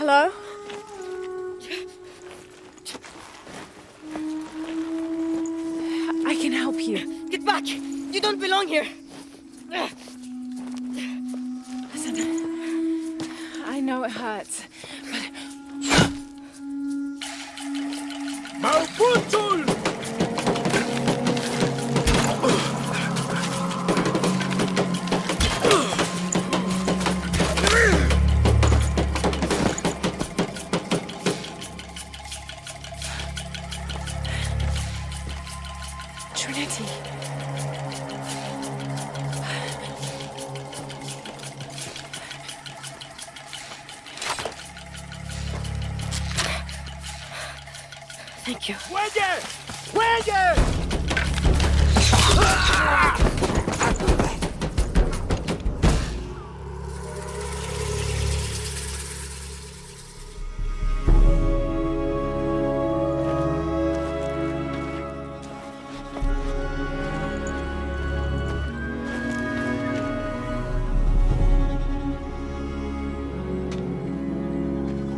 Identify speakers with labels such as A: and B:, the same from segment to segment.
A: Hello? I can help you.
B: Get back! You don't belong here!
A: Listen, I know it hurts, but...
C: Malfunction!
A: Trinity.
B: Thank you.
C: ¡Fuelle! ¡Fuelle!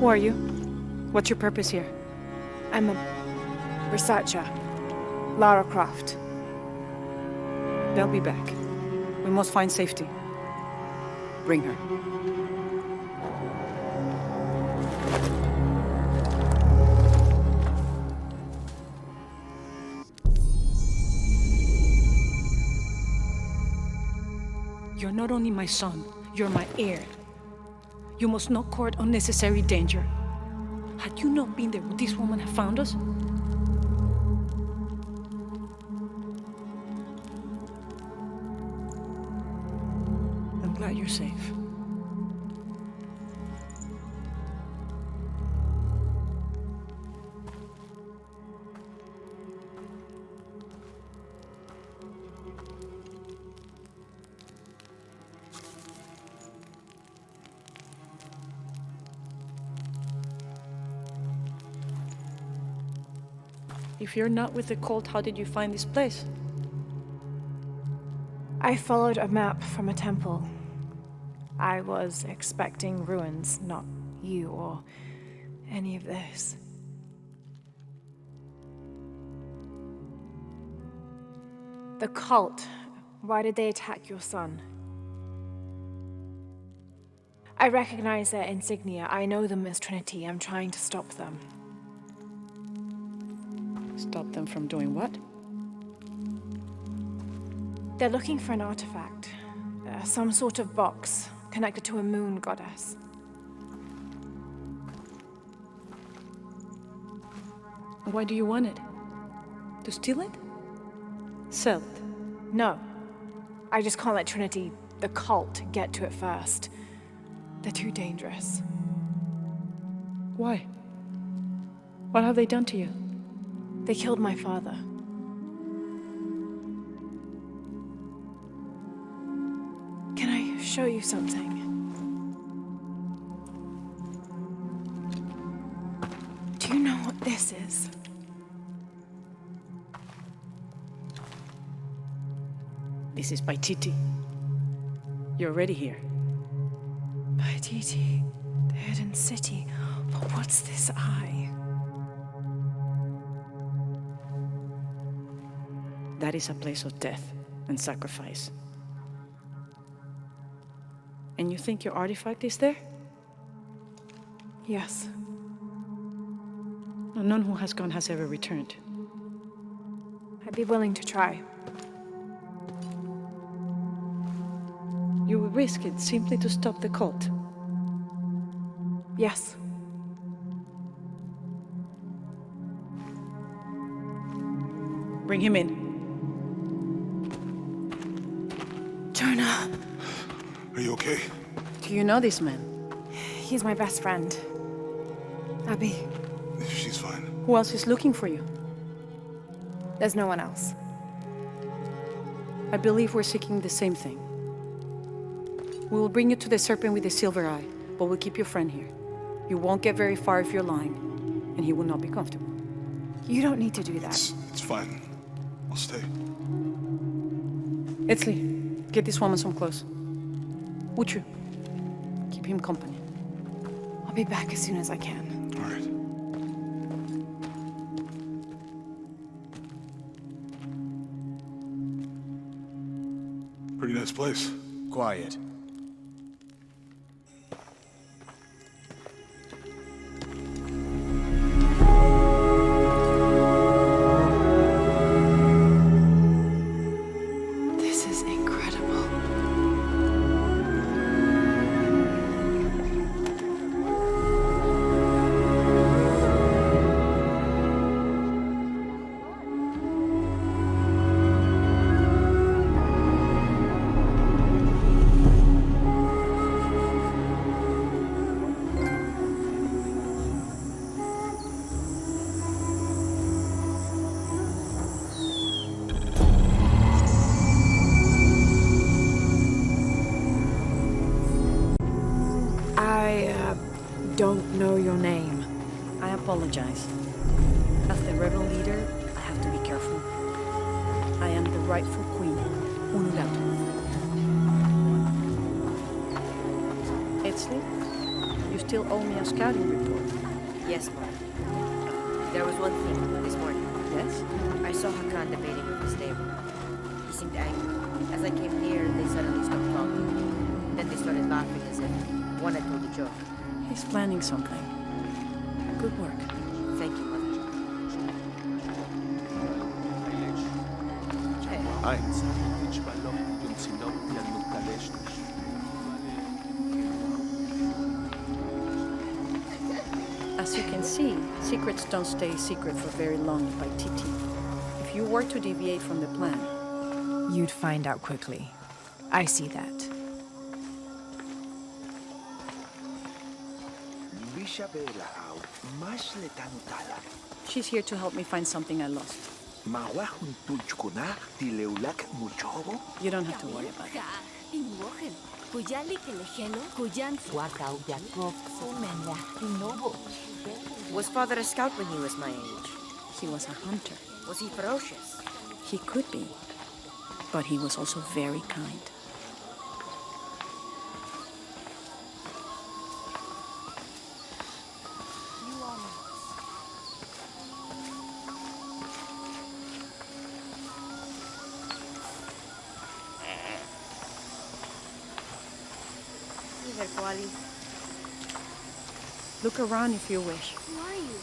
D: Who are you? What's your purpose here?
A: I'm a researcher. Lara Croft.
D: They'll be back. We must find safety. Bring her. You're not only my son, you're my heir. You must not court unnecessary danger. Had you not been there, would this woman have found us? I'm glad you're safe. If you're not with the cult, how did you find this place?
A: I followed a map from a temple. I was expecting ruins, not you or any of this. The cult. Why did they attack your son? I recognize their insignia. I know them as Trinity. I'm trying to stop them.
D: Stop them from doing what?
A: They're looking for an artifact. Some sort of box connected to a moon goddess.
D: Why do you want it? To steal it? Sell it?
A: No. I just can't let Trinity, the cult, get to it first. They're too dangerous.
D: Why? What have they done to you?
A: They killed my father. Can I show you something? Do you know what this is?
D: This is Paititi. You're already here.
A: Paititi, the hidden city. But what's this eye?
D: That is a place of death and sacrifice. And you think your artifact is there?
A: Yes.
D: No, none who has gone has ever returned.
A: I'd be willing to try.
D: You would risk it simply to stop the cult.
A: Yes.
D: Bring him in.
A: Jonah.
C: Are you okay?
D: Do you know this man?
A: He's my best friend. Abby.
C: She's fine.
D: Who else is looking for you?
A: There's no one else.
D: I believe we're seeking the same thing. We will bring you to the serpent with the silver eye, but we'll keep your friend here. You won't get very far if you're lying, and he will not be comfortable.
A: You don't need to do that.
C: It's fine. I'll stay.
D: Etzli, get this woman some clothes. Uchu, keep him company.
A: I'll I'll be back as soon as I can.
C: All right. Pretty nice place.
E: Quiet.
A: This is incredible. I don't know your name.
D: I apologize. As the rebel leader, I have to be careful. I am the rightful queen, Unulatu. Etzli, you still owe me a scouting report.
B: Yes, Mom. There was one thing this morning.
D: Yes?
B: I saw Hakan debating with the stable. He seemed angry. As I came near, they suddenly stopped talking. Then they started laughing as if one had told a joke.
D: He's planning something. Good work.
B: Thank you, Mother.
D: As you can see, secrets don't stay secret for very long by TT. If you were to deviate from the plan,
A: You'd find out quickly. I see that.
D: she's here to help me find something I lost. You don't have to worry about it.
B: Was Father a scout when he was my age?
D: He was a hunter.
B: Was he ferocious?
D: He could be, but he was also very kind. Look around if you wish.
F: Who are you?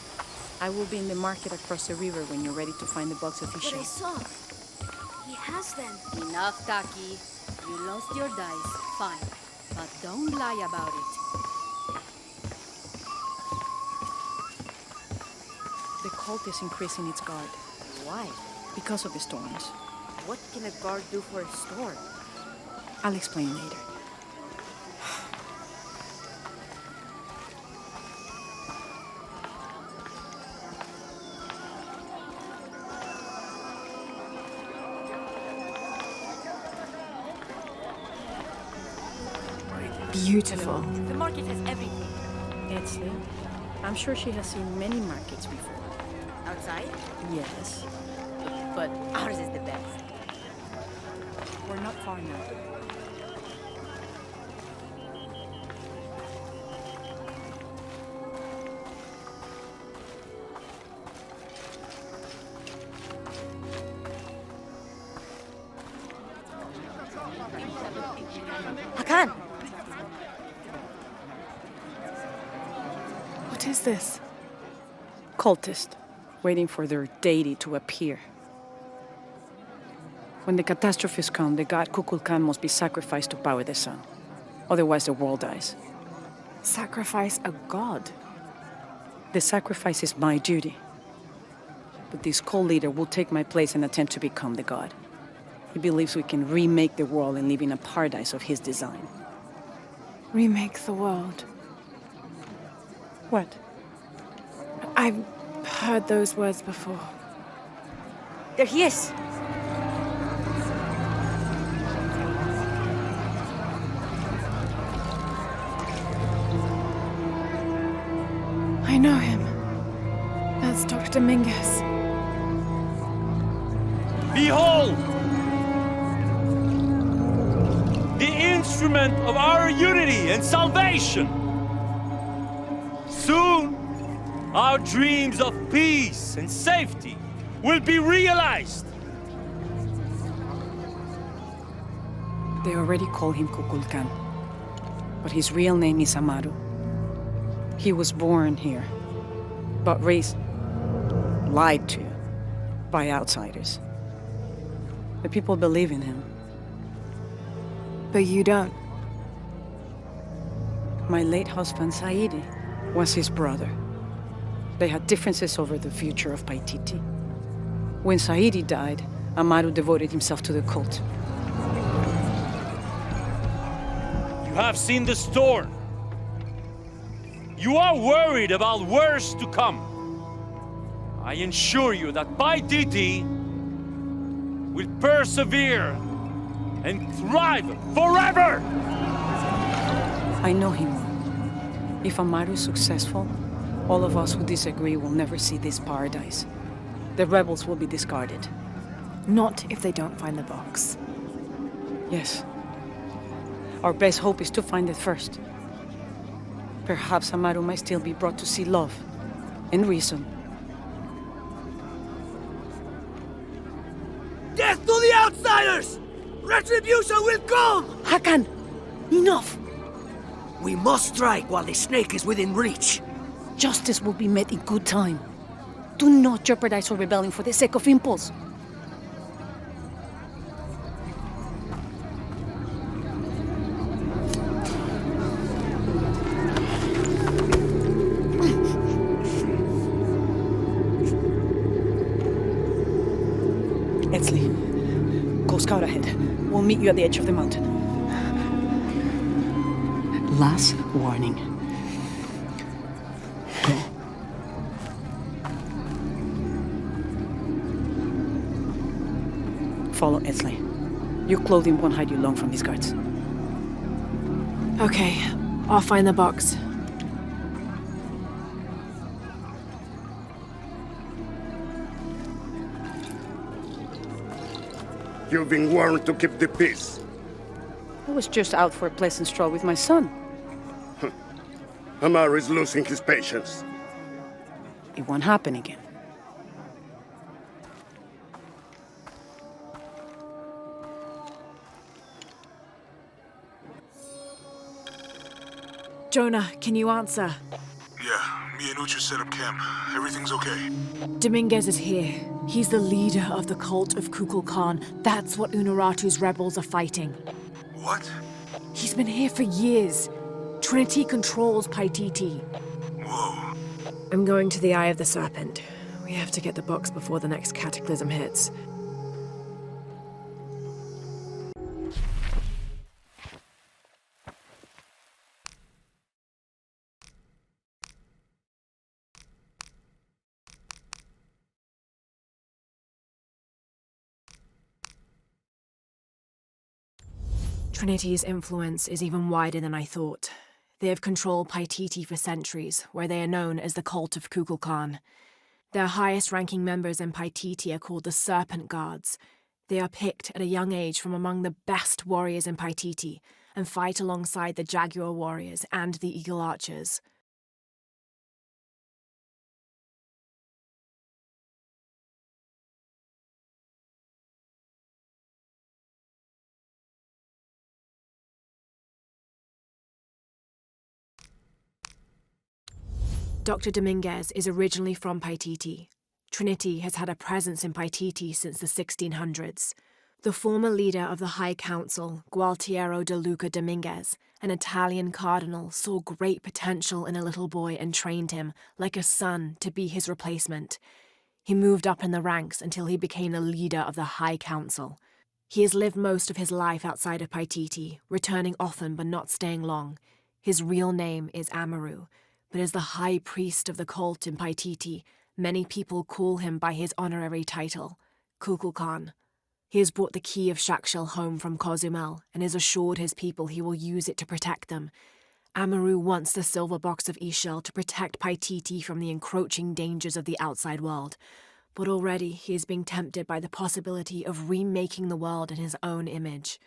D: I will be in the market across the river when you're ready to find the box of
F: But
D: fish.
F: I saw. He has them.
G: Enough, Taki. You lost your dice, fine. But don't lie about it.
D: The cult is increasing its guard
B: Why?
D: because of the storms.
B: What can a guard do for a storm?
D: I'll explain later.
A: Beautiful.
G: The market has everything.
D: Etzli, I'm sure she has seen many markets before.
B: Outside?
D: Yes,
B: But ours is the best.
D: we're not far now.
B: Hakan!
A: What is this?
D: Cultist, waiting for their deity to appear. When the catastrophes come, the god Kukulkan must be sacrificed to power the sun. Otherwise, the world dies.
A: Sacrifice a god?
D: The sacrifice is my duty. But this cult leader will take my place and attempt to become the god. He believes we can remake the world and live in a paradise of his design.
A: Remake the world.
D: What?
A: I've heard those words before.
B: There he is!
A: I know him. That's Dr. Mingus.
H: Behold! The instrument of our unity and salvation!
E: Soon, our dreams of peace and safety will be realized.
D: They already call him Kukulkan, but his real name is Amaru. He was born here, but raised, lied to, by outsiders. The people believe in him.
A: But you don't.
D: My late husband, Saidi, was his brother. They had differences over the future of Paititi. When Saidi died, Amaru devoted himself to the cult.
E: You have seen the storm. You are worried about worse to come. I assure you that Paititi will persevere and thrive forever!
D: I know he will. If Amaru is successful, all of us who disagree will never see this paradise. The rebels will be discarded.
A: Not if they don't find the box.
D: Yes. Our best hope is to find it first. Perhaps Amaru might still be brought to see love and reason.
H: Death to the outsiders! Retribution will come!
D: Hakan! Enough!
H: We must strike while the snake is within reach.
D: Justice will be met in good time. Do not jeopardize our rebellion for the sake of impulse. Etzli, go scout ahead. We'll meet you at the edge of the mountain. Last warning. Go. Follow Etzli. Your clothing won't hide you long from these guards.
A: Okay, I'll find the box.
I: You've been warned to keep the peace.
D: I was just out for a pleasant stroll with my son.
I: Amaru is losing his patience.
D: It won't happen again.
A: Jonah, can you answer?
C: Yeah, me and Ucha set up camp. Everything's okay.
A: Dominguez is here. He's the leader of the cult of Kukulkan. That's what Unuratu's rebels are fighting.
C: What?
A: He's been here for years. Trinity controls Paititi.
C: Whoa.
A: I'm going to the Eye of the Serpent. We have to get the box before the next cataclysm hits. Trinity's influence is even wider than I thought. They have controlled Paititi for centuries, where they are known as the Cult of Kukulkan. Their highest-ranking members in Paititi are called the Serpent Guards. They are picked at a young age from among the best warriors in Paititi, and fight alongside the Jaguar warriors and the Eagle Archers. Dr. Dominguez is originally from Paititi. Trinity has had a presence in Paititi since the 1600s. The former leader of the High Council, Gualtiero de Luca Dominguez, an Italian cardinal, saw great potential in a little boy and trained him, like a son, to be his replacement. He moved up in the ranks until he became the leader of the High Council. He has lived most of his life outside of Paititi, returning often but not staying long. His real name is Amaru, but as the high priest of the cult in Paititi, many people call him by his honorary title, Kukulkan. He has brought the key of Shakshel home from Cozumel and has assured his people he will use it to protect them. Amaru wants the silver box of Ishel to protect Paititi from the encroaching dangers of the outside world, but already he is being tempted by the possibility of remaking the world in his own image.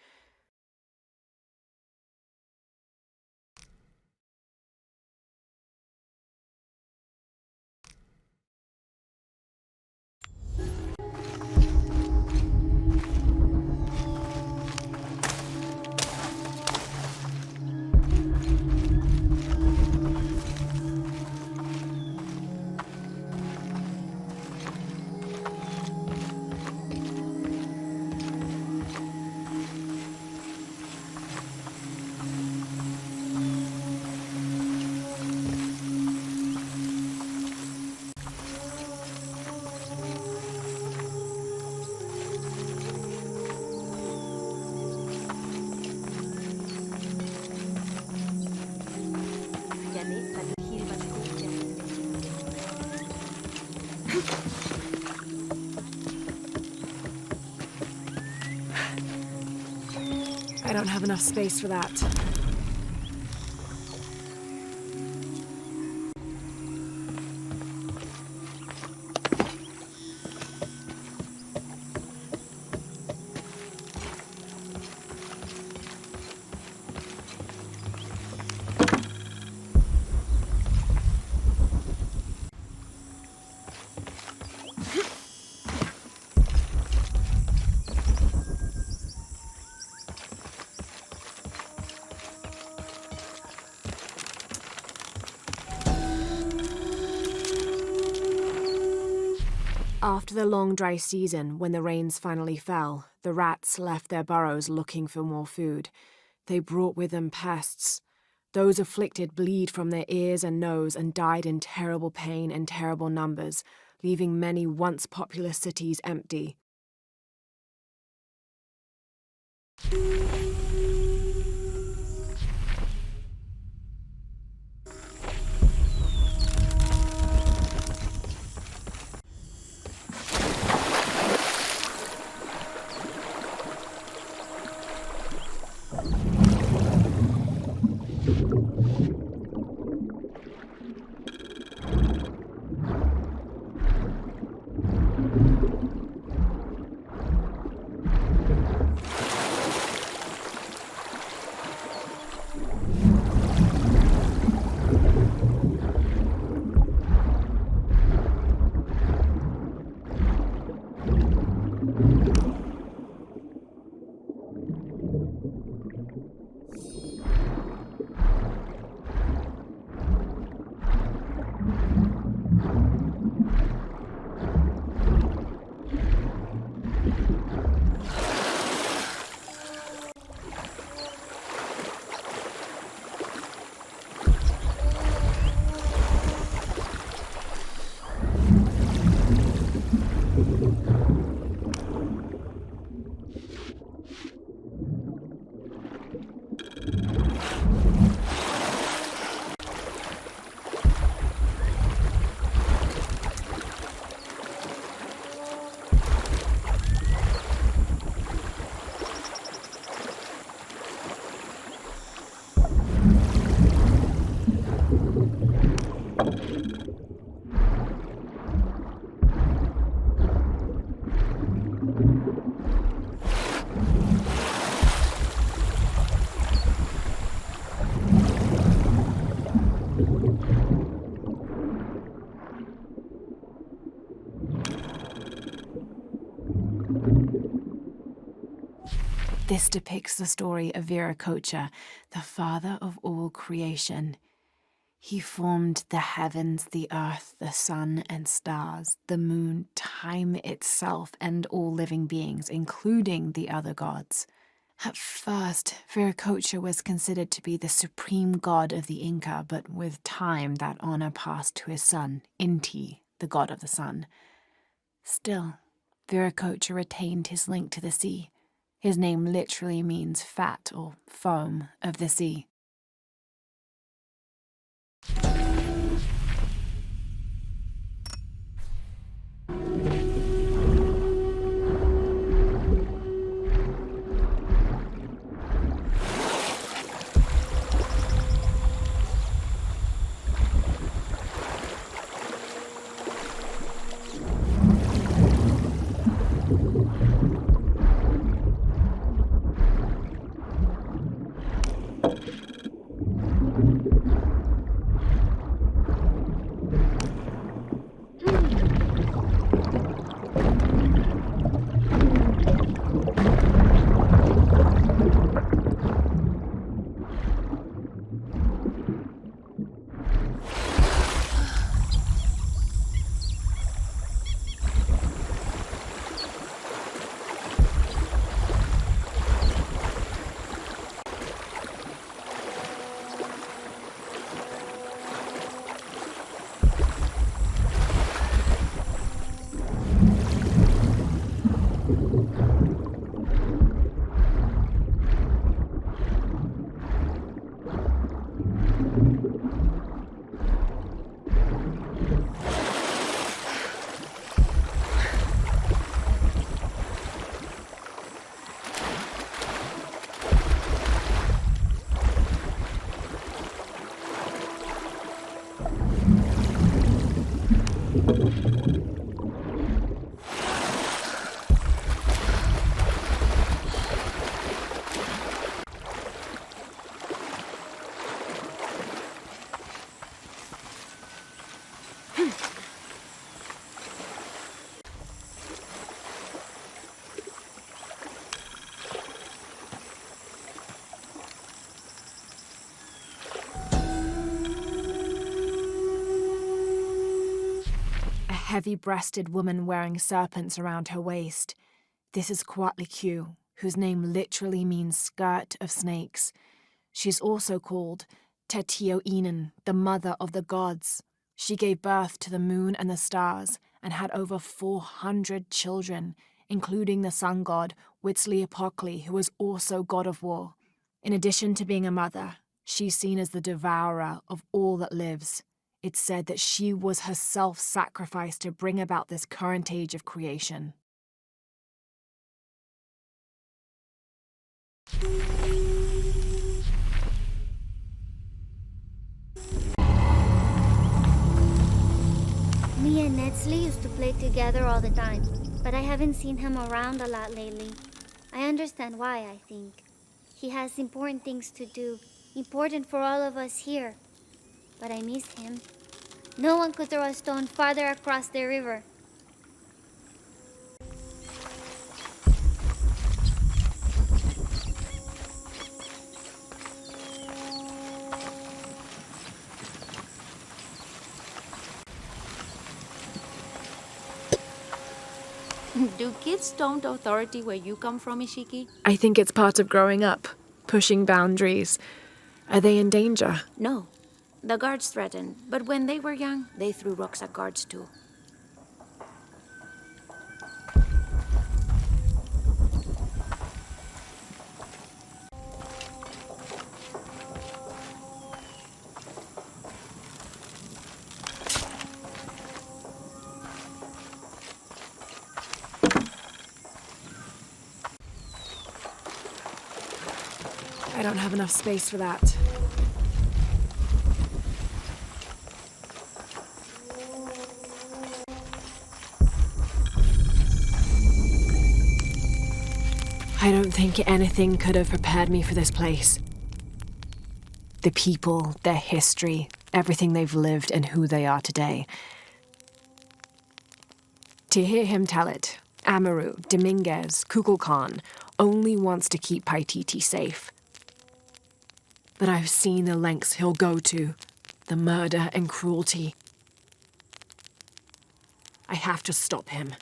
A: don't have enough space for that. After the long dry season, when the rains finally fell, the rats left their burrows looking for more food. They brought with them pests. Those afflicted bleed from their ears and nose and died in terrible pain and terrible numbers, leaving many once populous cities empty. This depicts the story of Viracocha, the father of all creation. He formed the heavens, the earth, the sun and stars, the moon, time itself, and all living beings, including the other gods. At first, Viracocha was considered to be the supreme god of the Inca, but with time that honor passed to his son, Inti, the god of the sun. Still, Viracocha retained his link to the sea. His name literally means fat or foam of the sea. A heavy-breasted woman wearing serpents around her waist. This is Kuatlikyu, whose name literally means skirt of snakes. She's also called Tetioinen, the mother of the gods. She gave birth to the moon and the stars and had over 400 children, including the sun god Huitzilopochtli, who was also god of war. In addition to being a mother, she's seen as the devourer of all that lives. It's said that she was herself sacrificed to bring about this current age of creation.
F: Me and Netsley used to play together all the time, but I haven't seen him around a lot lately. I understand why, I think. He has important things to do, important for all of us here. But I miss him. No one could throw a stone farther across the river.
G: Do kids don't authority where you come from, Ishiki?
A: I think it's part of growing up, pushing boundaries. Are they in danger?
G: No. The guards threatened, but when they were young, they threw rocks at guards too.
A: I don't have enough space for that. I don't think anything could have prepared me for this place. The people, their history, everything they've lived and who they are today. To hear him tell it, Amaru, Dominguez, Kukulkan only wants to keep Paititi safe. But I've seen the lengths he'll go to, the murder and cruelty. I have to stop him.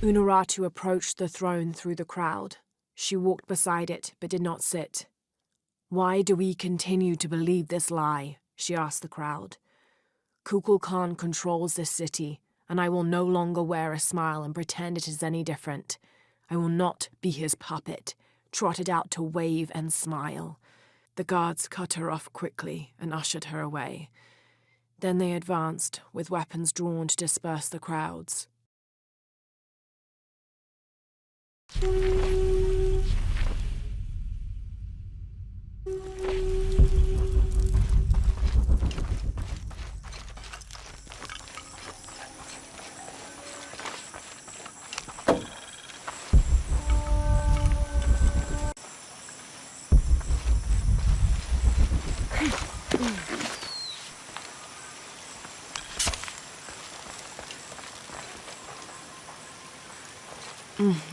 A: Unuratu approached the throne through the crowd. She walked beside it, but did not sit. "Why do we continue to believe this lie?" she asked the crowd. "Kukulkan controls this city, and I will no longer wear a smile and pretend it is any different. I will not be his puppet, trotted out to wave and smile." The guards cut her off quickly and ushered her away. Then they advanced, with weapons drawn to disperse the crowds.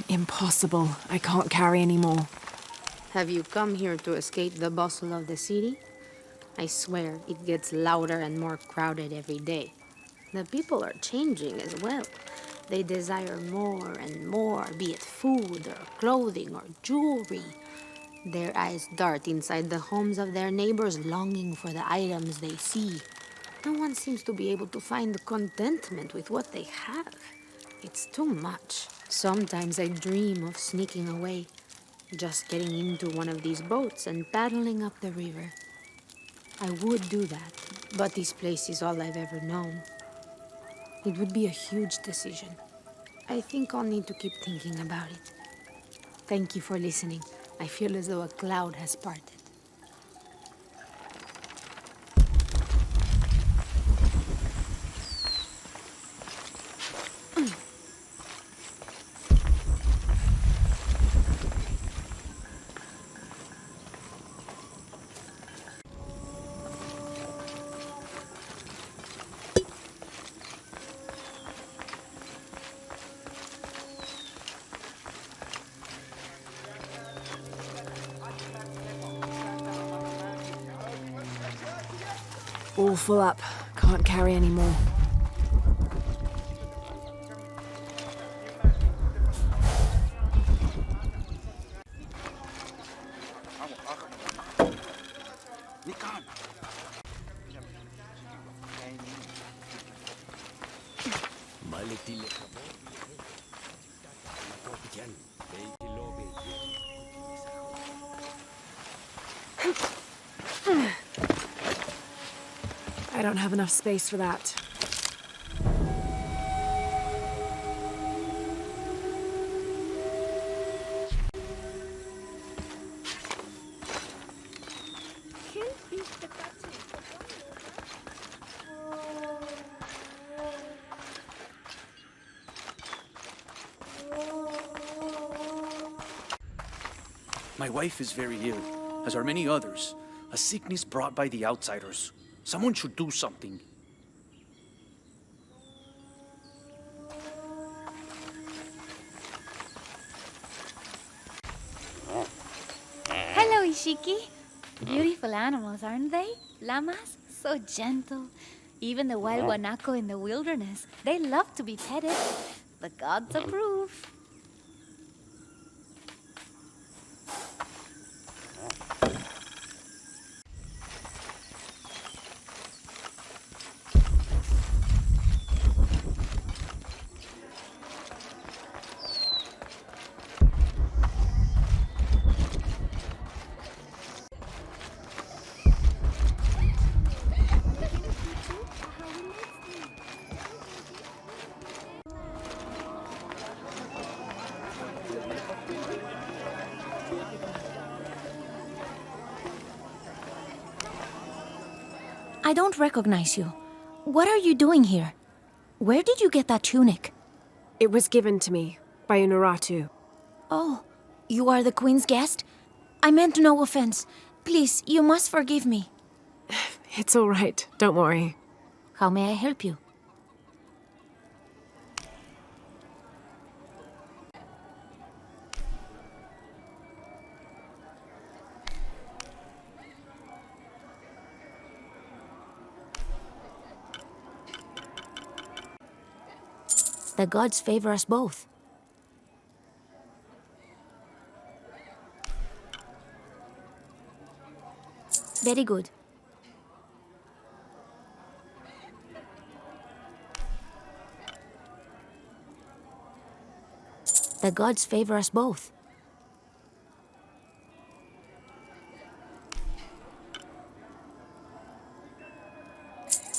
A: Impossible. I can't carry any more.
B: Have you come here to escape the bustle of the city? I swear, it gets louder and more crowded every day. The people are changing as well. They desire more and more, be it food or clothing or jewelry. Their eyes dart inside the homes of their neighbors, longing for the items they see. No one seems to be able to find contentment with what they have. It's too much. Sometimes I dream of sneaking away, just getting into one of these boats and paddling up the river. I would do that, but this place is all I've ever known. It would be a huge decision. I think I'll need to keep thinking about it. Thank you for listening. I feel as though a cloud has parted.
A: All full up. Can't carry any more. I don't have enough space for that.
H: My wife is very ill, as are many others. A sickness brought by the outsiders. Someone should do something.
J: Hello, Ishiki. Beautiful animals, aren't they? Llamas? So gentle. Even the wild guanaco in the wilderness. They love to be petted. The gods approve.
K: I don't recognize you. What are you doing here? Where did you get that tunic?
A: It was given to me by Unuratu.
K: Oh, you are the Queen's guest? I meant no offense. Please, you must forgive me.
A: It's all right. Don't worry.
K: How may I help you? The gods favor us both. Very good. The gods favor us both.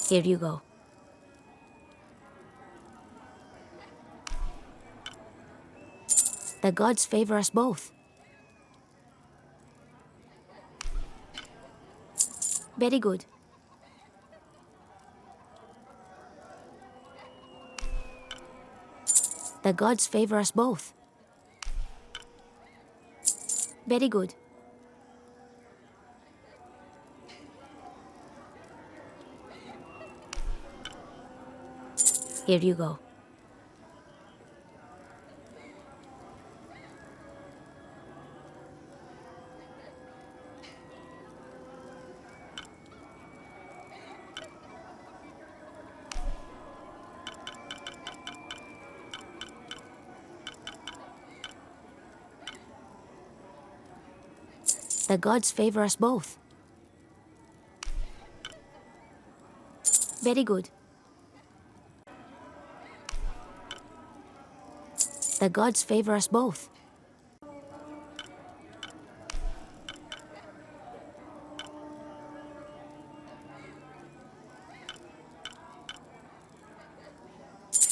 K: Here you go. The gods favor us both. Very good. The gods favor us both. Very good. Here you go. The gods favor us both. Very good. The gods favor us both.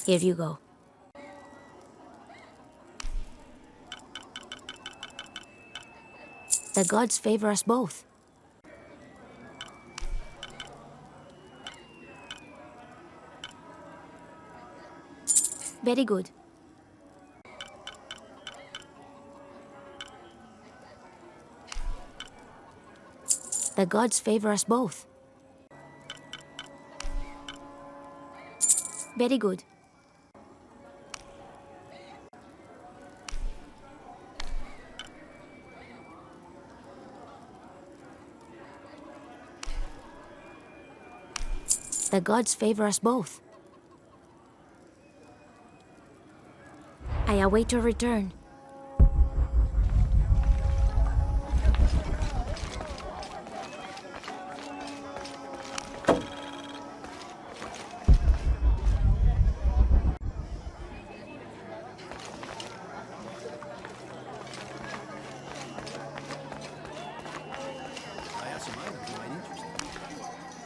K: Here you go. The gods favor us both. Very good. The gods favor us both. Very good. The gods favor us both. I await your return.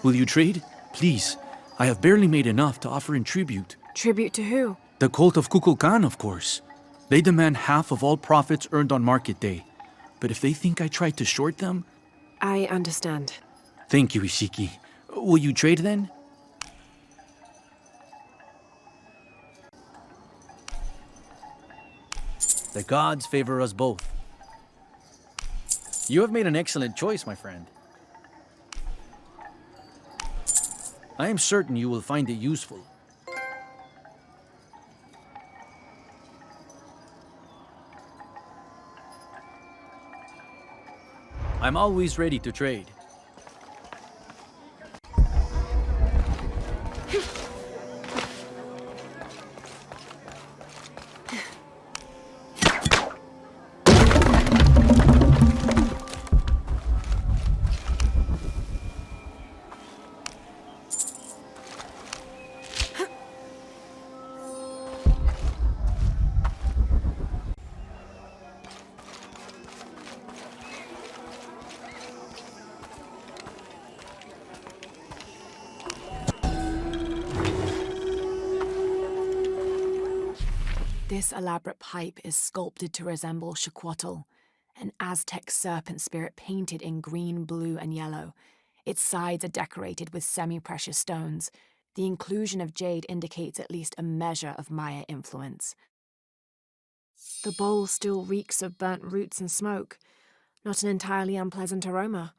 H: Will you trade? Please. I have barely made enough to offer in tribute.
A: Tribute to who?
H: The cult of Kukulkan, of course. They demand half of all profits earned on market day. But if they think I tried to short them...
A: I understand.
H: Thank you, Ishiki. Will you trade then? The gods favor us both. You have made an excellent choice, my friend. I am certain you will find it useful. I'm always ready to trade.
A: This elaborate pipe is sculpted to resemble Xicoatl, an Aztec serpent spirit painted in green, blue, and yellow. Its sides are decorated with semi-precious stones. The inclusion of jade indicates at least a measure of Maya influence. The bowl still reeks of burnt roots and smoke, not an entirely unpleasant aroma.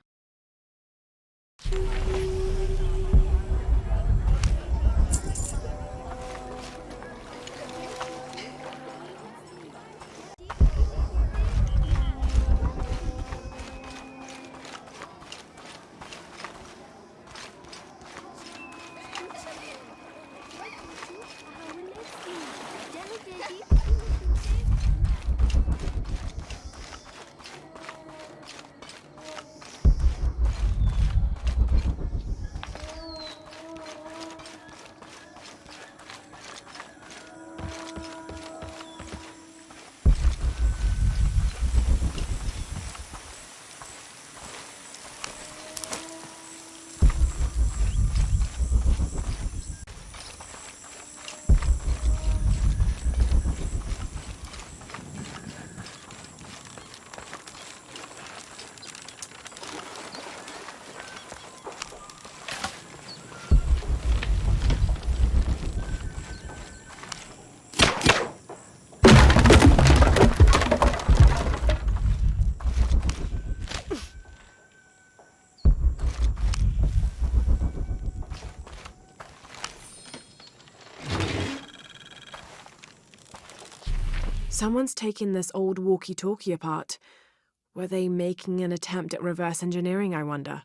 A: Someone's taking this old walkie-talkie apart. Were they making an attempt at reverse engineering, I wonder?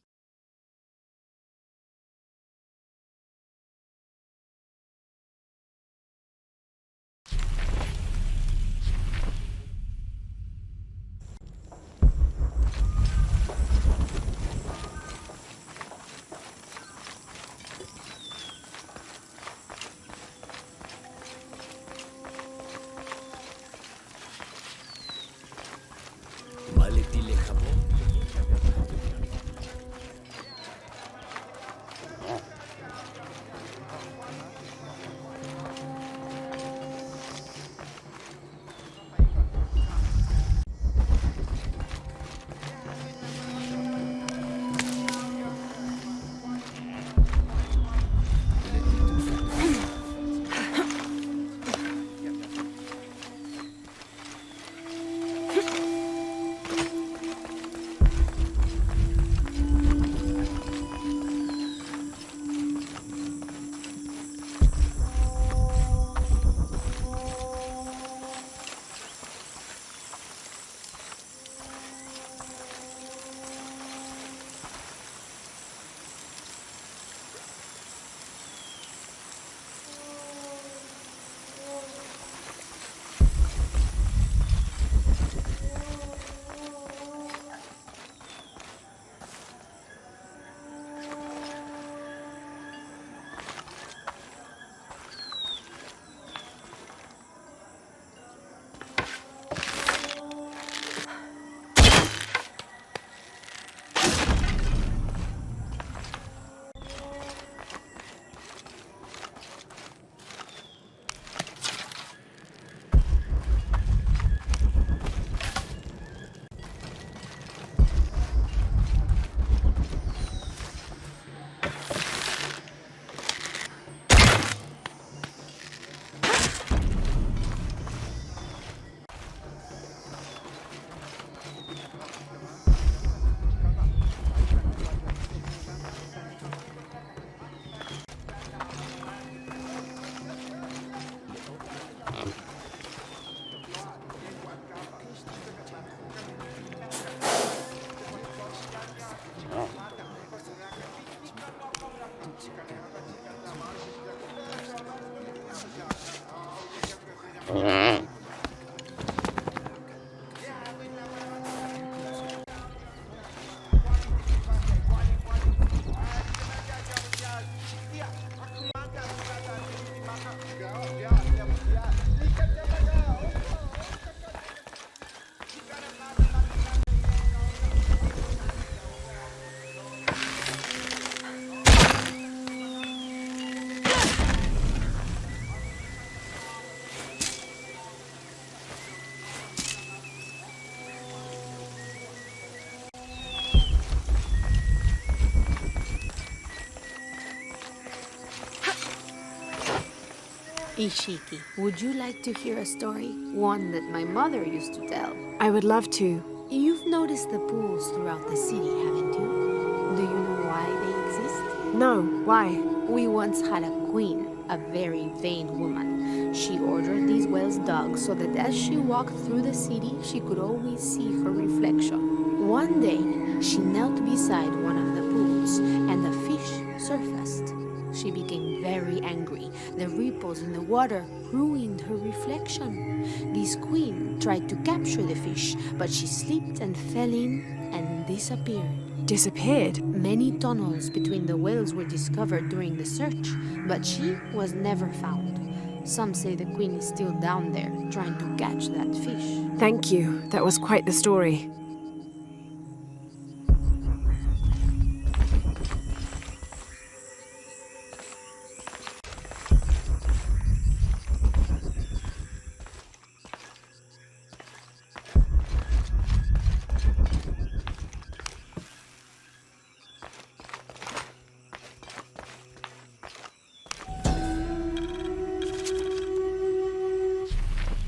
B: Ishiki, would you like to hear a story? One that my mother used to tell.
A: I would love to.
B: You've noticed the pools throughout the city, haven't you? Do you know why they exist?
A: No, why?
B: We once had a queen, a very vain woman. She ordered these wells dug so that as she walked through the city, she could always see her reflection. One day, she knelt beside one of the pools, and the fish surfaced. She became very angry. The ripples in the water ruined her reflection. This queen tried to capture the fish, but she slipped and fell in and disappeared.
A: Disappeared?
B: Many tunnels between the whales were discovered during the search, but she was never found. Some say the queen is still down there, trying to catch that fish.
A: Thank you. That was quite the story.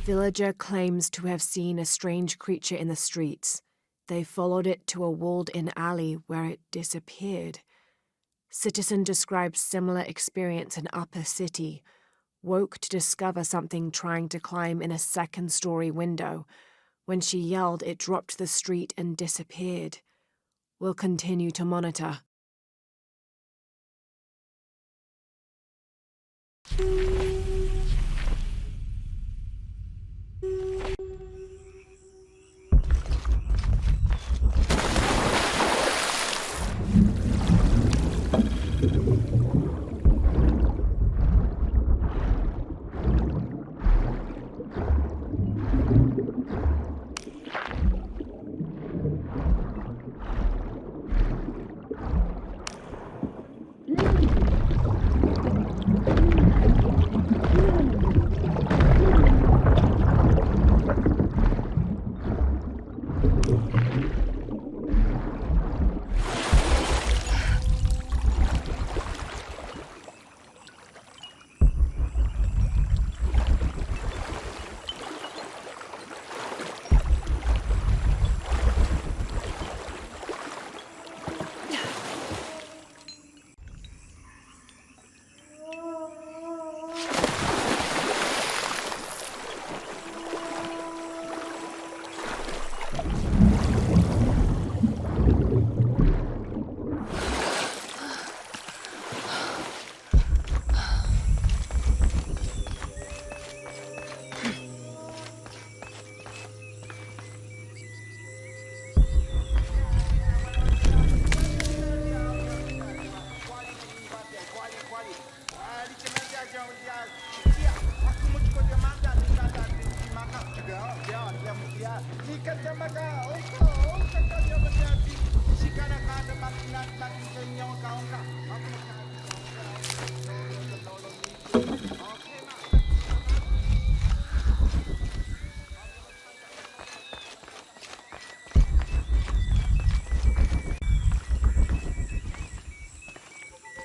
A: Villager claims to have seen a strange creature in the streets. They followed it to a walled-in alley where it disappeared. Citizen describes similar experience in Upper City. Woke to discover something trying to climb in a second-story window. When she yelled, it dropped to the street and disappeared. We'll continue to monitor.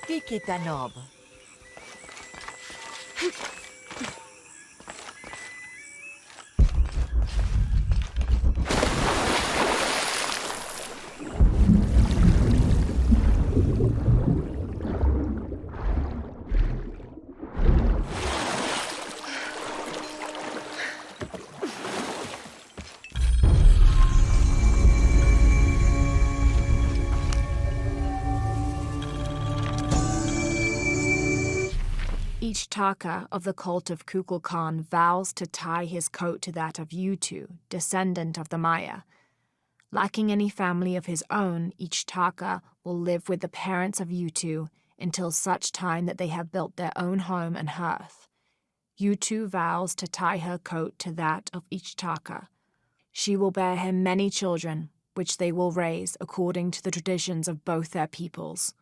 L: Tikitanob.
A: Each Taka of the cult of Kukulkan vows to tie his coat to that of Yutu, descendant of the Maya. Lacking any family of his own, each Taka will live with the parents of Yutu until such time that they have built their own home and hearth. Yutu vows to tie her coat to that of each Taka. She will bear him many children, which they will raise according to the traditions of both their peoples.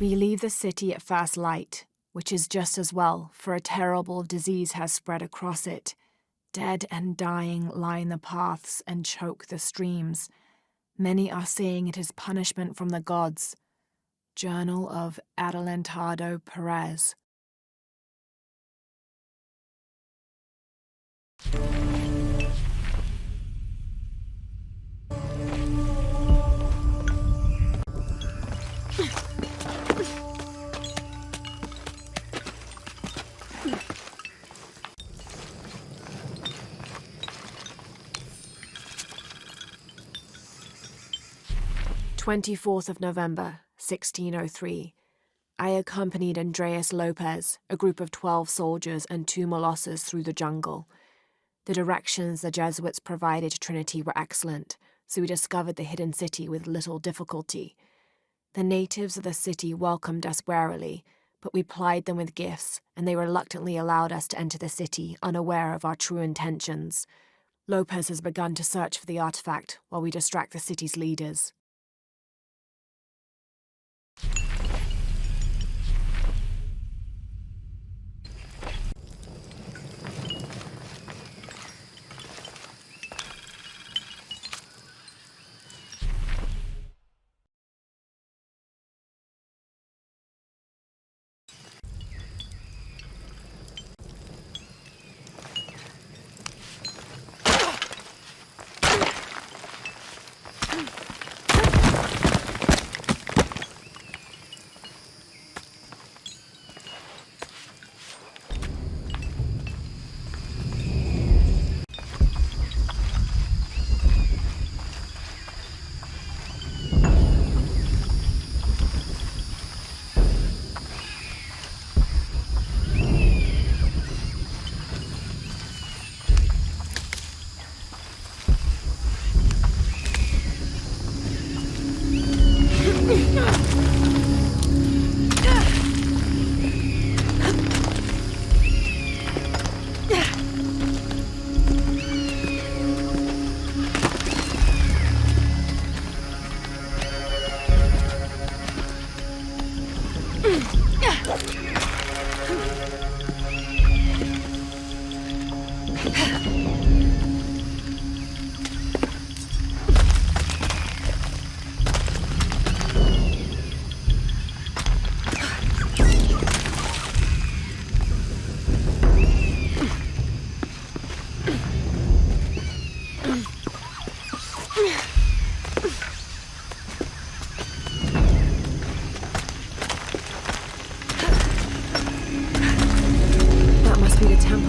A: We leave the city at first light, which is just as well, for a terrible disease has spread across it. Dead and dying line the paths and choke the streams. Many are saying it is punishment from the gods. Journal of Adelantado Perez. November 1603. I accompanied Andreas Lopez, a group of 12 soldiers and 2 molosses through the jungle. The directions the Jesuits provided to Trinity were excellent, so we discovered the hidden city with little difficulty. The natives of the city welcomed us warily, but we plied them with gifts, and they reluctantly allowed us to enter the city, unaware of our true intentions. Lopez has begun to search for the artifact while we distract the city's leaders.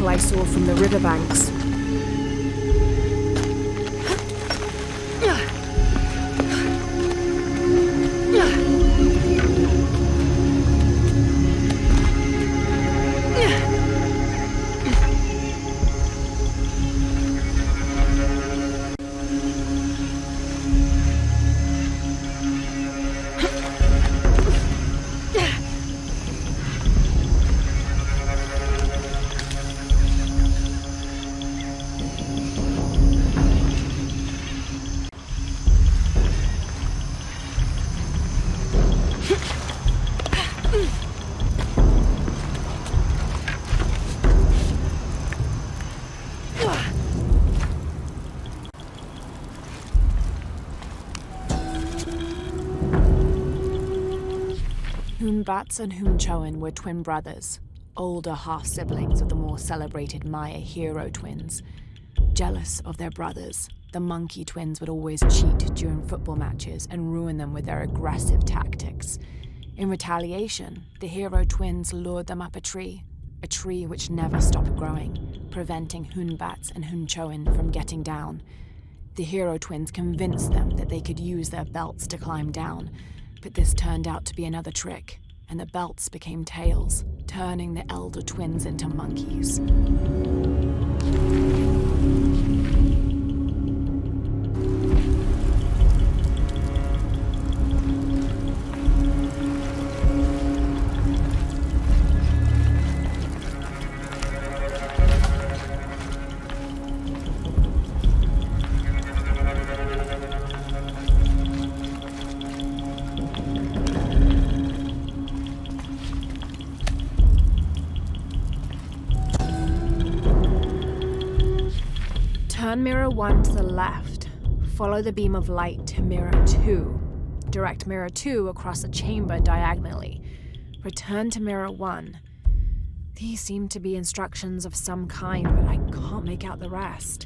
A: I saw from the riverbanks. Hunbats and Hunchoen were twin brothers, older half-siblings of the more celebrated Maya hero twins. Jealous of their brothers, the monkey twins would always cheat during football matches and ruin them with their aggressive tactics. In retaliation, the hero twins lured them up a tree which never stopped growing, preventing Hunbats and Hunchoen from getting down. The hero twins convinced them that they could use their belts to climb down, but this turned out to be another trick, and the belts became tails, turning the elder twins into monkeys. Turn mirror 1 to the left. Follow the beam of light to mirror 2. Direct mirror 2 across the chamber diagonally. Return to mirror 1. These seem to be instructions of some kind, but I can't make out the rest.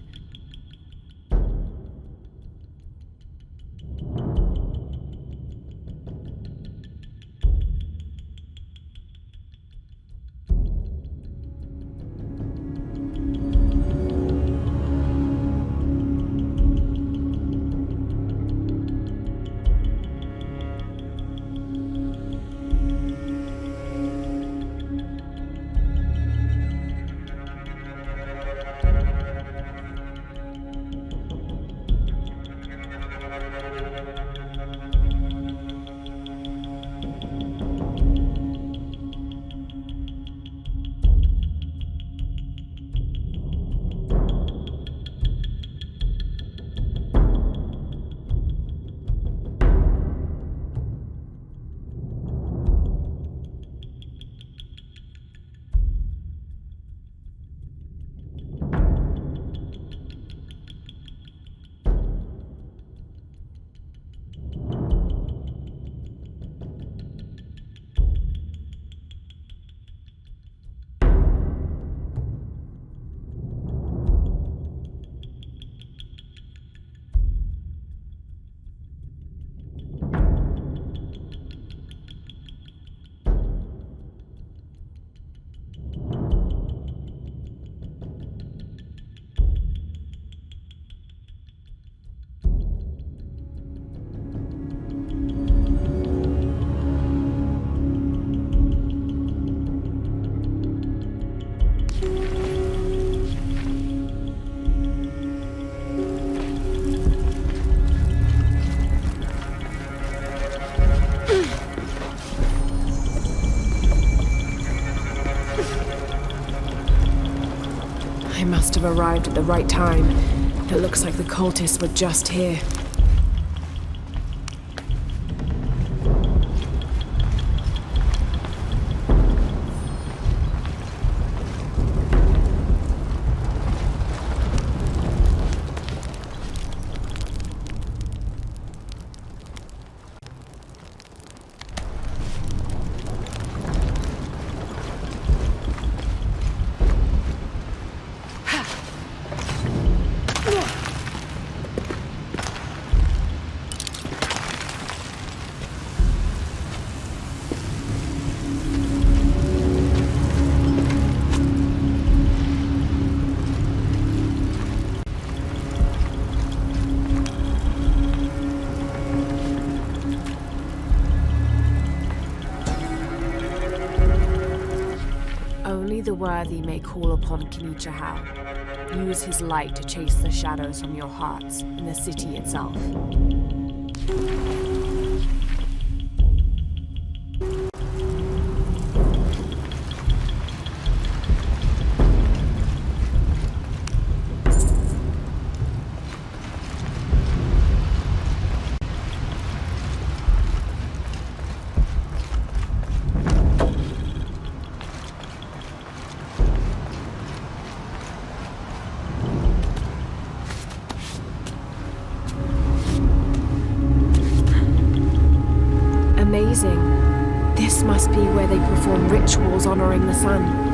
A: I must have arrived at the right time. It looks like the cultists were just here. Only the worthy may call upon Kinichahau. Use his light to chase the shadows from your hearts in the city itself. Amazing. This must be where they perform rituals honoring the sun.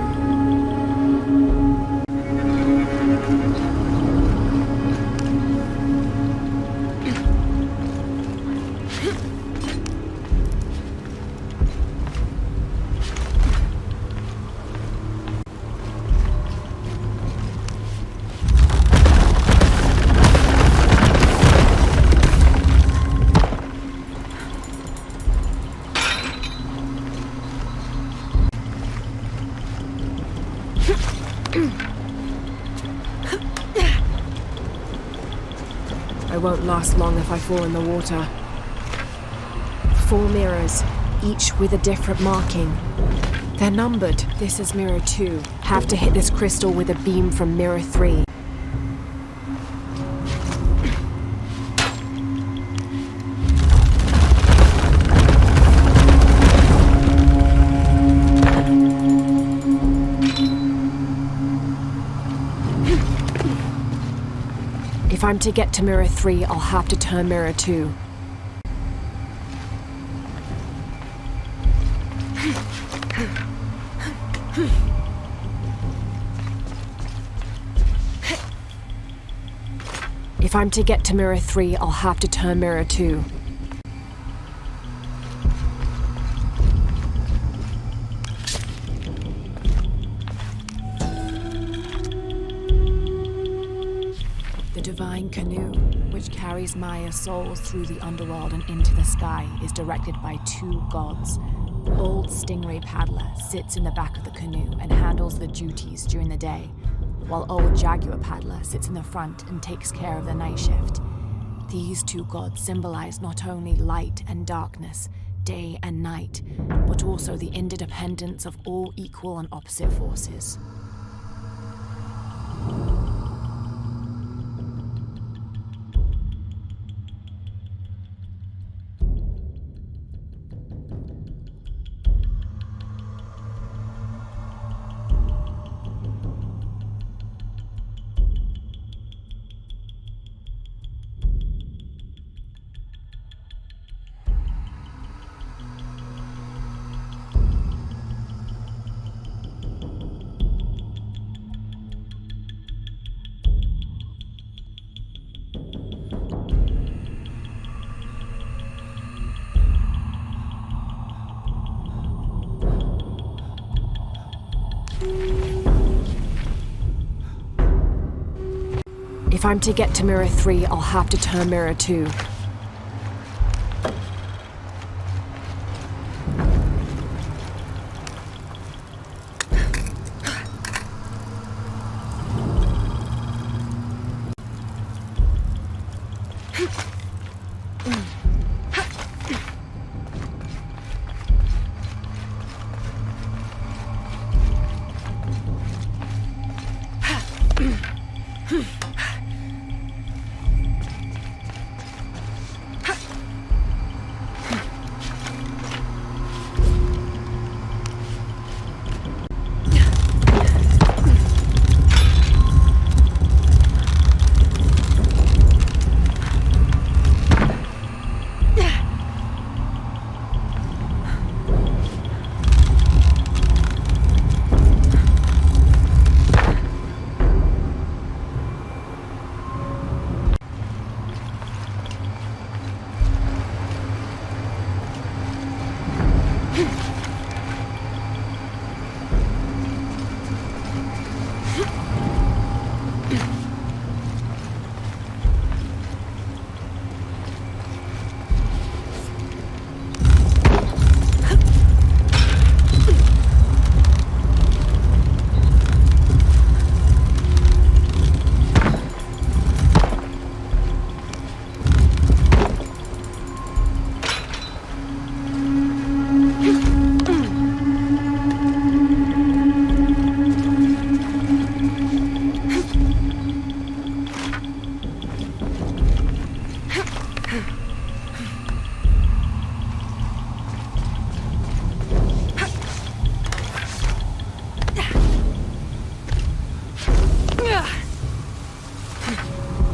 A: I won't last long if I fall in the water. 4 mirrors, each with a different marking. They're numbered. This is mirror 2. Have to hit this crystal with a beam from mirror 3. If I'm to get to mirror 3, I'll have to turn mirror 2. If I'm to get to mirror 3, I'll have to turn mirror 2. The Divine Canoe, which carries Maya's souls through the underworld and into the sky, is directed by 2 gods. Old Stingray Paddler sits in the back of the canoe and handles the duties during the day, while Old Jaguar Paddler sits in the front and takes care of the night shift. These 2 gods symbolize not only light and darkness, day and night, but also the interdependence of all equal and opposite forces. If I'm to get to mirror 3, I'll have to turn mirror 2.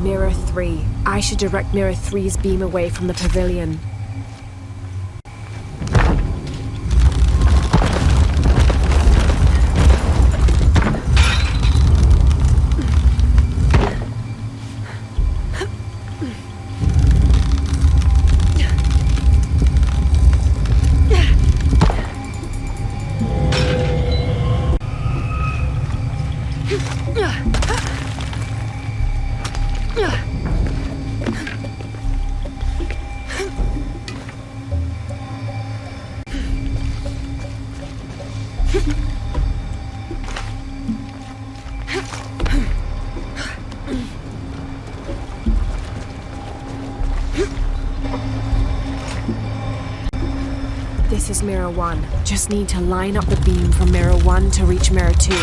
A: Mirror 3. I should direct Mirror 3's beam away from the pavilion. This is Mirror 1. Just need to line up the beam from Mirror 1 to reach Mirror 2.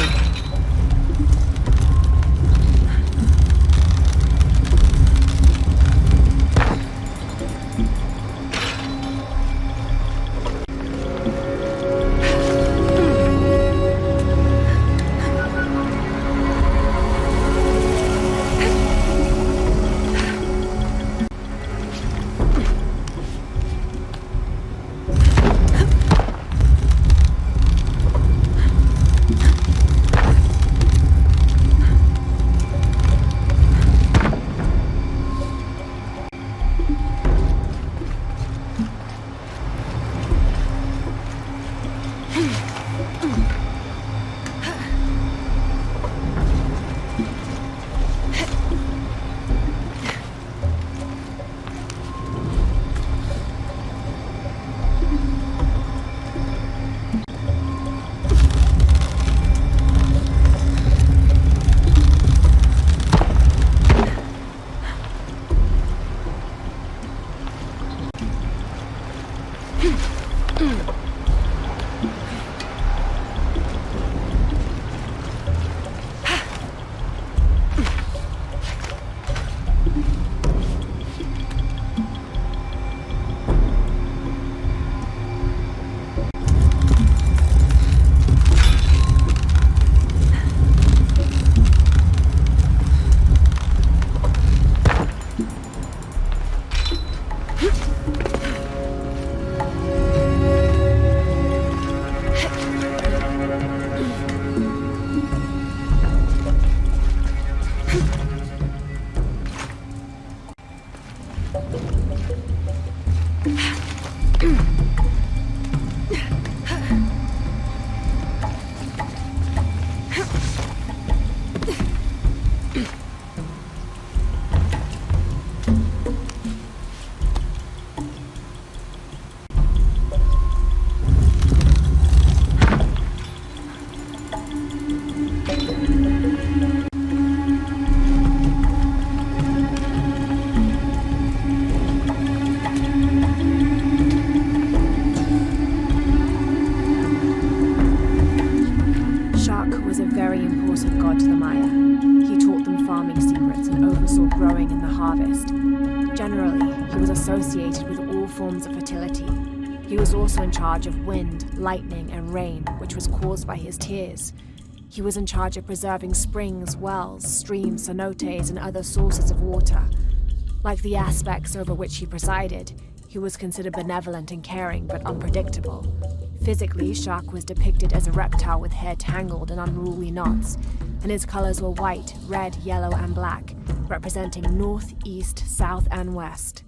A: Associated with all forms of fertility. He was also in charge of wind, lightning, and rain, which was caused by his tears. He was in charge of preserving springs, wells, streams, cenotes, and other sources of water. Like the aspects over which he presided, he was considered benevolent and caring, but unpredictable. Physically, Shark was depicted as a reptile with hair tangled in unruly knots, and his colors were white, red, yellow, and black, representing north, east, south, and west.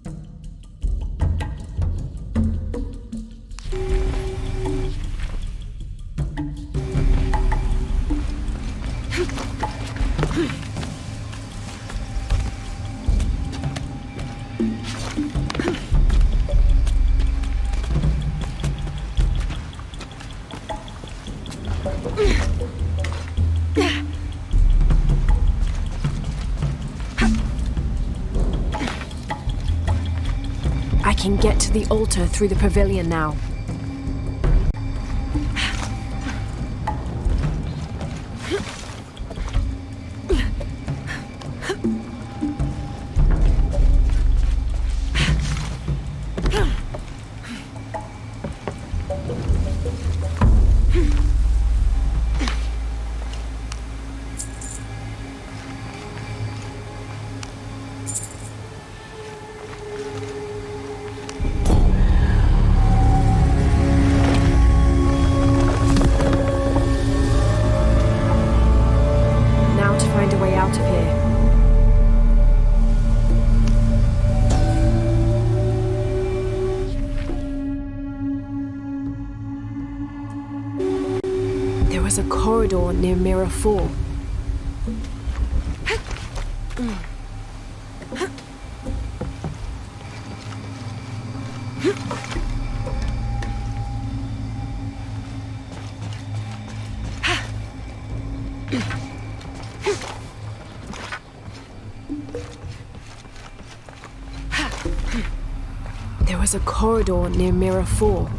A: I can get to the altar through the pavilion now. A corridor near Mirror 4. There was a corridor near Mirror 4.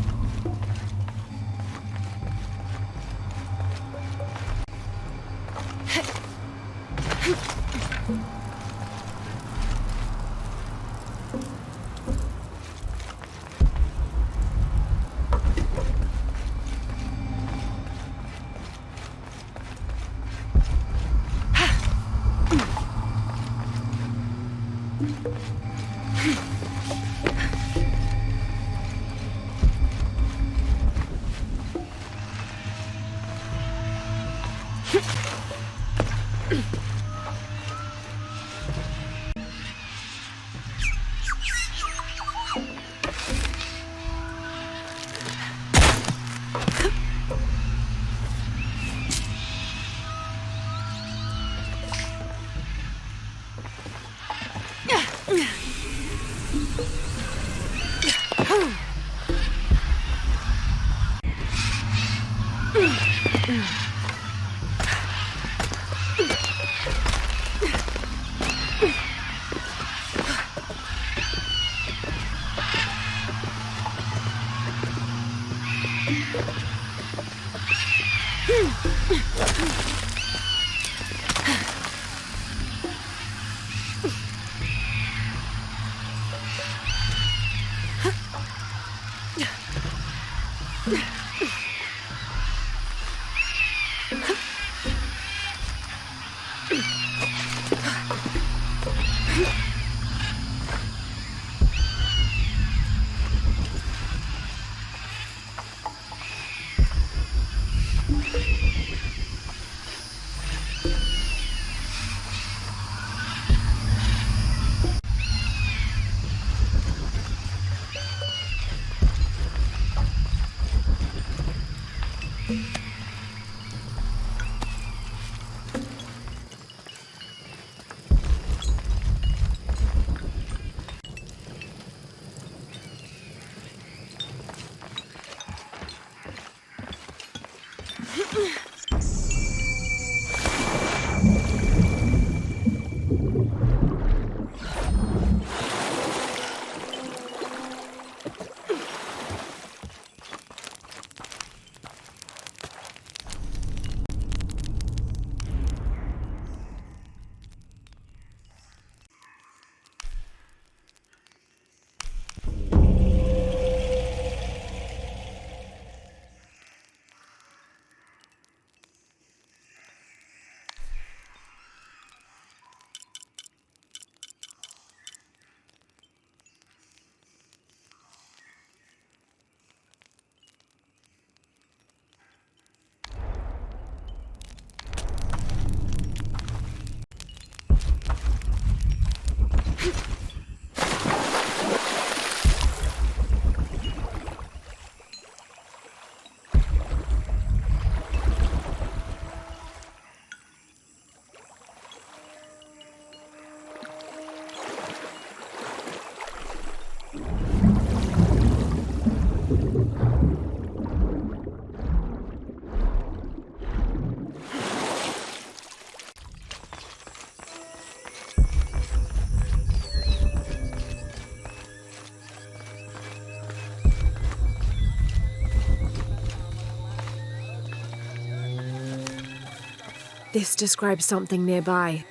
A: This describes something nearby.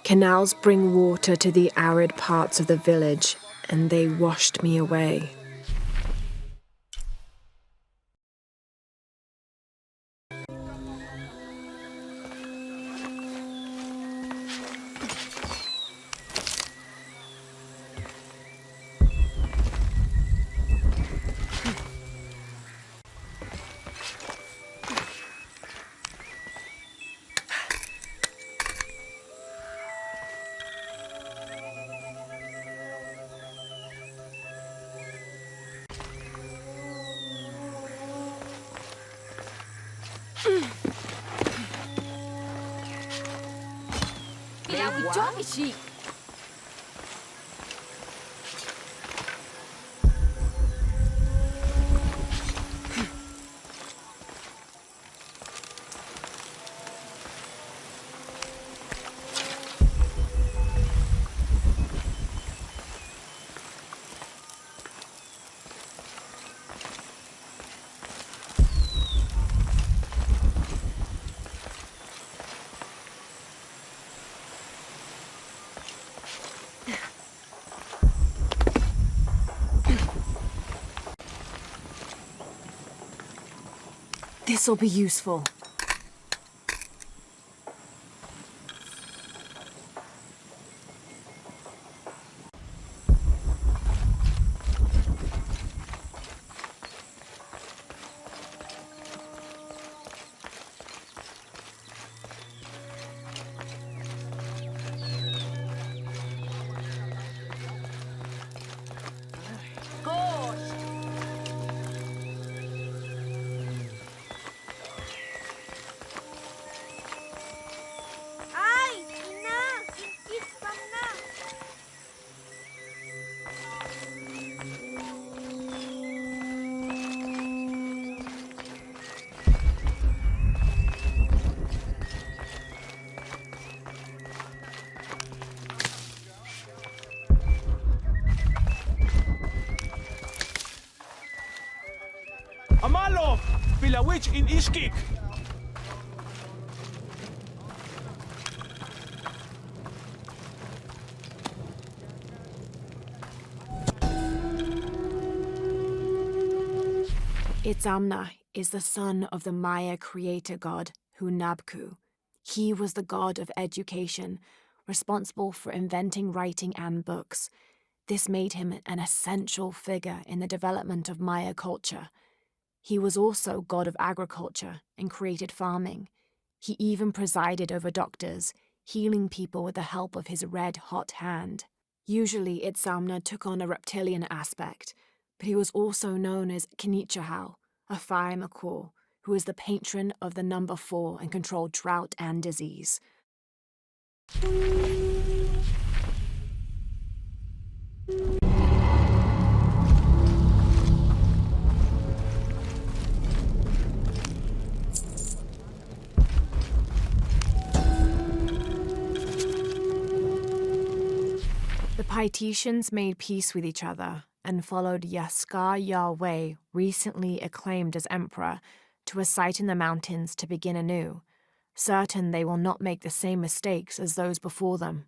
A: Canals bring water to the arid parts of the village, and they washed me away. This'll be useful.
E: Amalo! Pila witch in Ishkik!
A: Itzamna is the son of the Maya creator god Hunabku. He was the god of education, responsible for inventing writing and books. This made him an essential figure in the development of Maya culture. He was also god of agriculture and created farming. He even presided over doctors, healing people with the help of his red-hot hand. Usually Itzamna took on a reptilian aspect, but he was also known as Kinichahau, a fire macaw, who was the patron of the number 4 and controlled drought and disease. The Paititians made peace with each other and followed Yaskar Yahweh, recently acclaimed as emperor, to a site in the mountains to begin anew, certain they will not make the same mistakes as those before them.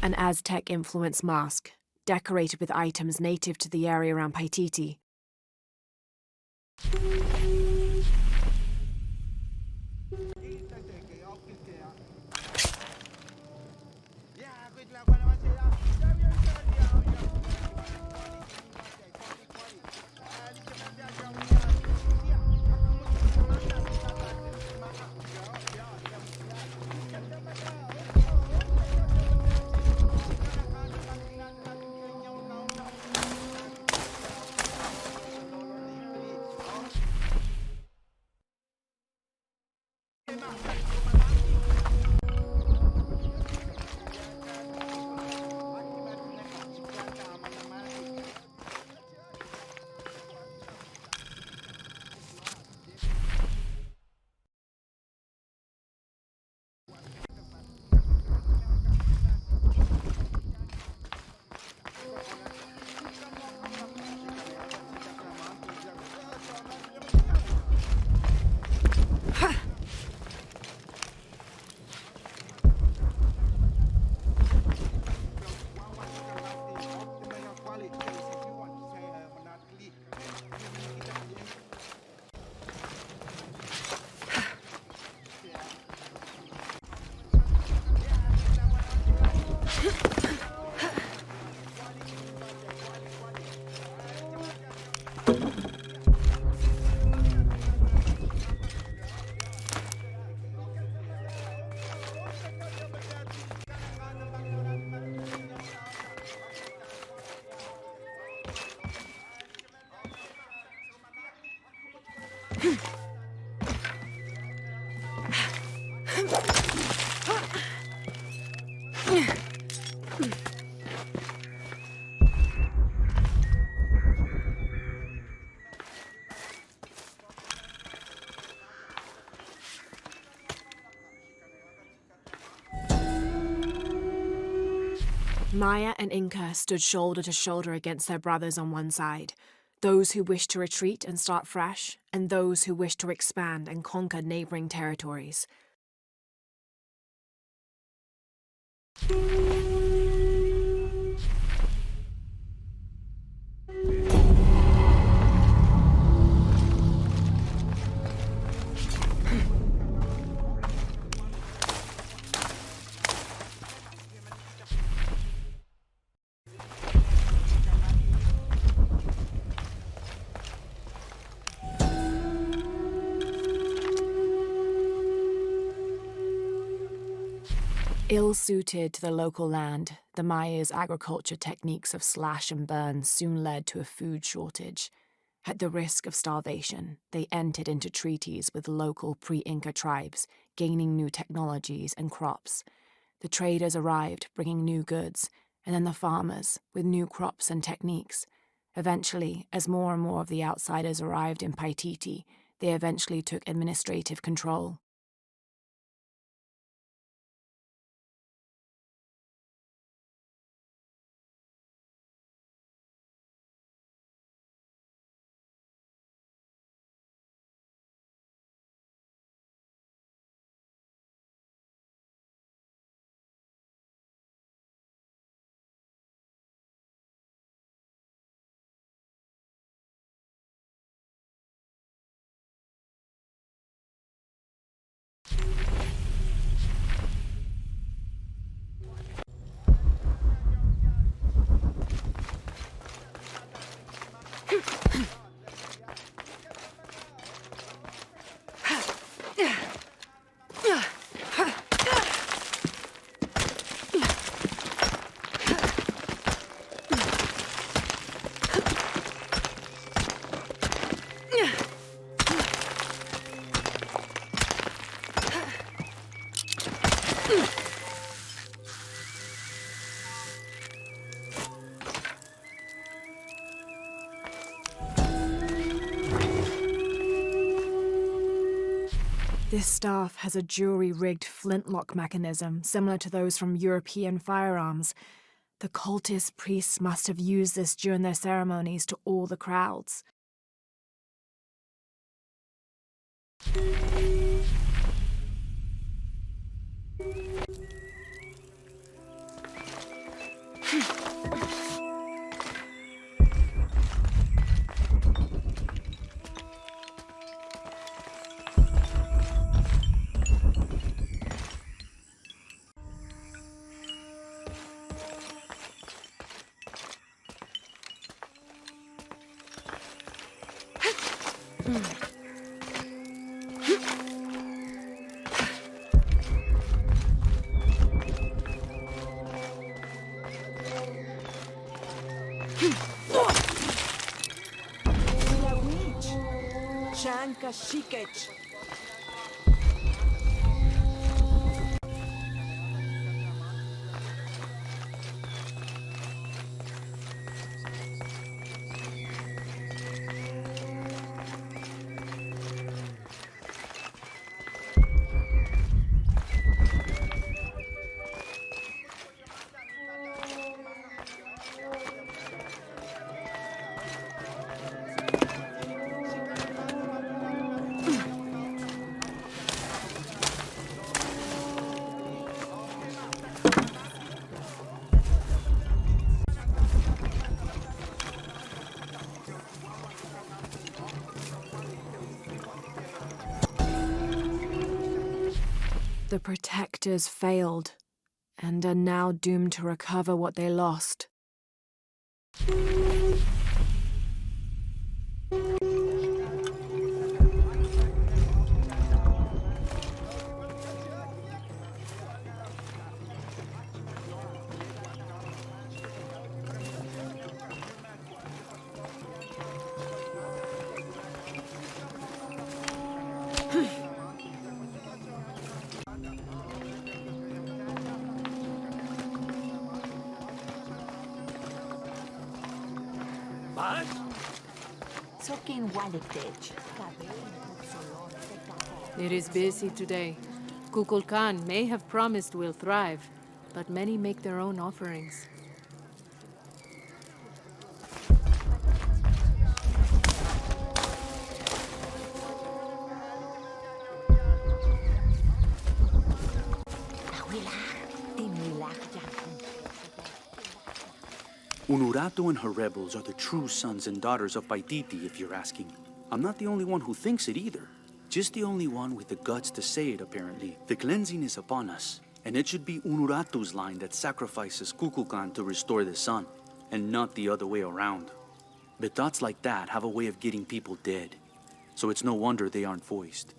A: An Aztec-influenced mask, decorated with items native to the area around Paititi. Maya and Inca stood shoulder to shoulder against their brothers on one side, those who wished to retreat and start fresh, and those who wished to expand and conquer neighboring territories. Ill-suited to the local land, the Maya's agriculture techniques of slash and burn soon led to a food shortage. At the risk of starvation, they entered into treaties with local pre-Inca tribes, gaining new technologies and crops. The traders arrived, bringing new goods, and then the farmers, with new crops and techniques. Eventually, as more and more of the outsiders arrived in Paititi, they eventually took administrative control. This staff has a jury-rigged flintlock mechanism similar to those from European firearms. The cultist priests must have used this during their ceremonies to awe the crowds. The protectors failed, and are now doomed to recover what they lost.
L: It is busy today. Kukulkan may have promised we'll thrive, but many make their own offerings.
H: Unuratu and her rebels are the true sons and daughters of Paititi, if you're asking. I'm not the only one who thinks it either. Just the only one with the guts to say it, apparently. The cleansing is upon us, and it should be Unuratu's line that sacrifices Kukulkan to restore the sun, and not the other way around. But thoughts like that have a way of getting people dead, so it's no wonder they aren't voiced.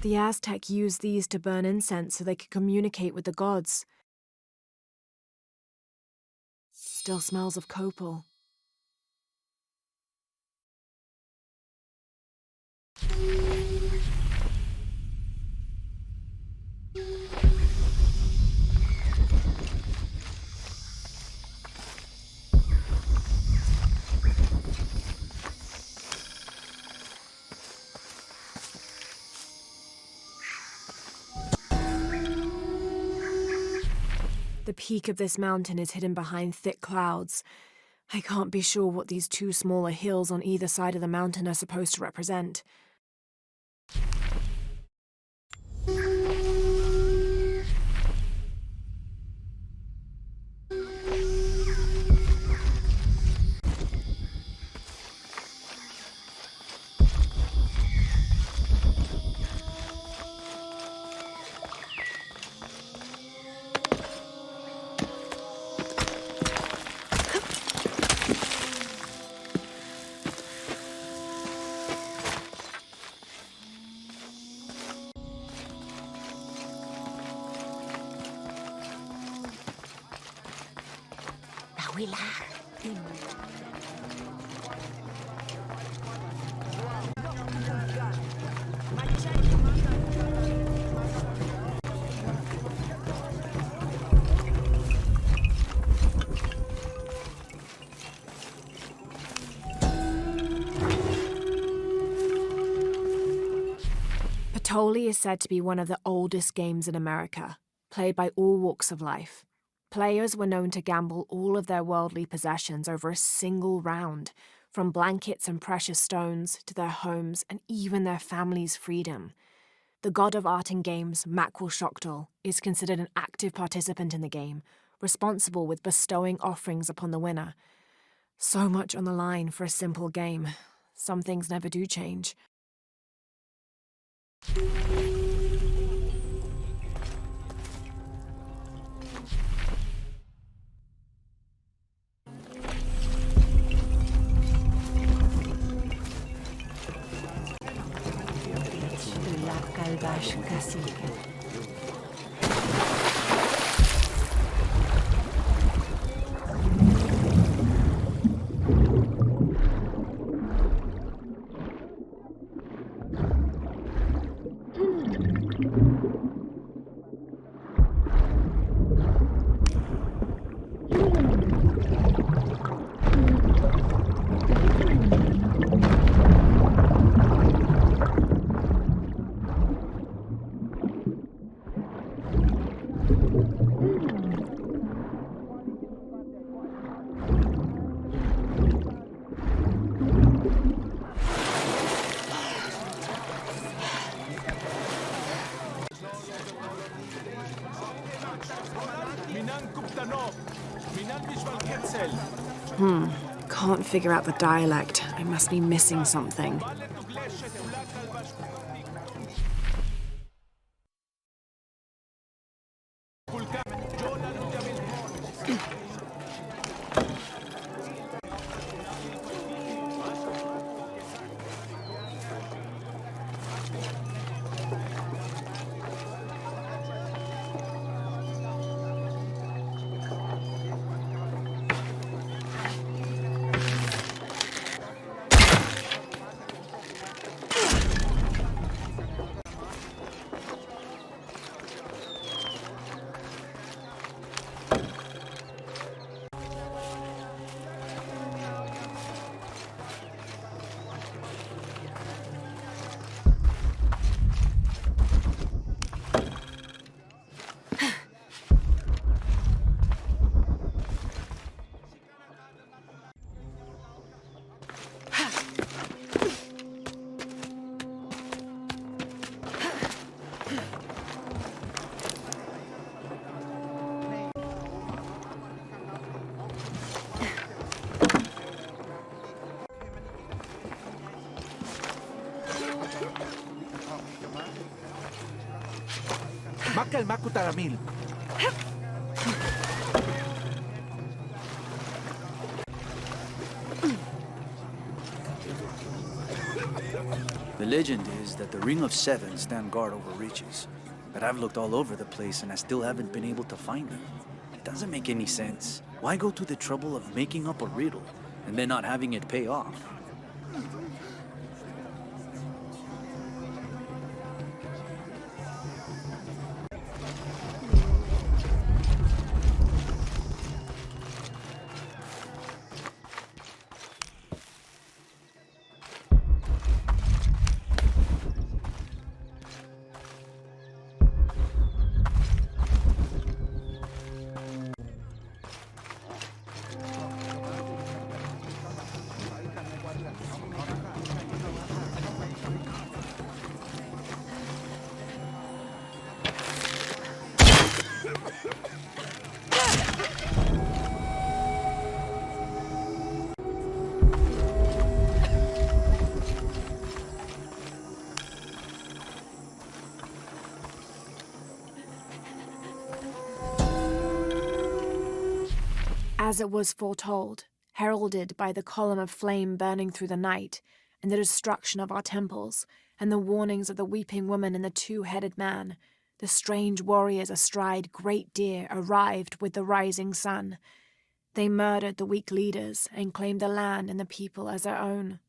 A: The Aztec used these to burn incense so they could communicate with the gods. Still smells of copal. The peak of this mountain is hidden behind thick clouds. I can't be sure what these two smaller hills on either side of the mountain are supposed to represent. Patoli is said to be one of the oldest games in America, played by all walks of life. Players were known to gamble all of their worldly possessions over a single round, from blankets and precious stones to their homes and even their family's freedom. The god of art and games, Makwilshoktol, is considered an active participant in the game, responsible with bestowing offerings upon the winner. So much on the line for a simple game. Some things never do change. Can't figure out the dialect. I must be missing something.
L: Maku Taramil.
H: The legend is that the Ring of Seven stand guard over riches. But I've looked all over the place and I still haven't been able to find them. It doesn't make any sense. Why go to the trouble of making up a riddle and then not having it pay off?
A: As it was foretold, heralded by the column of flame burning through the night, and the destruction of our temples, and the warnings of the weeping woman and the two-headed man, the strange warriors astride great deer arrived with the rising sun. They murdered the weak leaders and claimed the land and the people as their own.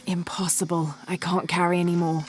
A: Impossible. I can't carry any more.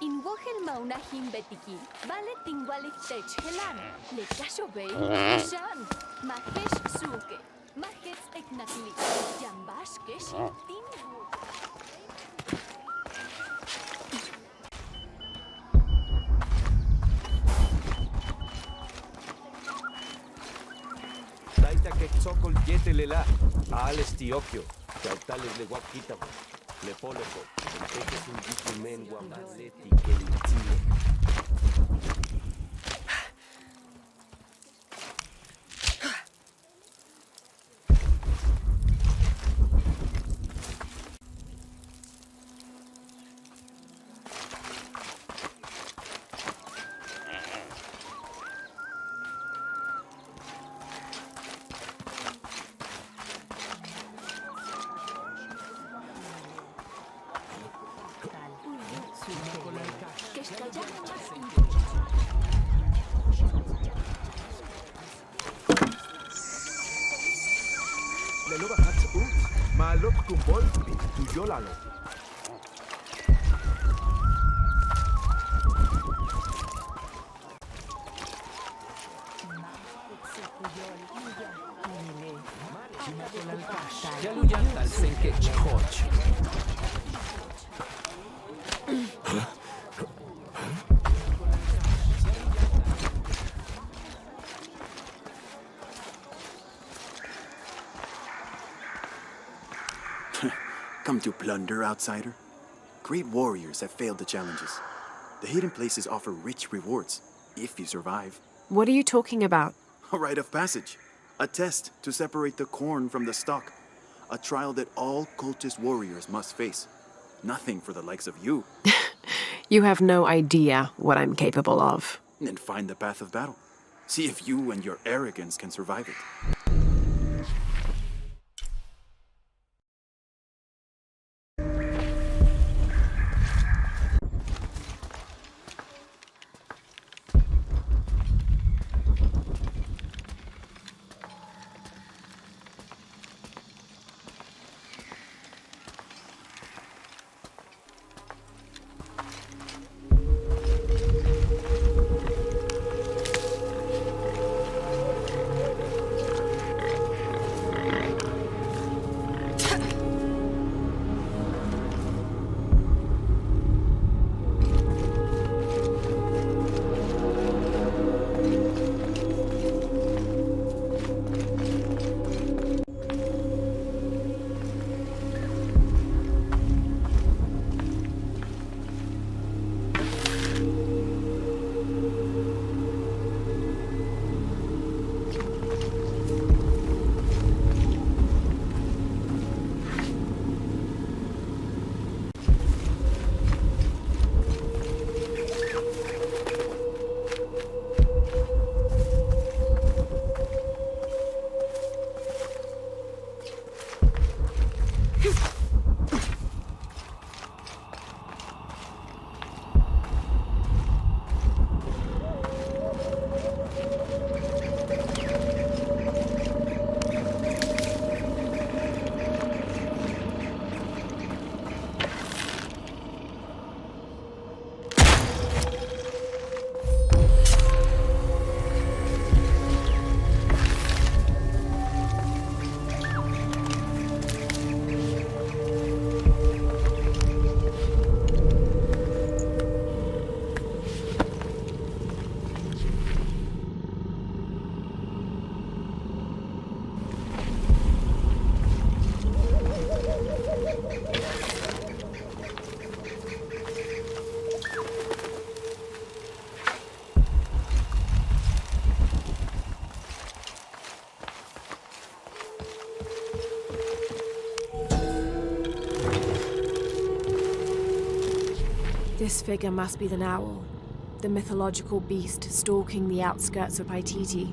L: Inwohel maunahim betiki, vale tingwalik tech helan, le kashobei, shan, mahesh suke, mahets eknakli, jambash kesh, tingu.
M: Taita que tzocol yetelela, al estiokio, cautales le guaquitabo, le poloco, teques un dikumen guamazeti que litzile.
N: Come to plunder, outsider? Great warriors have failed the challenges. The hidden places offer rich rewards, if you survive.
A: What are you talking about?
N: A rite of passage. A test to separate the corn from the stalk. A trial that all cultist warriors must face. Nothing for the likes of you.
A: You have no idea what I'm capable of.
N: Then find the path of battle. See if you and your arrogance can survive it.
A: This figure must be the owl. the mythological beast stalking the outskirts of Paititi.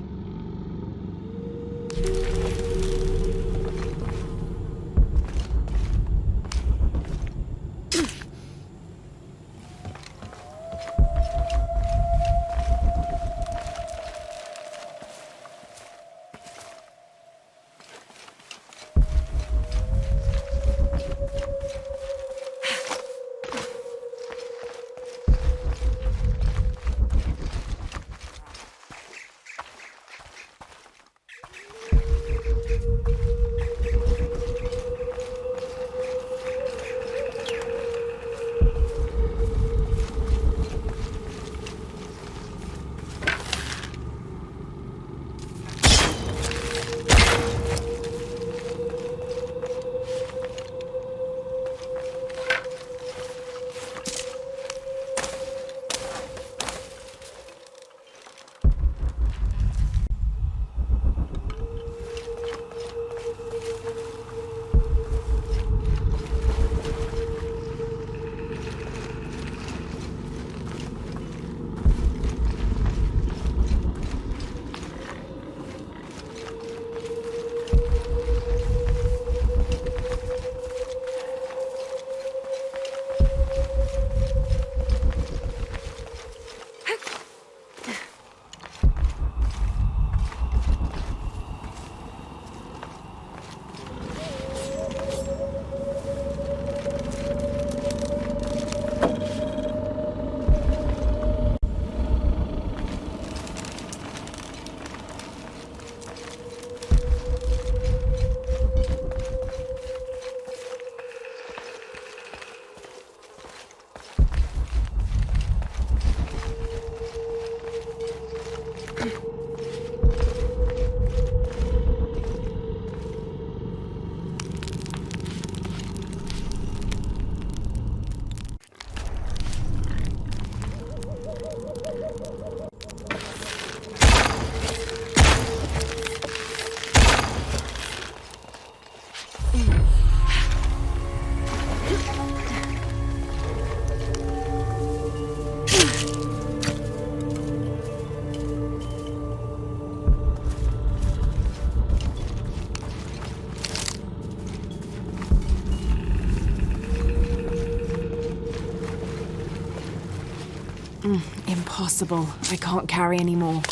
A: Impossible. I can't carry anymore.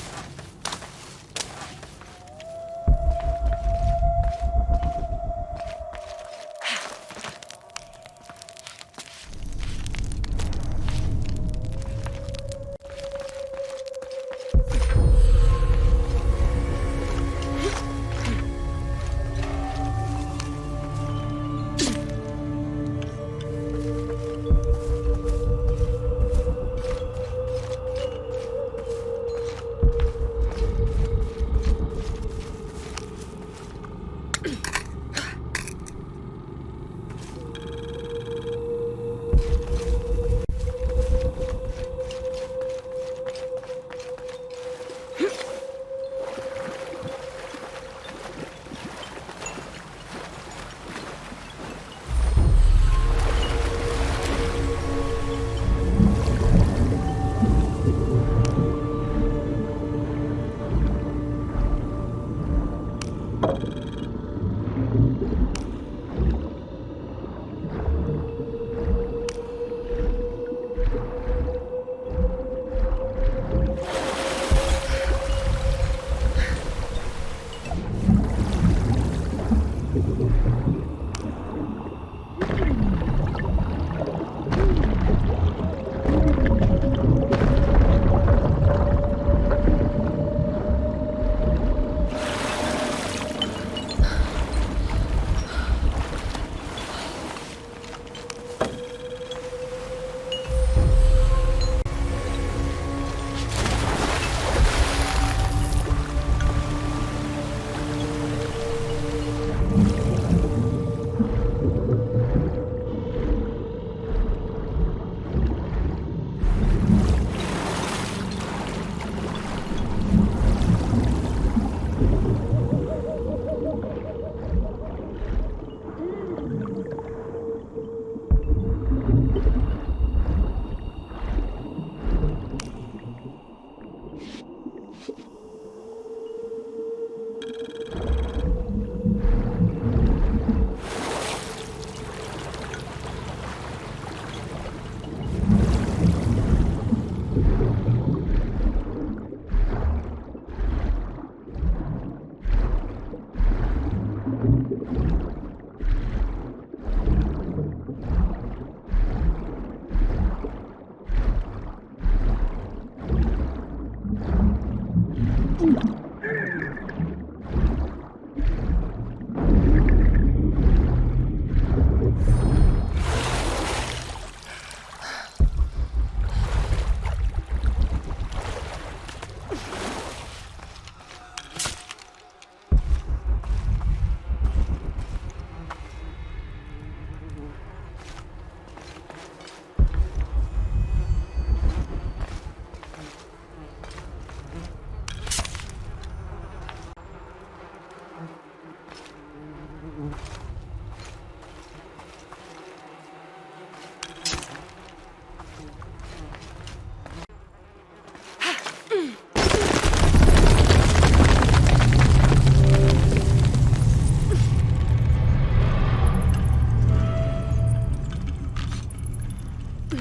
A: The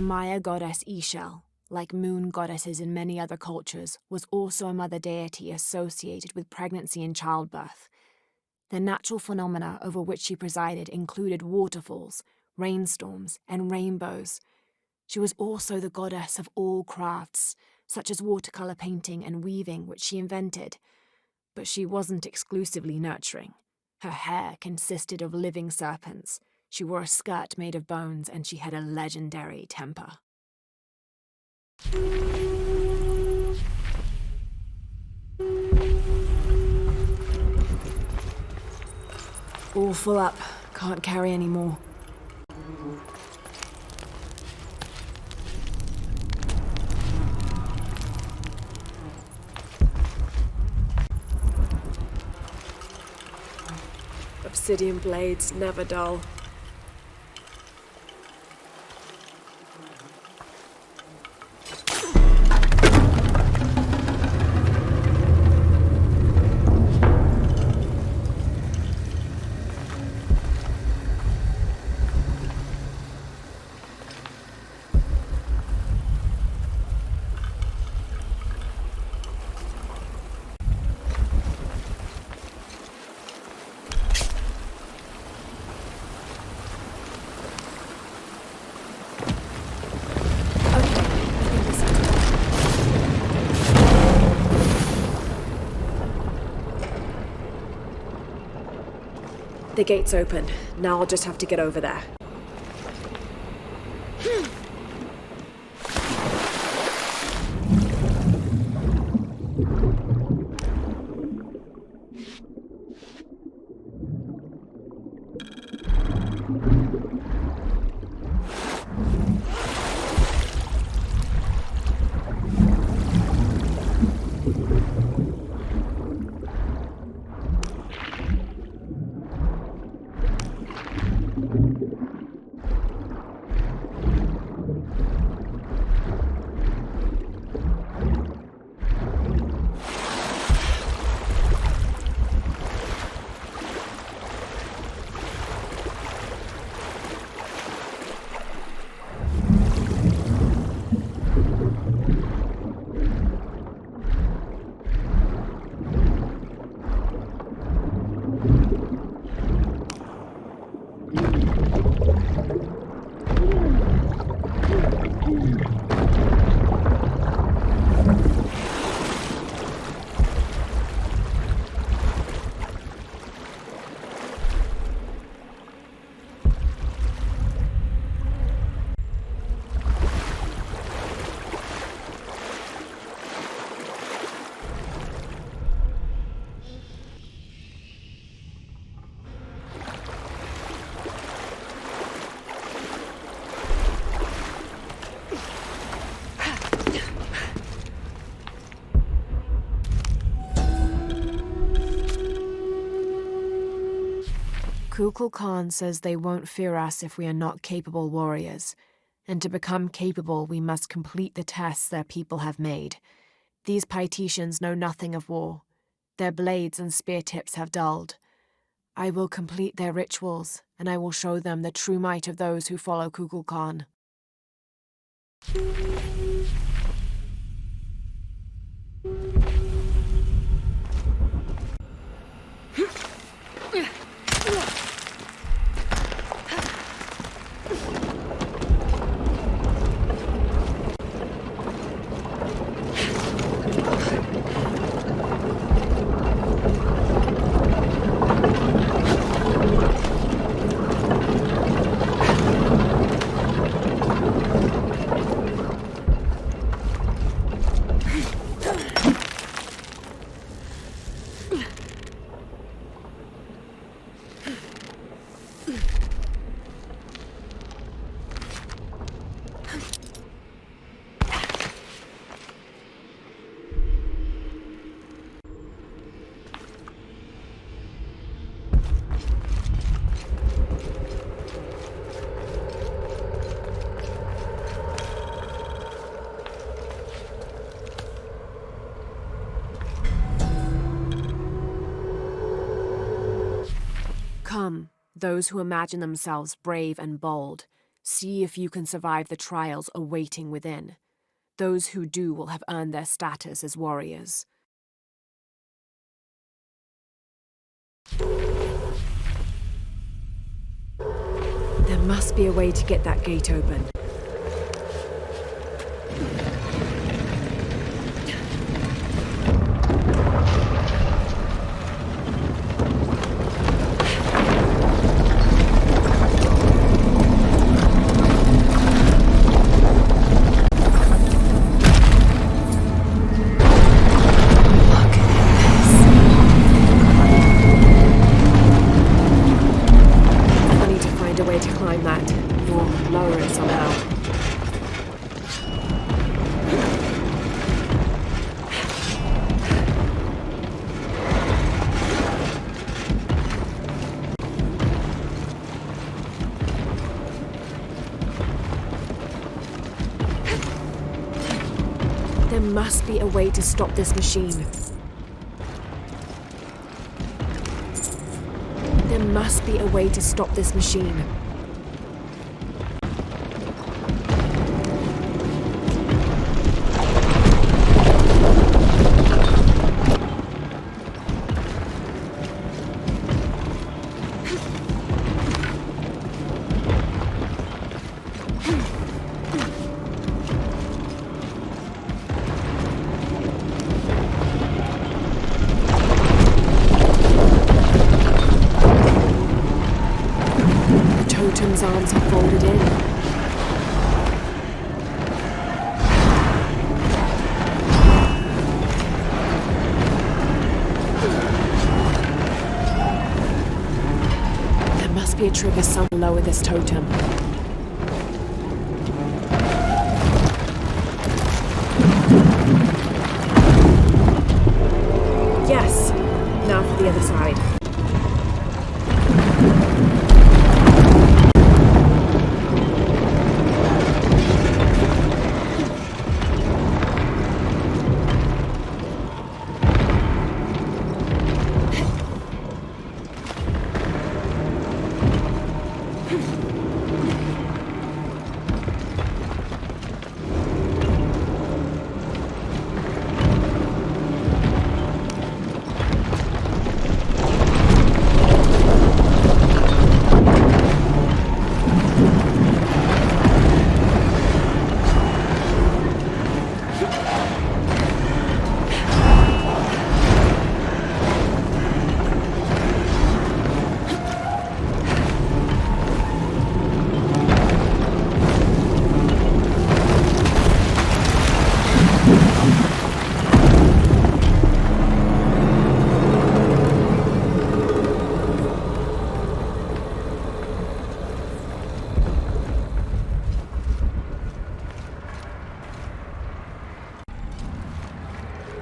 A: Maya goddess Ishel, like moon goddesses in many other cultures, was also a mother deity associated with pregnancy and childbirth. The natural phenomena over which she presided included waterfalls, rainstorms, and rainbows. She was also the goddess of all crafts, such as watercolor painting and weaving, which she invented. But she wasn't exclusively nurturing. Her hair consisted of living serpents. She wore a skirt made of bones, and she had a legendary temper. All full up. Can't carry any more.
O: Obsidian blades, never dull. The gate's open. Now I'll just have to get over there.
A: Kukulkan says they won't fear us if we are not capable warriors, and to become capable we must complete the tests their people have made. These Paititians know nothing of war. Their blades and spear tips have dulled. I will complete their rituals, and I will show them the true might of those who follow Kukulkan. Those who imagine themselves brave and bold, see if you can survive the trials awaiting within. Those who do will have earned their status as warriors. There must be a way to get that gate open. There must be a way to stop this machine. There must be a way to stop this machine. Totem's arms are folded in. There must be a trigger somewhere lower this totem. Yes! Now for the other side.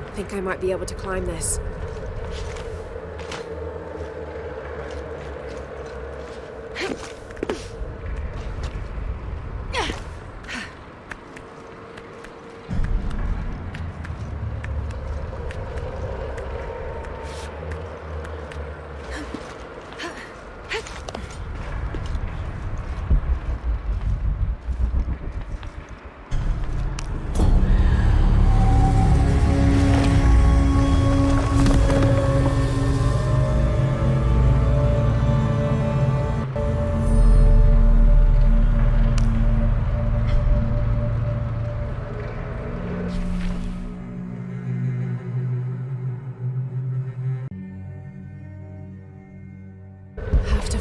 A: I think I might be able to climb this.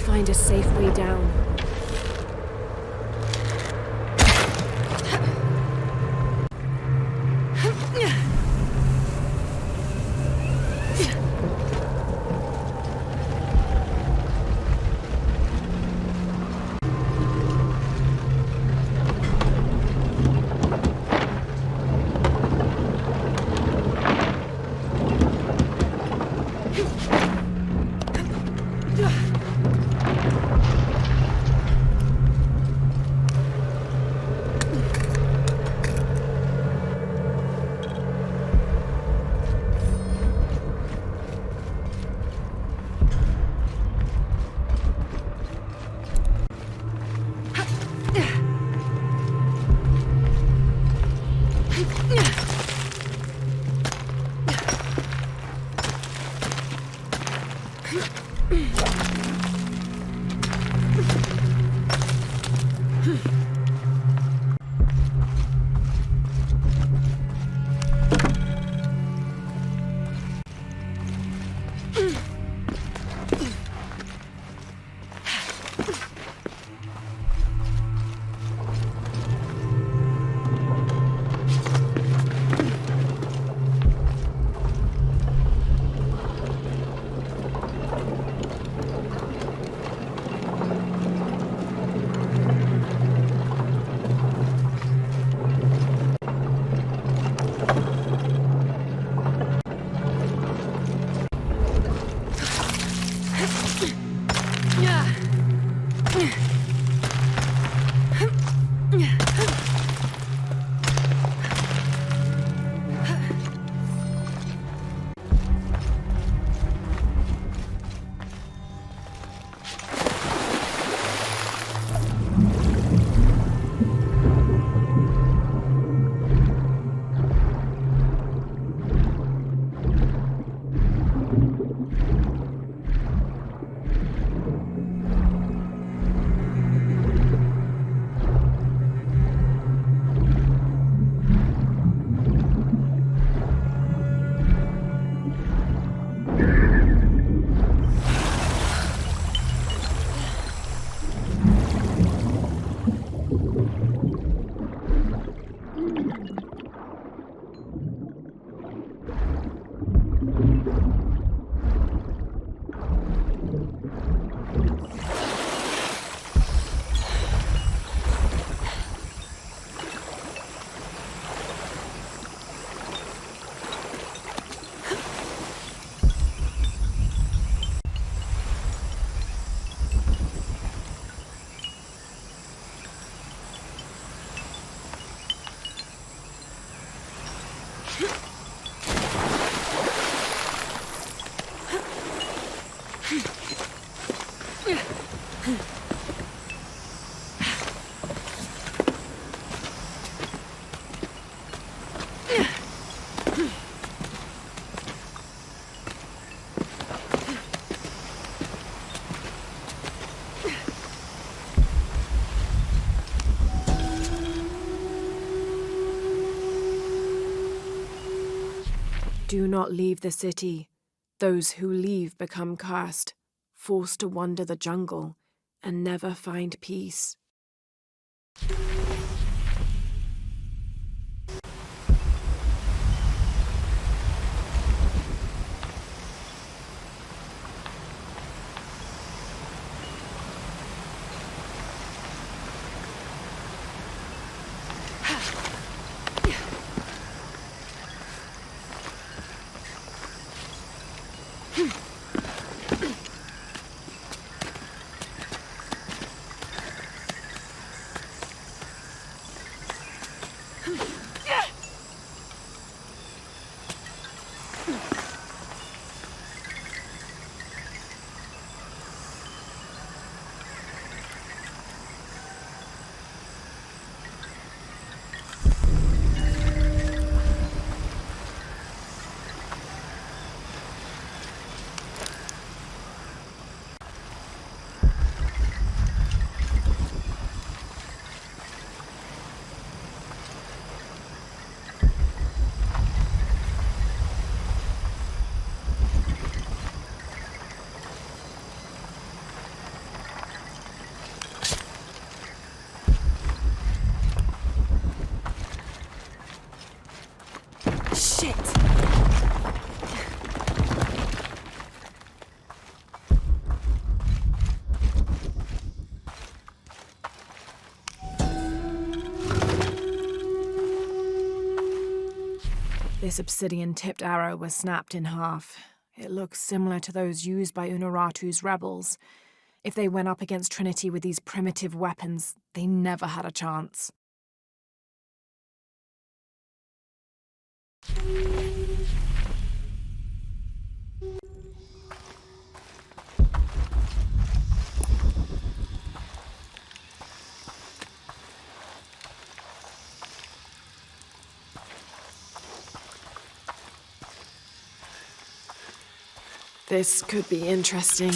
A: Find a safe way down. Do not leave the city. Those who leave become cursed, forced to wander the jungle, and never find peace. This obsidian-tipped arrow was snapped in half. It looks similar to those used by Unuratu's rebels. If they went up against Trinity with these primitive weapons, they never had a chance. This could be interesting.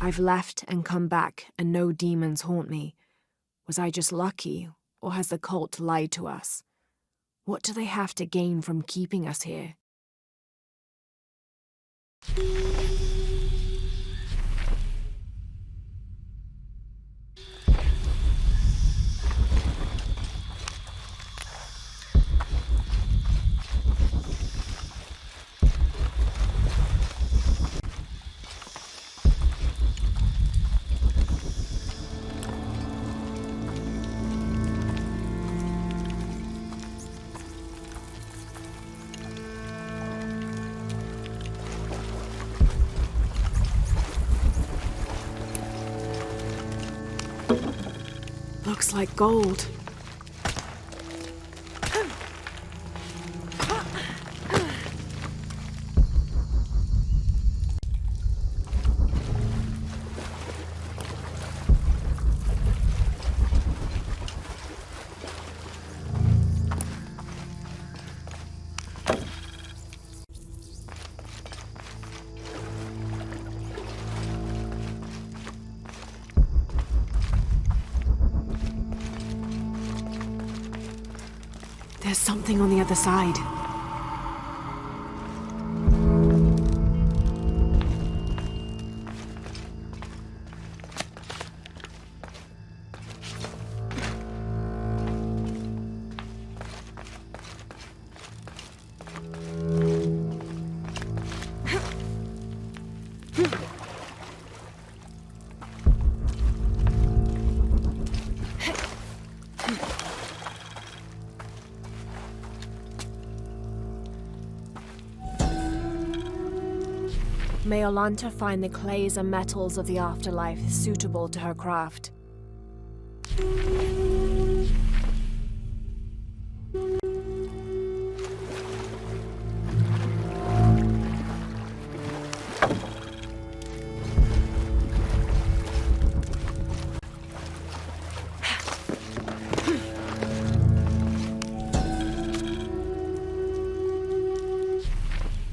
A: I've left and come back, and no demons haunt me. Was I just lucky, or has the cult lied to us? What do they have to gain from keeping us here? Looks like gold. There's something on the other side. May Olanta find the clays and metals of the afterlife suitable to her craft.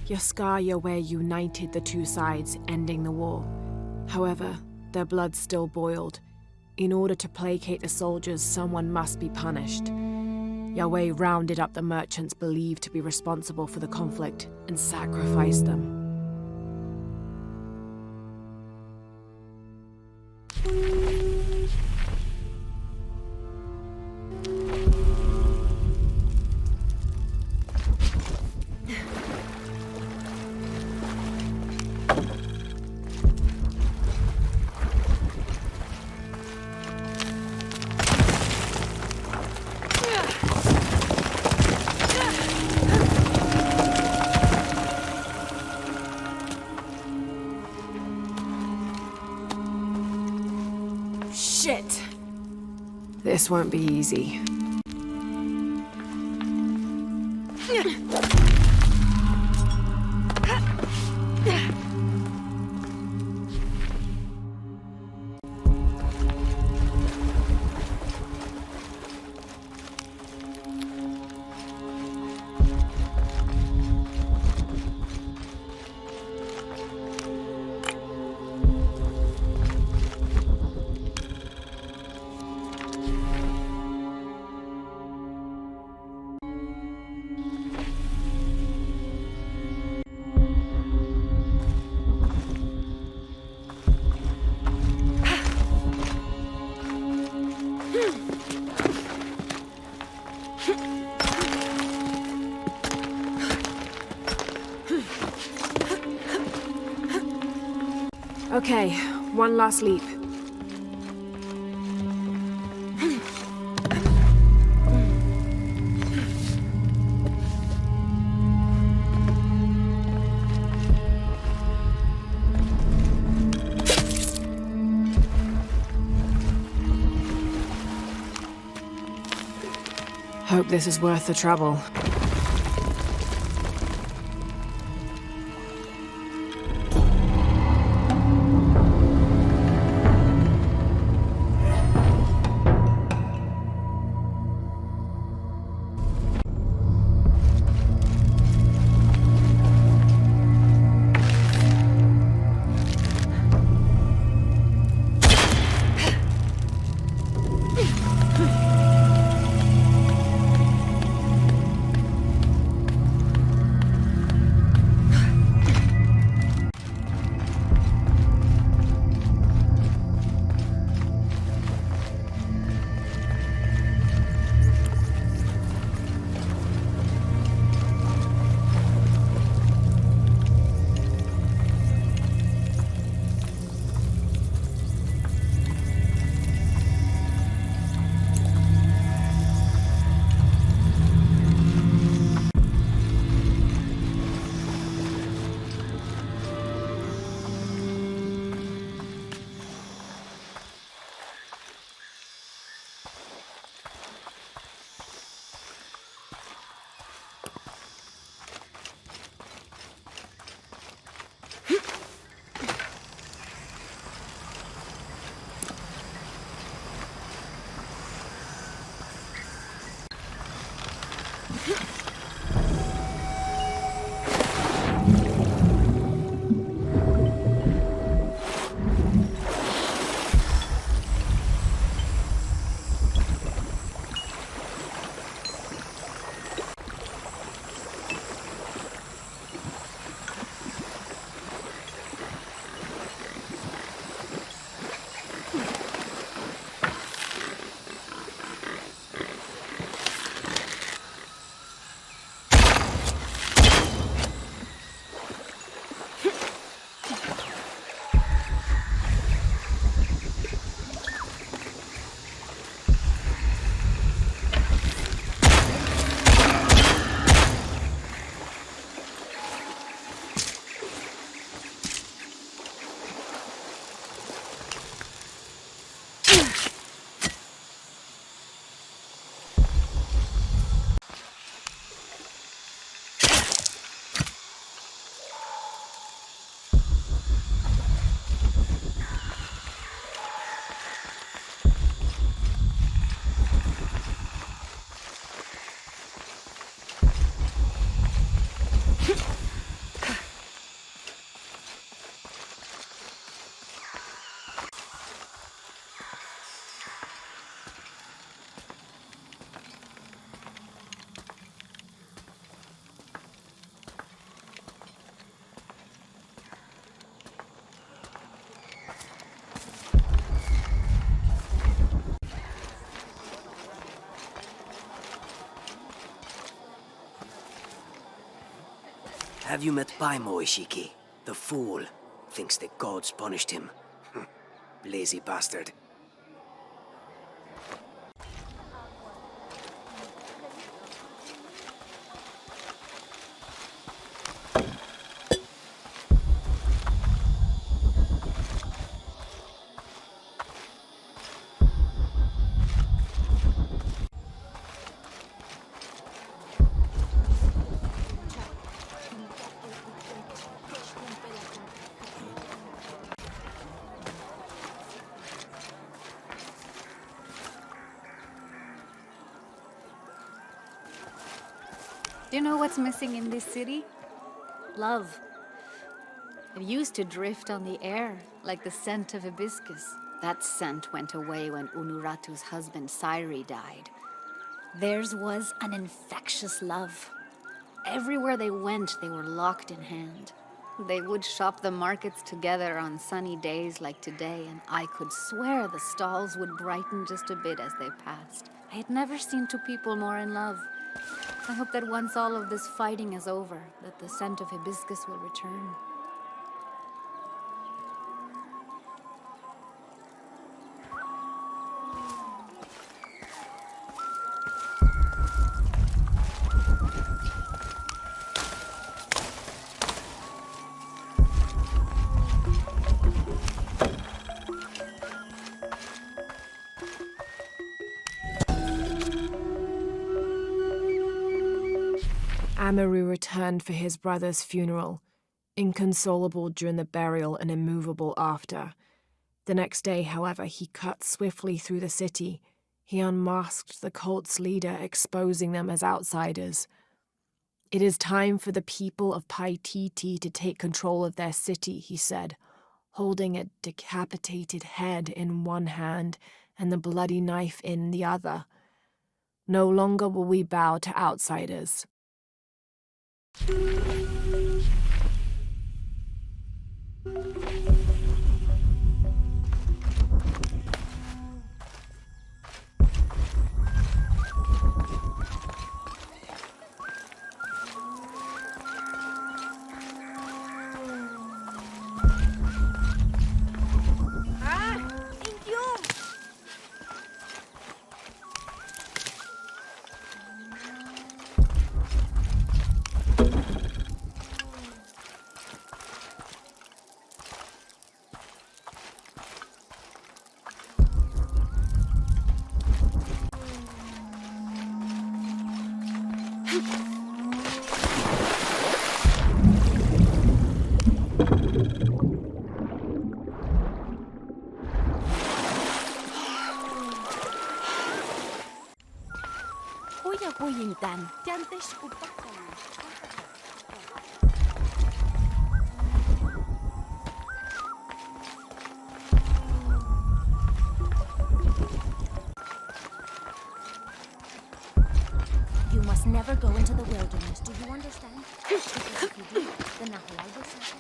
A: Yaskar Yahweh united the two sides, ending the war. However, their blood still boiled. In order to placate the soldiers, someone must be punished. Yahweh rounded up the merchants believed to be responsible for the conflict and sacrificed them. Shit! This won't be easy. Okay, one last leap. Hope this is worth the trouble.
P: Have you met Paimo, Ishiki? The fool. Thinks the gods punished him. Lazy bastard.
G: Do you know what's missing in this city? Love. It used to drift on the air, like the scent of hibiscus. That scent went away when Unuratu's husband Sairi died. Theirs was an infectious love. Everywhere they went, they were locked in hand. They would shop the markets together on sunny days like today, and I could swear the stalls would brighten just a bit as they passed. I had never seen two people more in love. I hope that once all of this fighting is over, that the scent of hibiscus will return.
A: Amaru returned for his brother's funeral, inconsolable during the burial and immovable after. The next day, however, he cut swiftly through the city. He unmasked the cult's leader, exposing them as outsiders. "It is time for the people of Paititi to take control of their city," he said, holding a decapitated head in one hand and the bloody knife in the other. "No longer will we bow to outsiders."
K: You must never go into the wilderness, do you understand? Because if you do, the Nahual will suffer.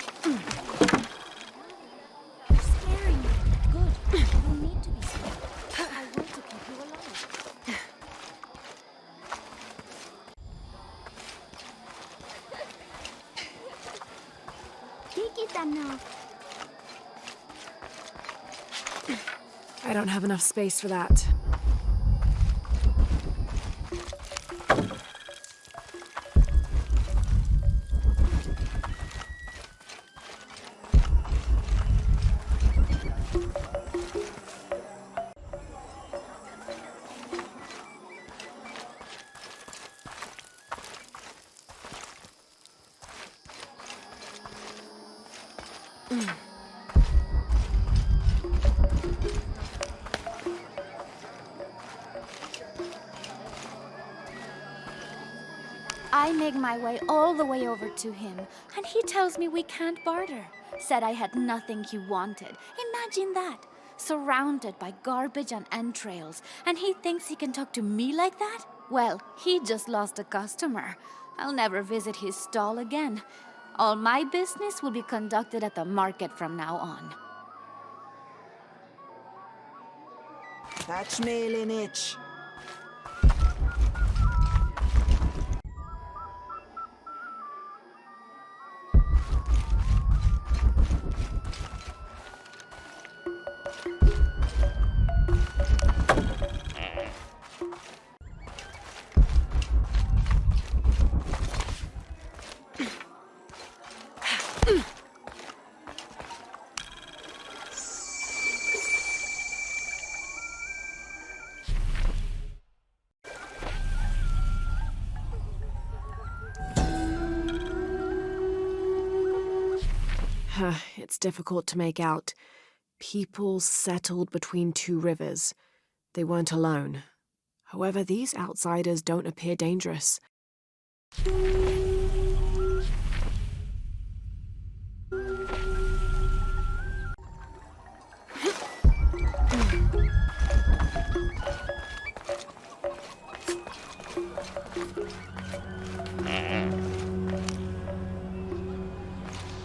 K: You're scaring me. Good. You need to be scared. I want to keep you alive.
A: I don't have enough space for that.
J: I make my way all the way over to him, and he tells me we can't barter. Said I had nothing he wanted. Imagine that. Surrounded by garbage and entrails, and he thinks he can talk to me like that? Well, he just lost a customer. I'll never visit his stall again. All my business will be conducted at the market from now on.
Q: That's mailing it.
A: gets difficult to make out. People settled between two rivers. They weren't alone. However, these outsiders don't appear dangerous.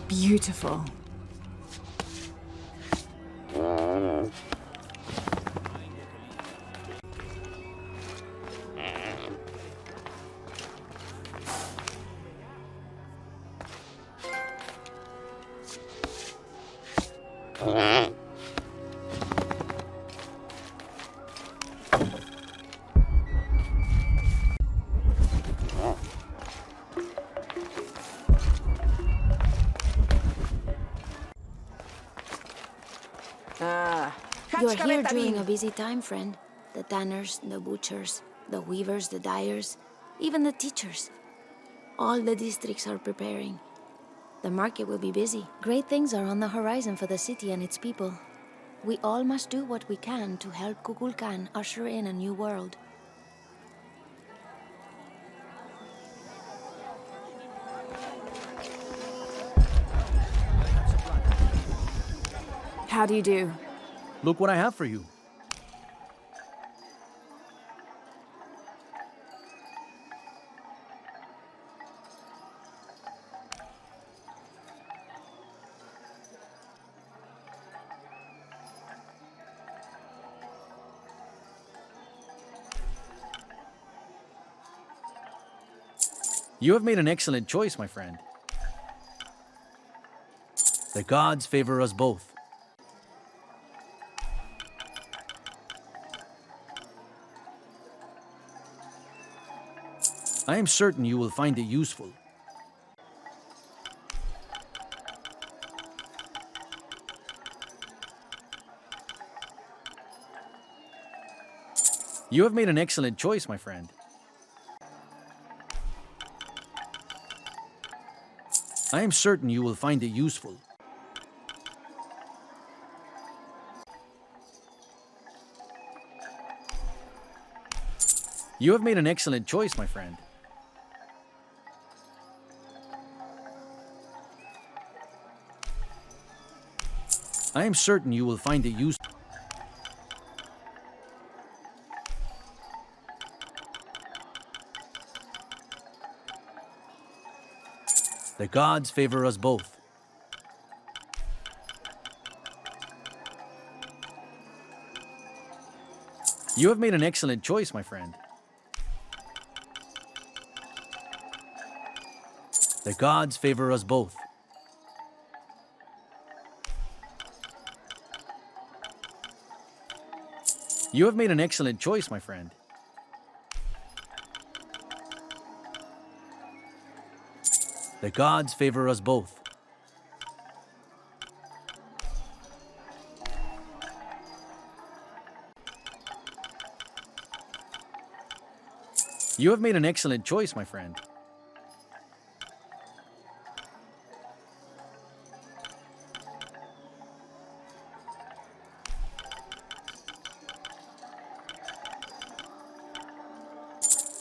A: Beautiful.
J: You're here during a busy time, friend. The tanners, the butchers, the weavers, the dyers, even the teachers. All the districts are preparing. The market will be busy. Great things are on the horizon for the city and its people. We all must do what we can to help Kukulkan usher in a new world.
A: How do you do?
R: Look what I have for you. You have made an excellent choice, my friend. The gods favor us both. I am certain you will find it useful. You have made an excellent choice, my friend. I am certain you will find it useful. You have made an excellent choice, my friend. I am certain you will find it useful. The gods favor us both. You have made an excellent choice, my friend. The gods favor us both. You have made an excellent choice, my friend. The gods favor us both. You have made an excellent choice, my friend.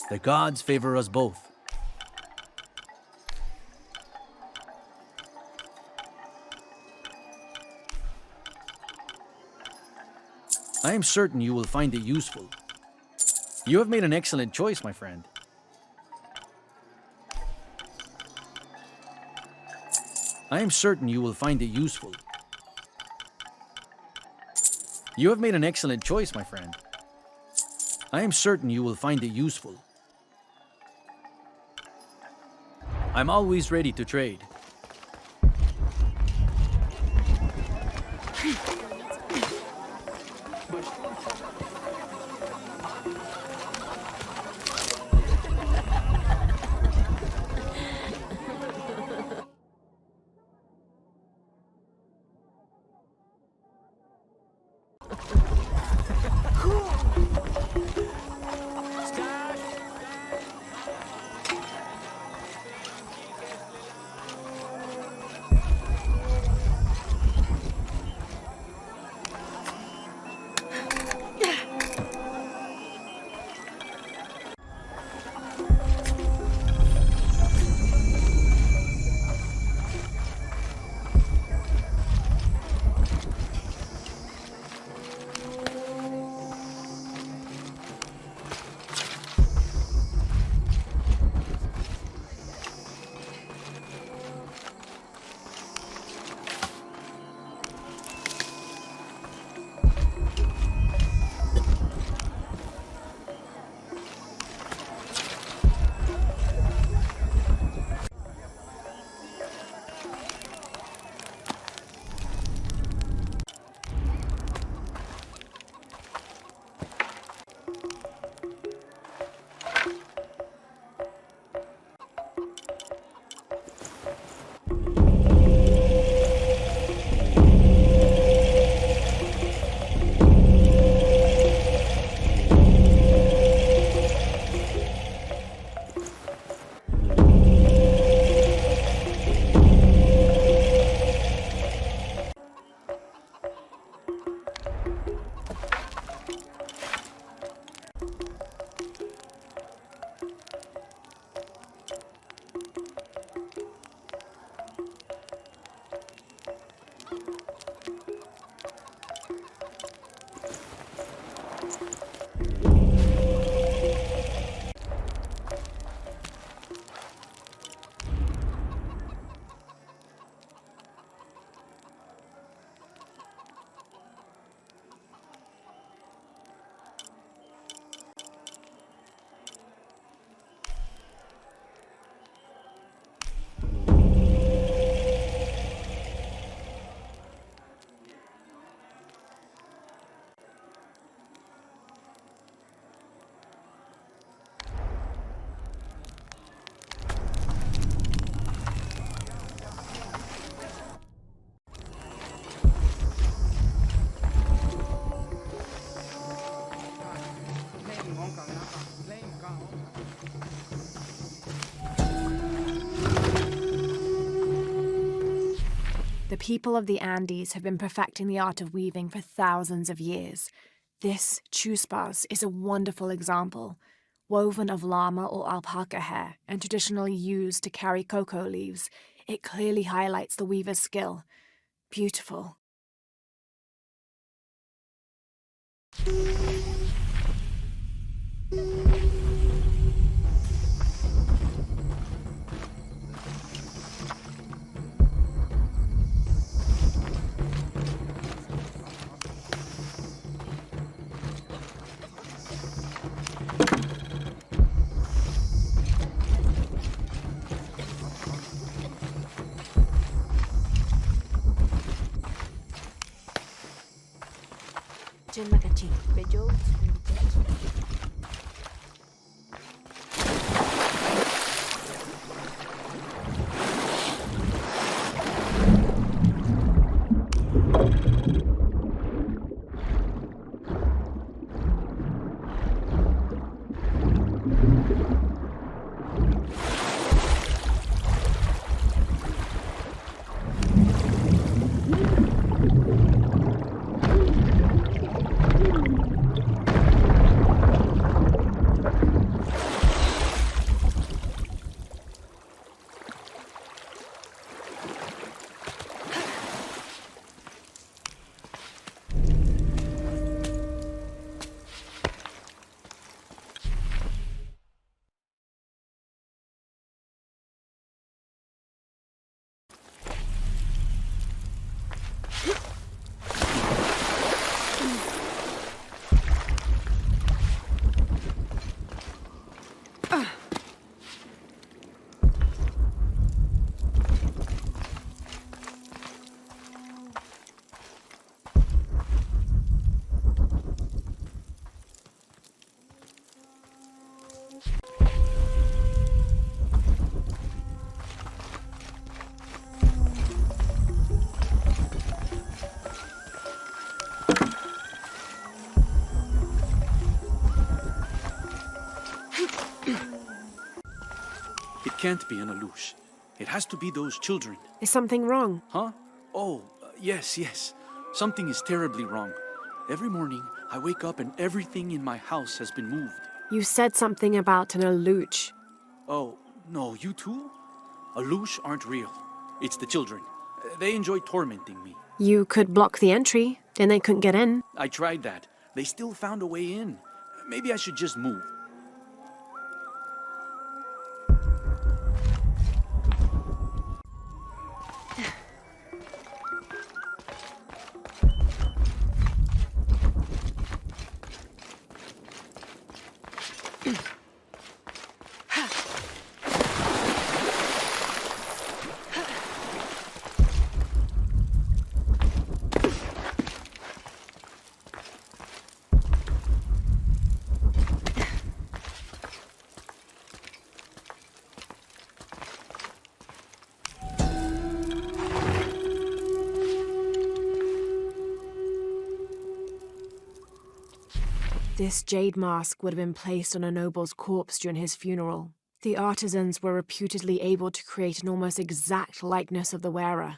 R: The gods favor us both. I am certain you will find it useful. You have made an excellent choice, my friend. I am certain you will find it useful. You have made an excellent choice, my friend. I am certain you will find it useful. I'm always ready to trade.
A: the people of the Andes have been perfecting the art of weaving for thousands of years. This chuspas is a wonderful example. Woven of llama or alpaca hair and traditionally used to carry cocoa leaves, it clearly highlights the weaver's skill. Beautiful.
K: Jin Makachi, Bejo,
H: It can't be an Alush. It has to be those children.
A: Is something wrong?
H: Huh? Oh, yes. Something is terribly wrong. Every morning, I wake up and everything in my house has been moved.
A: You said something about an Aluch.
H: Oh, no, you too? Alush aren't real. It's the children. They enjoy tormenting me.
A: You could block the entry, then they couldn't get in.
H: I tried that. They still found a way in. Maybe I should just move.
A: This jade mask would have been placed on a noble's corpse during his funeral. The artisans were reputedly able to create an almost exact likeness of the wearer.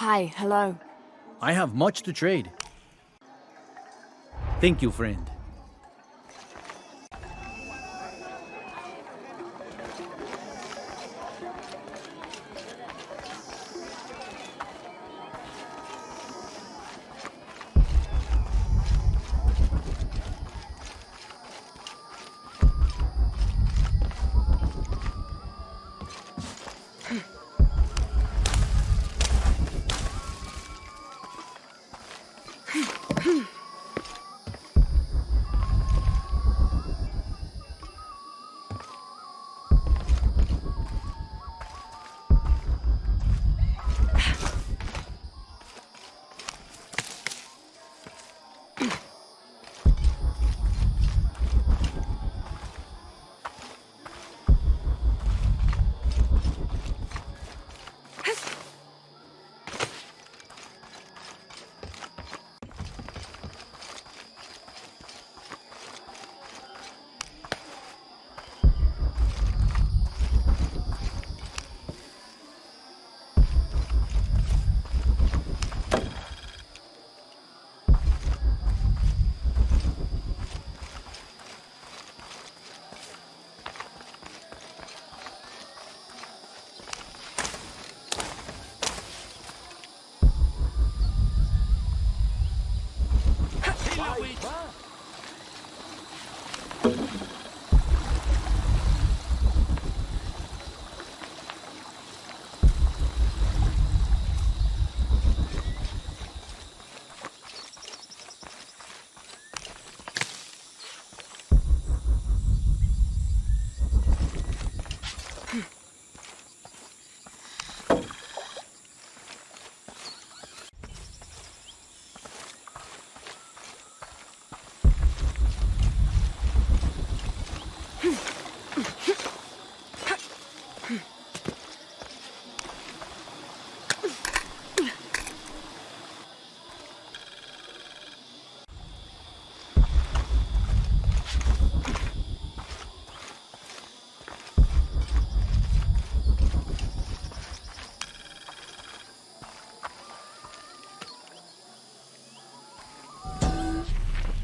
A: Hi, hello.
R: I have much to trade. Thank you, friend.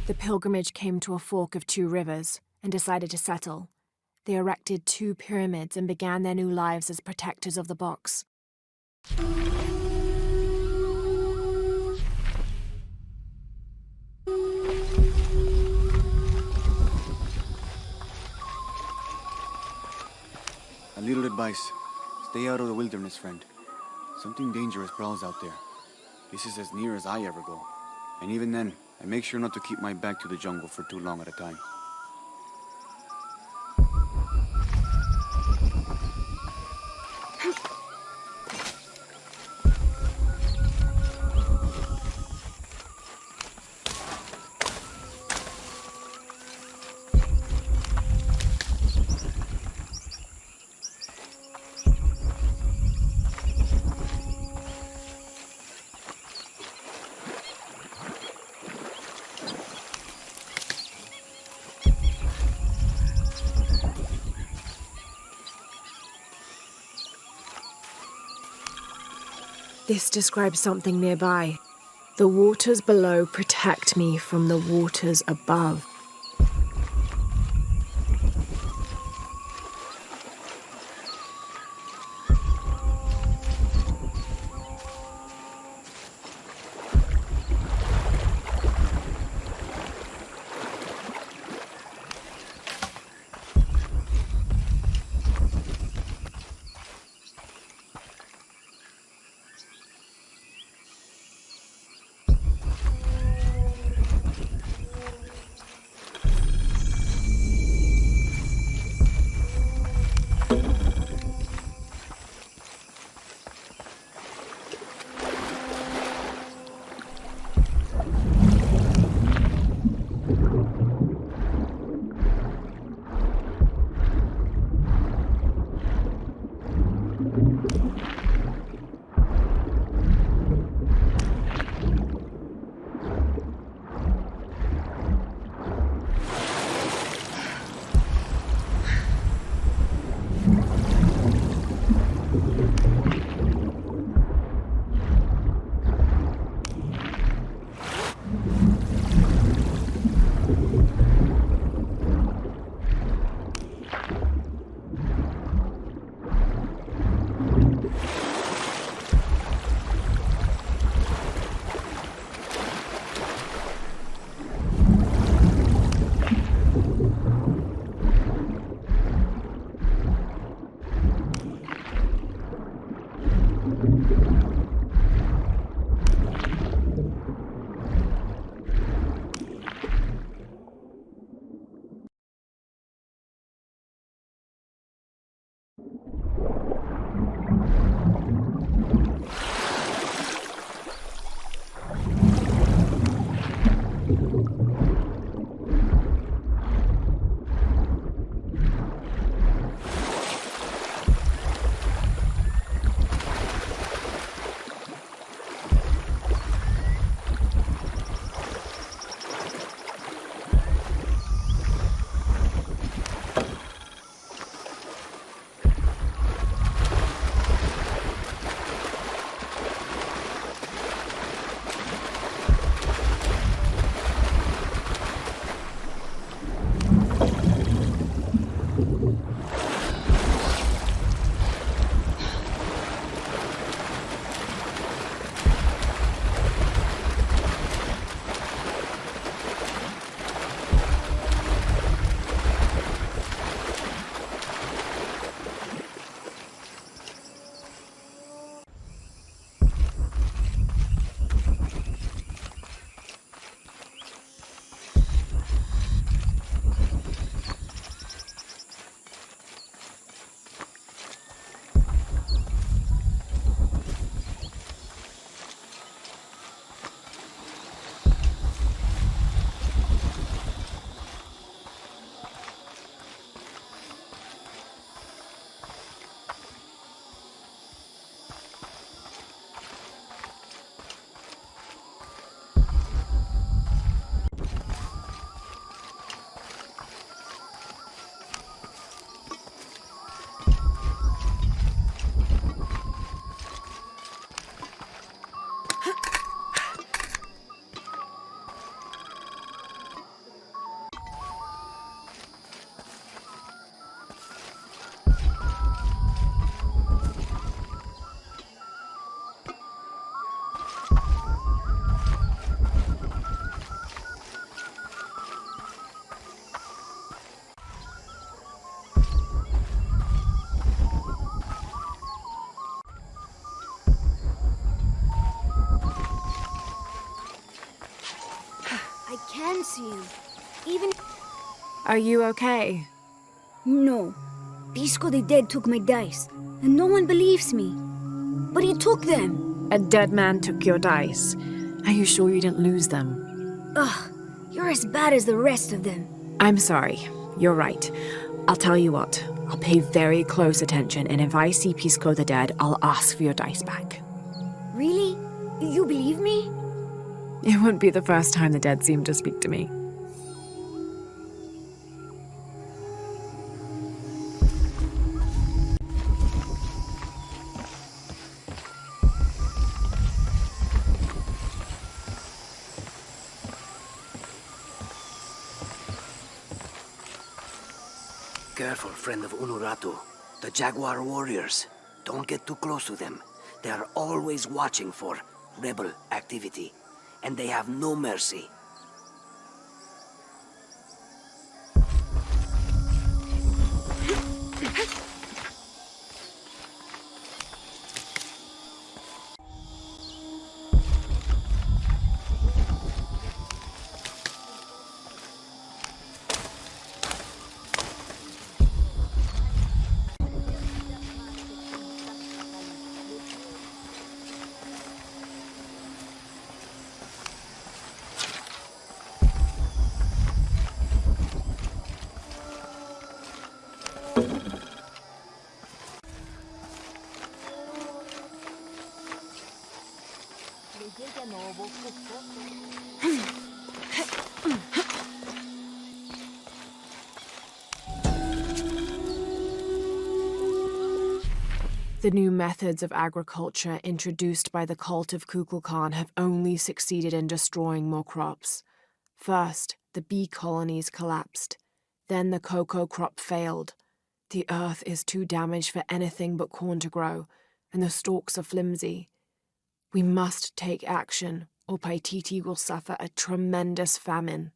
A: The pilgrimage came to a fork of 2 rivers and decided to settle. They erected 2 pyramids and began their new lives as protectors of the box.
N: A little advice. Stay out of the wilderness, friend. Something dangerous prowls out there. This is as near as I ever go. And even then, I make sure not to keep my back to the jungle for too long at a time.
A: This describes something nearby. The waters below protect me from the waters above.
S: to you. Even...
A: Are you okay?
S: No. Pisco the Dead took my dice, and no one believes me. But he took them.
A: A dead man took your dice. Are you sure you didn't lose them?
S: Ugh, you're as bad as the rest of them.
A: I'm sorry. You're right. I'll tell you what. I'll pay very close attention, and if I see Pisco the Dead, I'll ask for your dice back.
S: Really? You believe me?
A: It wouldn't be the first time the dead seemed to speak to me.
P: Careful, friend of Unuratu. The Jaguar warriors. Don't get too close to them. They are always watching for rebel activity, and they have no mercy.
A: The new methods of agriculture introduced by the cult of Kukulkan have only succeeded in destroying more crops. First, the bee colonies collapsed. Then the cocoa crop failed. The earth is too damaged for anything but corn to grow, and the stalks are flimsy. We must take action, or Paititi will suffer a tremendous famine.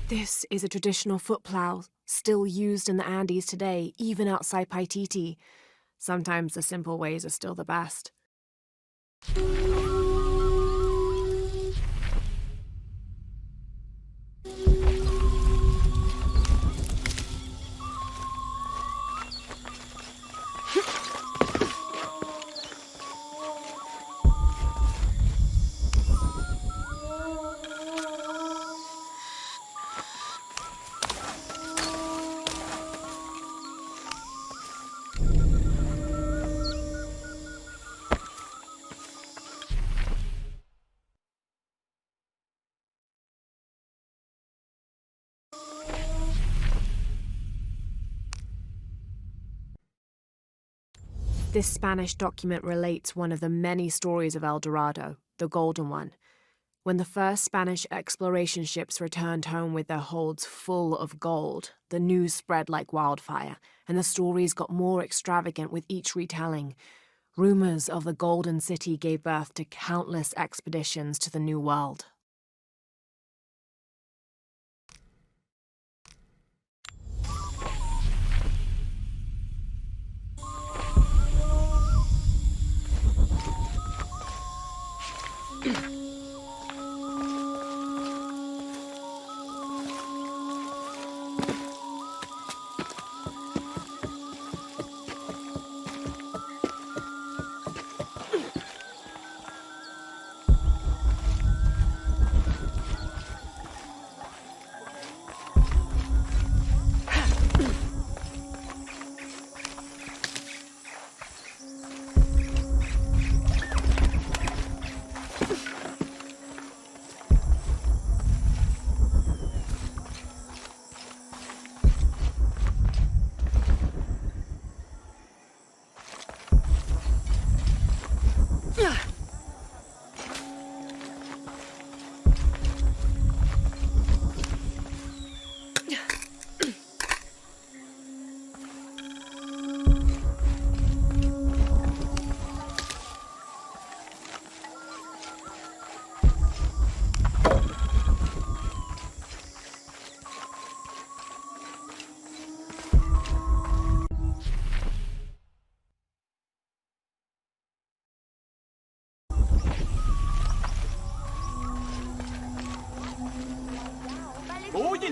A: This is a traditional foot plow, still used in the Andes today, even outside Paititi. Sometimes the simple ways are still the best. This Spanish document relates one of the many stories of El Dorado, the Golden One. When the first Spanish exploration ships returned home with their holds full of gold, the news spread like wildfire, and the stories got more extravagant with each retelling. Rumors of the Golden City gave birth to countless expeditions to the New World.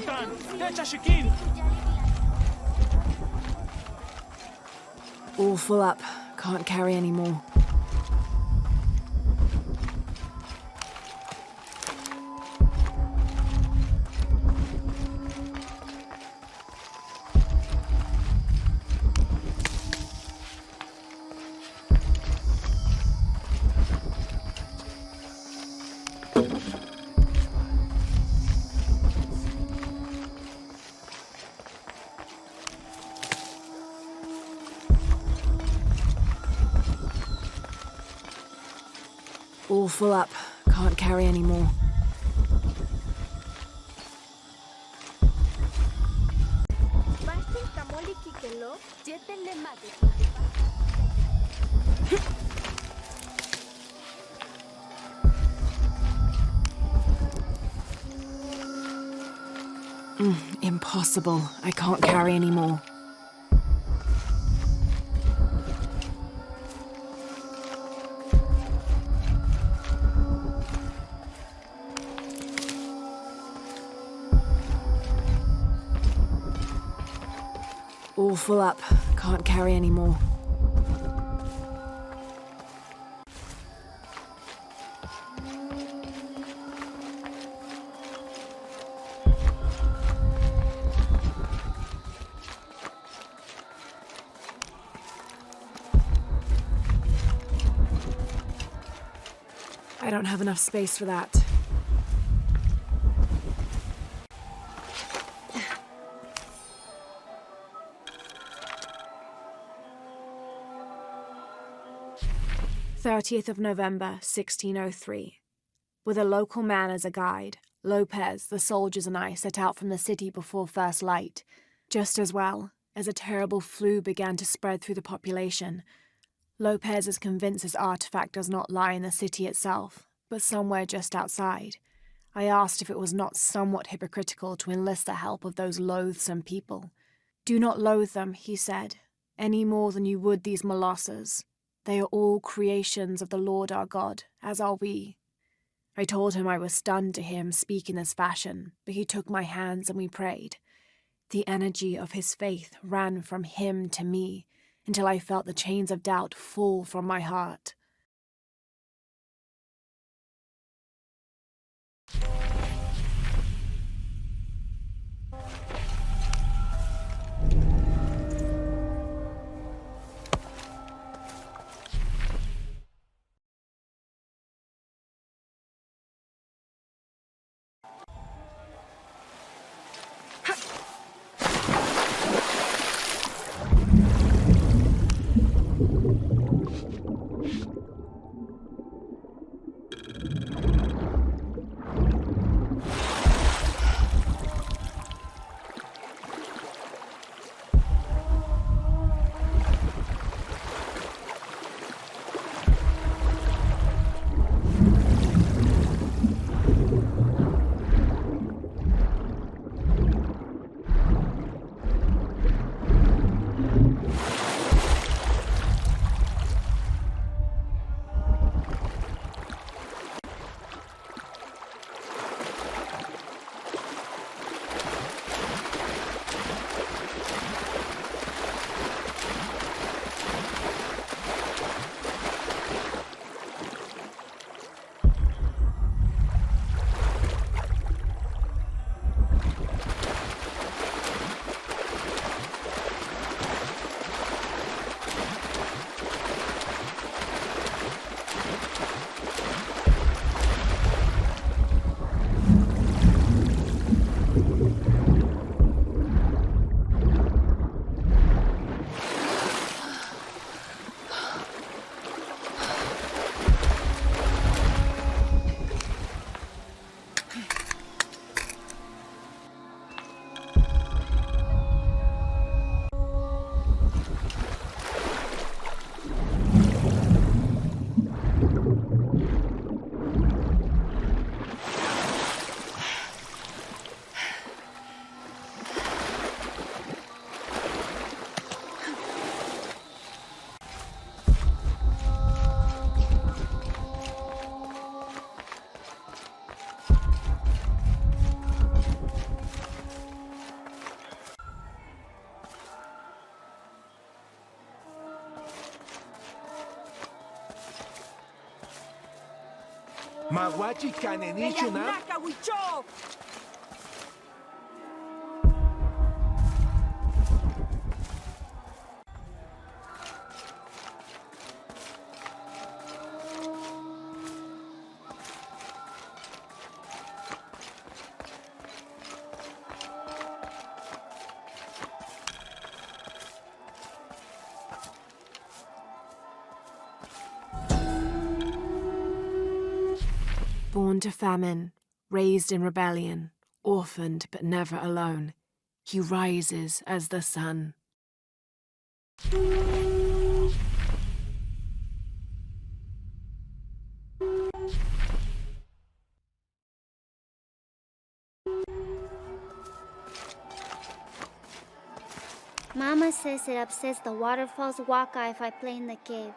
E: Kukulkan! Techa Shikin!
A: All full up. Can't carry any more. All full up. Can't carry any more. Impossible. I can't carry any more. All full up. Can't carry any more. I don't have enough space for that. "30th of November, 1603. With a local man as a guide, Lopez, the soldiers, and I set out from the city before first light. Just as well, as a terrible flu began to spread through the population. Lopez is convinced his artifact does not lie in the city itself, but somewhere just outside. I asked if it was not somewhat hypocritical to enlist the help of those loathsome people. 'Do not loathe them,' he said, 'any more than you would these molosses. They are all creations of the Lord our God, as are we.' I told him I was stunned to hear him speak in this fashion, but he took my hands and we prayed. The energy of his faith ran from him to me, until I felt the chains of doubt fall from my heart.
T: Mawachi kanenichuna.
A: Born to famine, raised in rebellion, orphaned but never alone, he rises as the sun.
F: Mama says it upsets the waterfall's waka if I play in the cave.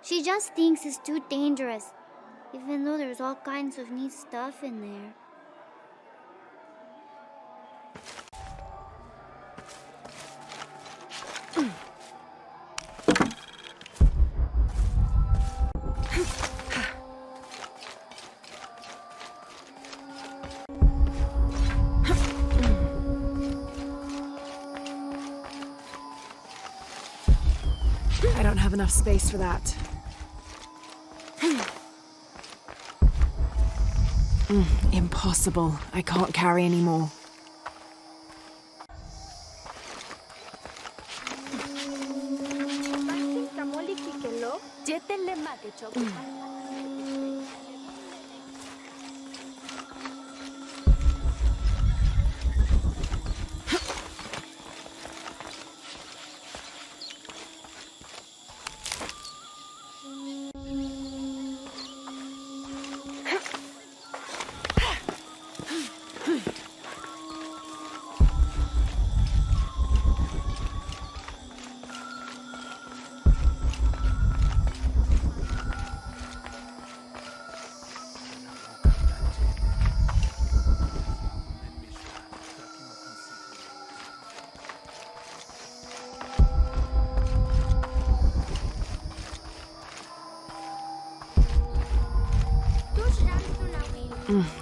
F: She just thinks it's too dangerous, even though there's all kinds of neat stuff in there.
A: I don't have enough space for that. Impossible. I can't carry anymore.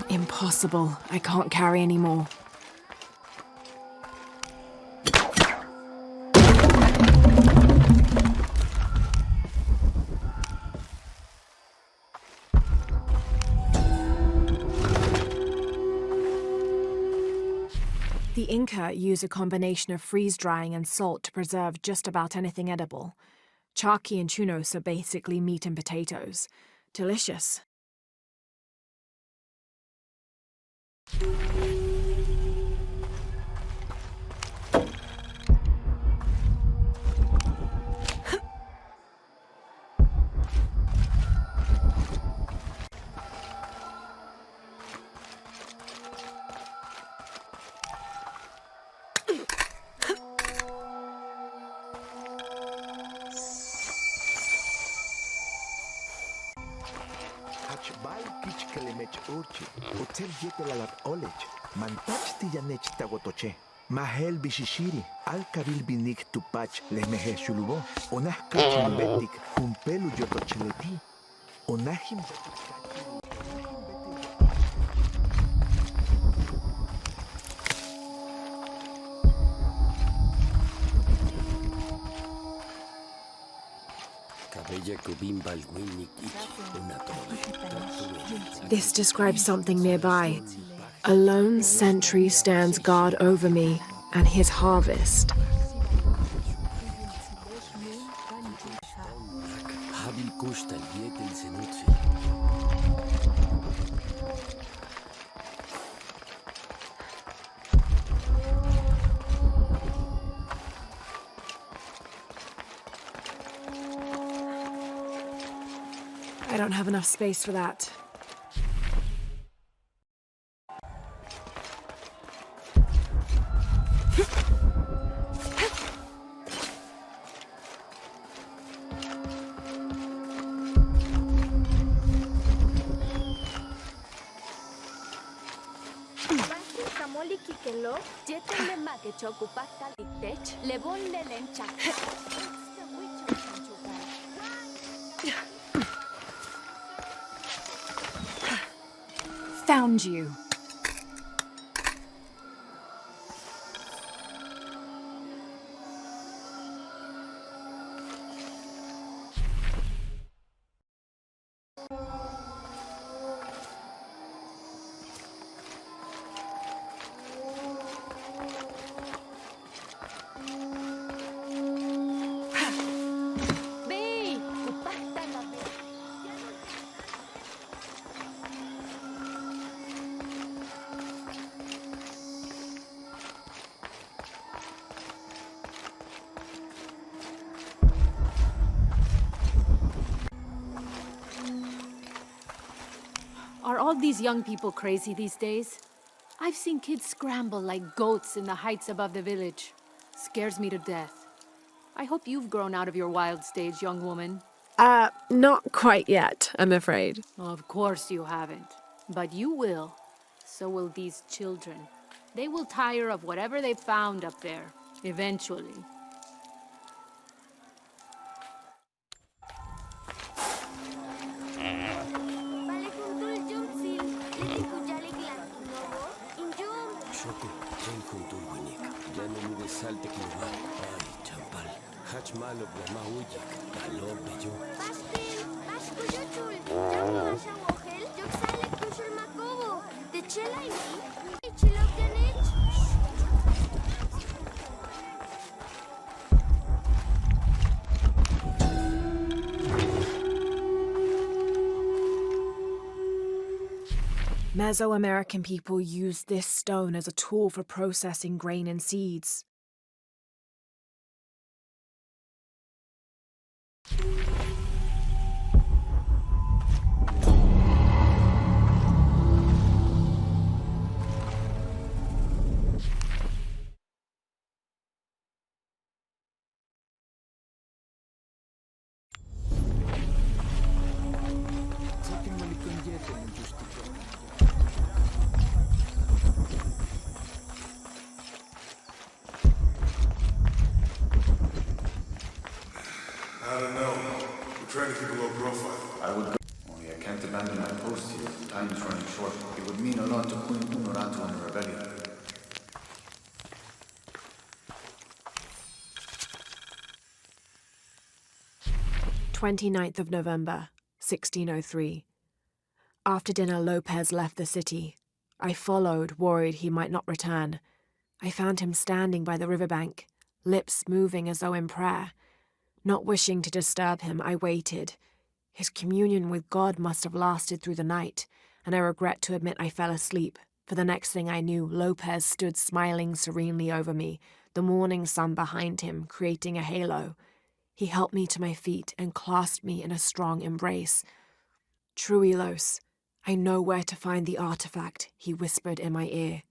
A: Impossible. I can't carry anymore. The Inca use a combination of freeze-drying and salt to preserve just about anything edible. Charqui and chunos are basically meat and potatoes. Delicious.
T: Mahel bishishiri, al kabil binik tupach les meje shulubo, onah kachim betik, kumpelu yotochileti, onahim
A: This describes something nearby. A lone sentry stands guard over me and his harvest. I don't have enough space for that.
G: found you. Are all these young people crazy these days? I've seen kids scramble like goats in the heights above the village. Scares me to death. I hope you've grown out of your wild stage, young woman.
O: Not quite yet, I'm afraid.
G: Of course you haven't. But you will. So will these children. They will tire of whatever they found up there, eventually.
A: Mesoamerican people used this stone as a tool for processing grain and seeds.
C: I don't know. We're trying to keep a low profile.
N: I would go. Only I can't abandon my post here. Time is running short. It would mean a lot to Queen Unuratu and the rebellion.
A: 29th of November, 1603. After dinner, Lopez left the city. I followed, worried he might not return. I found him standing by the riverbank, lips moving as though in prayer. Not wishing to disturb him, I waited. His communion with God must have lasted through the night, and I regret to admit I fell asleep, for the next thing I knew, Lopez stood smiling serenely over me, the morning sun behind him, creating a halo. He helped me to my feet and clasped me in a strong embrace. Truilos, I know where to find the artifact, he whispered in my ear.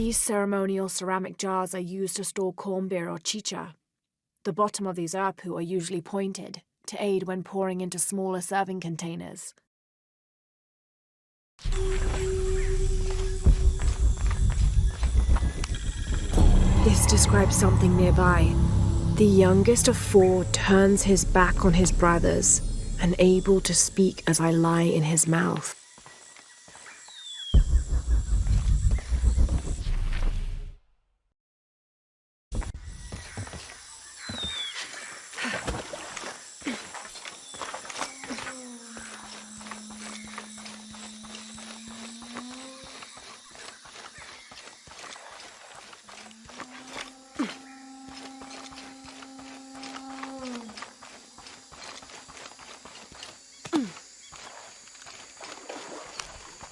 A: These ceremonial ceramic jars are used to store corn beer or chicha. The bottom of these erpu are usually pointed, to aid when pouring into smaller serving containers. This describes something nearby. The youngest of 4 turns his back on his brothers, unable to speak as I lie in his mouth.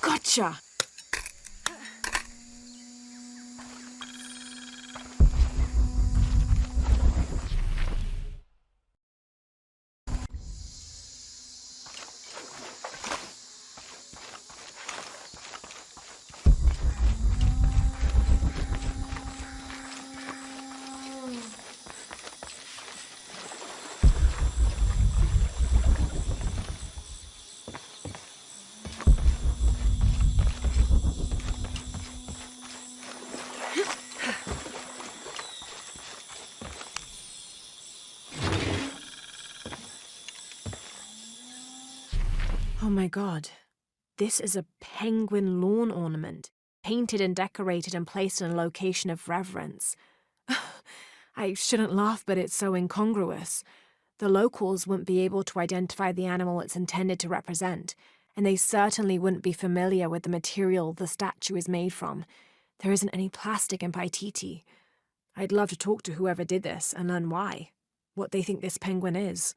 A: Gotcha! Oh my god. This is a penguin lawn ornament, painted and decorated and placed in a location of reverence. I shouldn't laugh, but it's so incongruous. The locals wouldn't be able to identify the animal it's intended to represent, and they certainly wouldn't be familiar with the material the statue is made from. There isn't any plastic in Paititi. I'd love to talk to whoever did this and learn why, what they think this penguin is.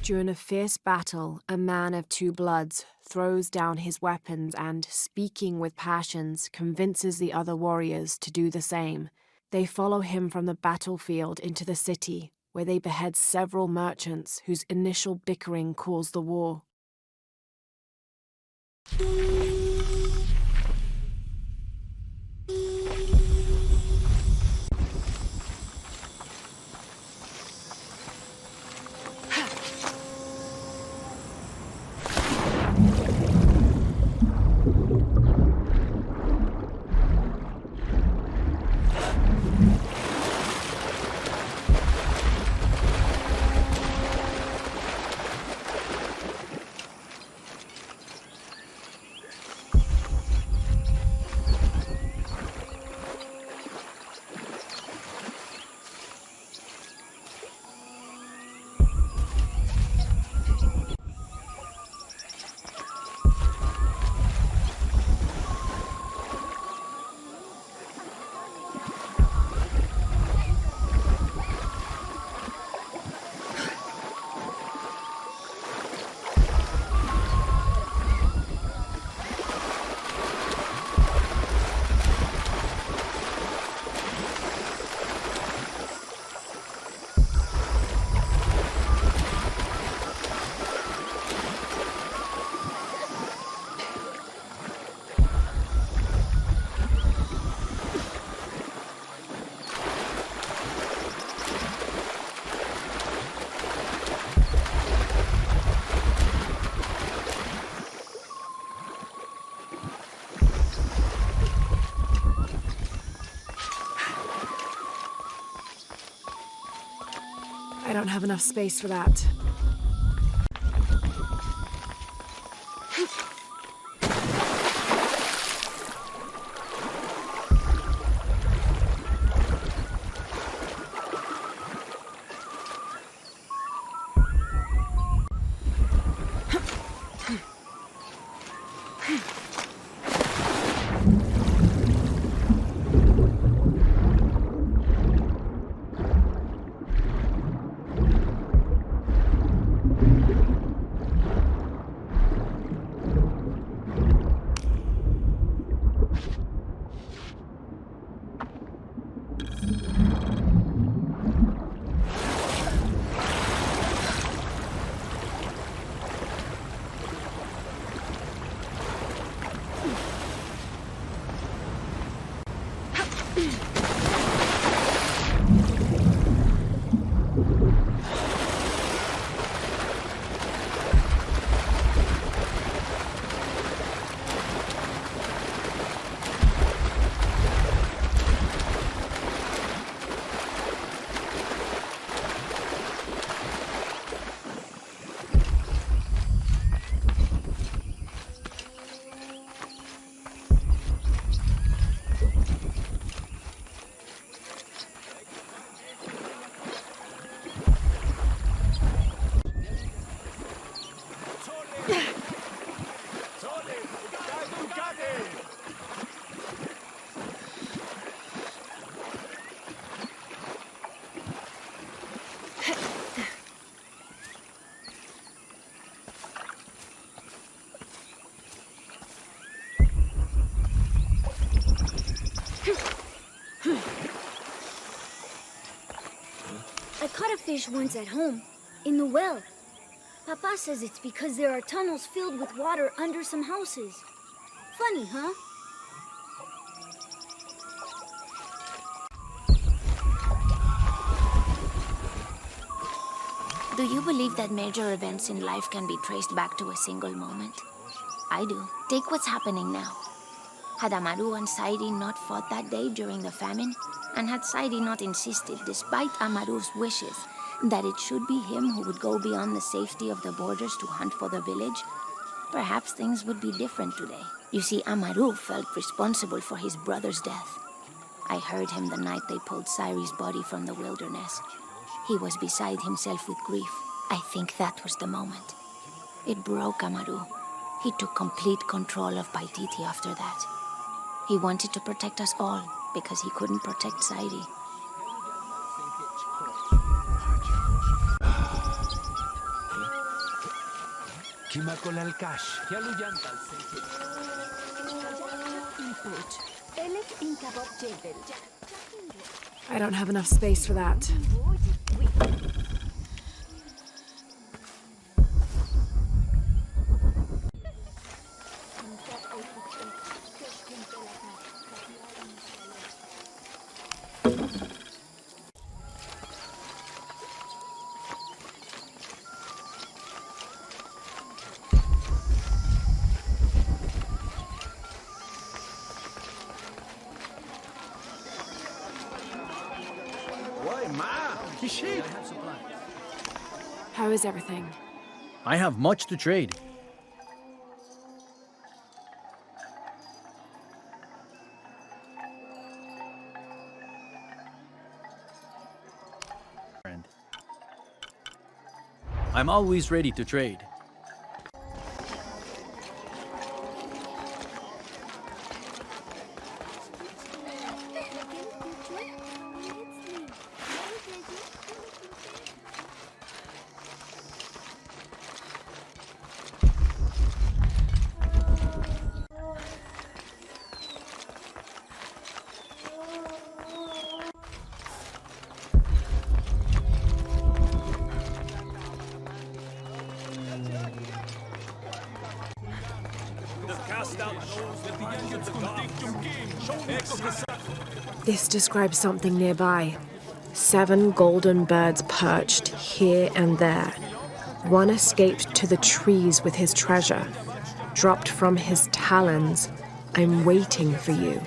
A: During a fierce battle, a man of 2 bloods throws down his weapons and, speaking with passions, convinces the other warriors to do the same. They follow him from the battlefield into the city, where they behead several merchants whose initial bickering caused the war. don't have enough space for that.
S: I caught a fish once at home, in the well. Papa says it's because there are tunnels filled with water under some houses. Funny, huh?
K: Do you believe that major events in life can be traced back to a single moment? I do. Take what's happening now. Had Amaru and Sairi not fought that day during the famine, and had Sairi not insisted, despite Amaru's wishes, that it should be him who would go beyond the safety of the borders to hunt for the village, perhaps things would be different today. You see, Amaru felt responsible for his brother's death. I heard him the night they pulled Sairi's body from the wilderness. He was beside himself with grief. I think that was the moment. It broke Amaru. He took complete control of Paititi after that. He wanted to protect us all because he couldn't protect Sairi.
A: I don't have enough space for that. How is everything?
R: I have much to trade. I'm always ready to trade.
A: This describes something nearby. 7 golden birds perched here and there. One escaped to the trees with his treasure. Dropped from his talons. I'm waiting for you.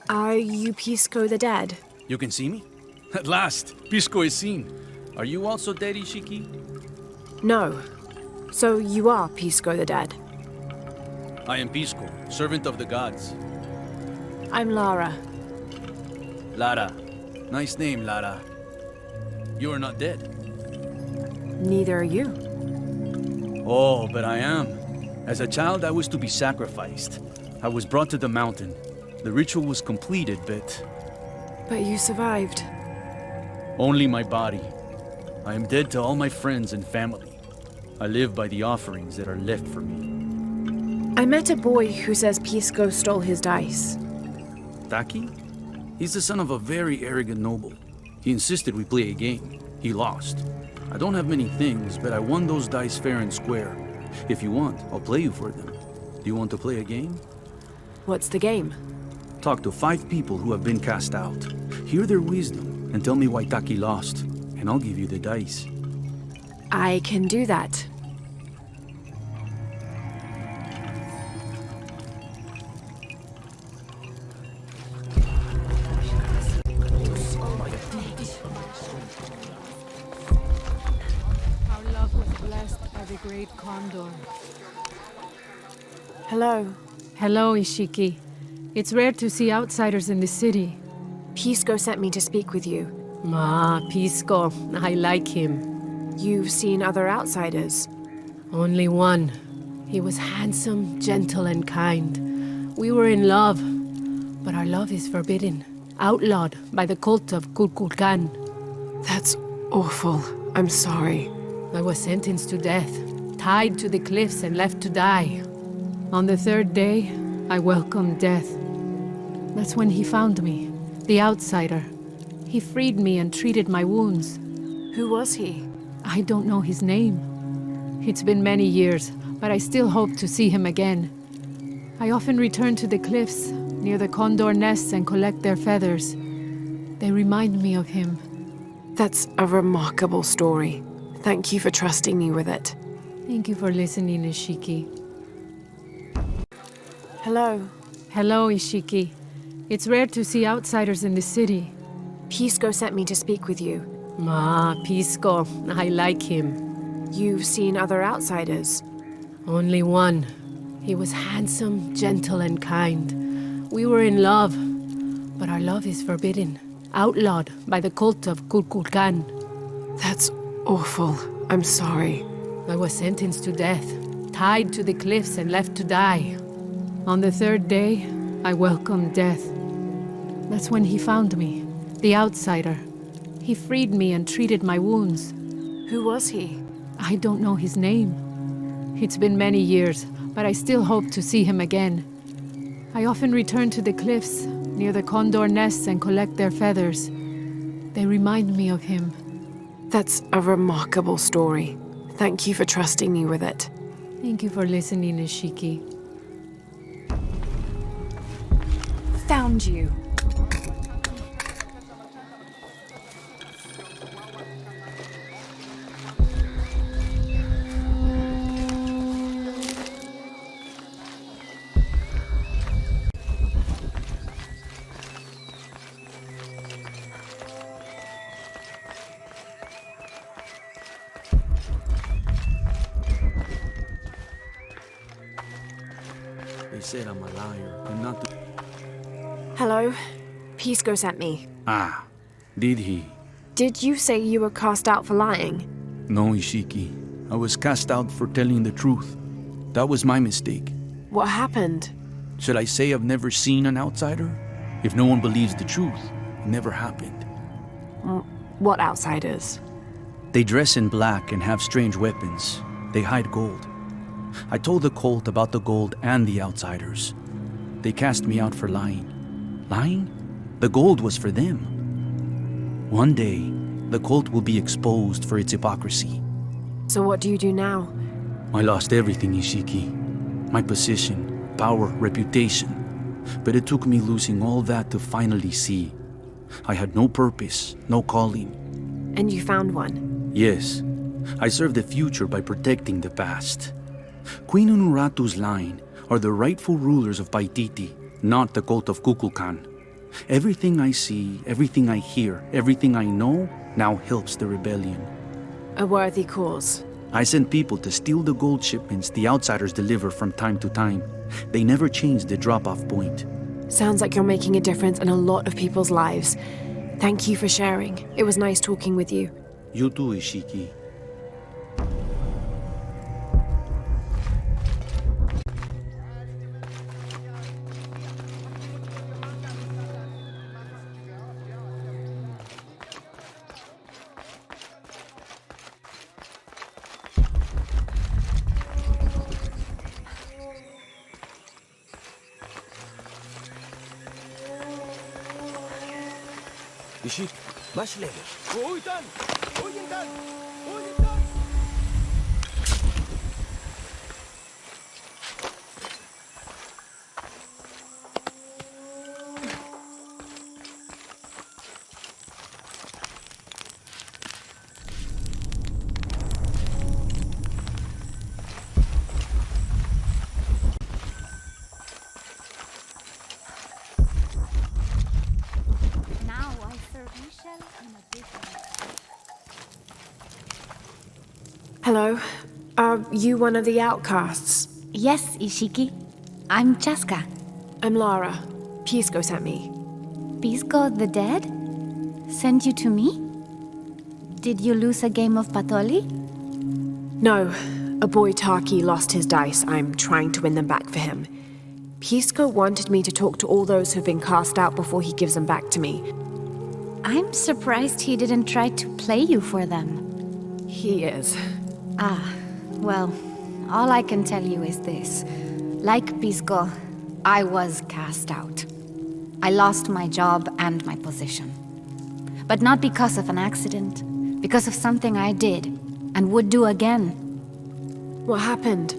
A: Are you Pisco the Dead?
R: You can see me? At last, Pisco is seen. Are you also dead, Ishiki?
A: No. So you are Pisco the Dead?
R: I am Pisco, servant of the gods.
A: I'm Lara.
R: Lara. Nice name, Lara. You are not dead.
A: Neither are you.
R: Oh, but I am. As a child, I was to be sacrificed. I was brought to the mountain. The ritual was completed, but
A: you survived.
R: only my body. I am dead to all my friends and family. I live by the offerings that are left for me.
A: I met a boy who says Pisco stole his dice.
R: Taki? He's the son of a very arrogant noble. He insisted we play a game. He lost. I don't have many things, but I won those dice fair and square. If you want, I'll play you for them. Do you want to play a game?
A: What's the game?
R: Talk to 5 people who have been cast out. Hear their wisdom and tell me why Taki lost, and I'll give you the dice.
A: I can do that.
U: Our love was blessed by the great condor.
A: Hello.
U: Hello, Ishiki. It's rare to see outsiders in the city.
A: Pisco sent me to speak with you.
U: Pisco. I like him.
A: You've seen other outsiders?
U: Only one. He was handsome, gentle, and kind. We were in love, but our love is forbidden. Outlawed by the cult of Kukulkan.
A: That's awful. I'm sorry.
U: I was sentenced to death, tied to the cliffs and left to die. On the 3rd day, I welcomed death. That's when he found me, the outsider. He freed me and treated my wounds.
A: Who was he?
U: I don't know his name. It's been many years, but I still hope to see him again. I often return to the cliffs, near the condor nests, and collect their feathers. They remind me of him.
A: That's a remarkable story. Thank you for trusting me with it.
U: Thank you for listening, Ishiki.
A: Hello.
U: Hello, Ishiki. It's rare to see outsiders in the city.
A: Pisco sent me to speak with you.
U: Pisco. I like him.
A: You've seen other outsiders?
U: Only one. He was handsome, gentle, and kind. We were in love, but our love is forbidden. Outlawed by the cult of Kukulkan.
A: That's awful. I'm sorry.
U: I was sentenced to death, tied to the cliffs and left to die. On the 3rd day, I welcomed death. That's when he found me, the outsider. He freed me and treated my wounds.
A: Who was he?
U: I don't know his name. It's been many years, but I still hope to see him again. I often return to the cliffs, near the condor nests, and collect their feathers. They remind me of him.
A: That's a remarkable story. Thank you for trusting me with it.
U: Thank you for listening, Ishiki.
A: Found you.
R: They said I'm a liar, and not the...
A: Hello. Pisco sent me.
R: Ah, did he?
A: Did you say you were cast out for lying?
R: No, Ishiki. I was cast out for telling the truth. That was my mistake.
A: What happened?
R: Should I say I've never seen an outsider? If no one believes the truth, it never happened.
A: What outsiders?
R: They dress in black and have strange weapons. They hide gold. I told the cult about the gold and the outsiders. They cast me out for lying. Lying? The gold was for them. One day, the cult will be exposed for its hypocrisy.
A: So what do you do now?
R: I lost everything, Ishiki. My position, power, reputation. But it took me losing all that to finally see. I had no purpose, no calling.
A: And you found one?
R: Yes. I serve the future by protecting the past. Queen Unuratu's line are the rightful rulers of Paititi, not the cult of Kukulkan. Everything I see, everything I hear, everything I know now helps the rebellion.
A: A worthy cause.
R: I sent people to steal the gold shipments the outsiders deliver from time to time. They never change the drop-off point.
A: Sounds like you're making a difference in a lot of people's lives. Thank you for sharing. It was nice talking with you.
R: You too, Ishiki.
M: Ishik, mash leve. Uytan! Uytan!
J: Now I serve Michelle in a different.
A: Hello. Are you one of the outcasts?
J: Yes, Ishiki. I'm Chaska.
A: I'm Lara. Pisco sent me.
J: Pisco the dead? Sent you to me? Did you lose a game of Patoli?
A: No. A boy Taki lost his dice. I'm trying to win them back for him. Pisco wanted me to talk to all those who've been cast out before he gives them back to me.
J: I'm surprised he didn't try to play you for them.
A: He is.
J: Ah, well, all I can tell you is this. Like Pisco, I was cast out. I lost my job and my position. But not because of an accident, because of something I did and would do again.
A: What happened?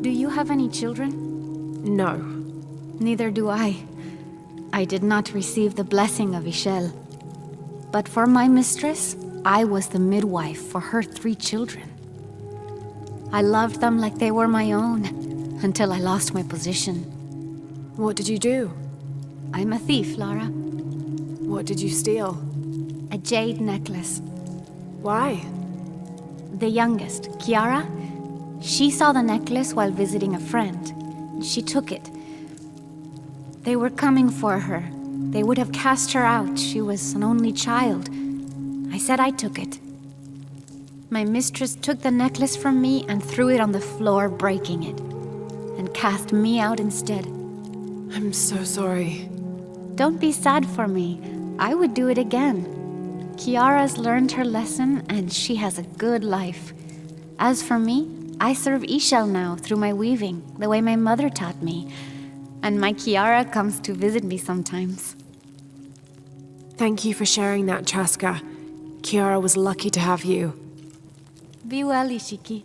J: Do you have any children?
A: No.
J: Neither do I. I did not receive the blessing of Ishel. But for my mistress, I was the midwife for her 3 children. I loved them like they were my own, until I lost my position.
A: What did you do?
J: I'm a thief, Lara.
A: What did you steal?
J: A jade necklace.
A: Why?
J: The youngest, Kiara, she saw the necklace while visiting a friend. She took it. They were coming for her. They would have cast her out. She was an only child. I said I took it. My mistress took the necklace from me and threw it on the floor, breaking it, and cast me out instead.
A: I'm so sorry.
J: Don't be sad for me. I would do it again. Kiara's learned her lesson, and she has a good life. As for me, I serve Ishel now through my weaving, the way my mother taught me. And my Kiara comes to visit me sometimes.
A: Thank you for sharing that, Chaska. Kiara was lucky to have you.
J: Be well, Ishiki.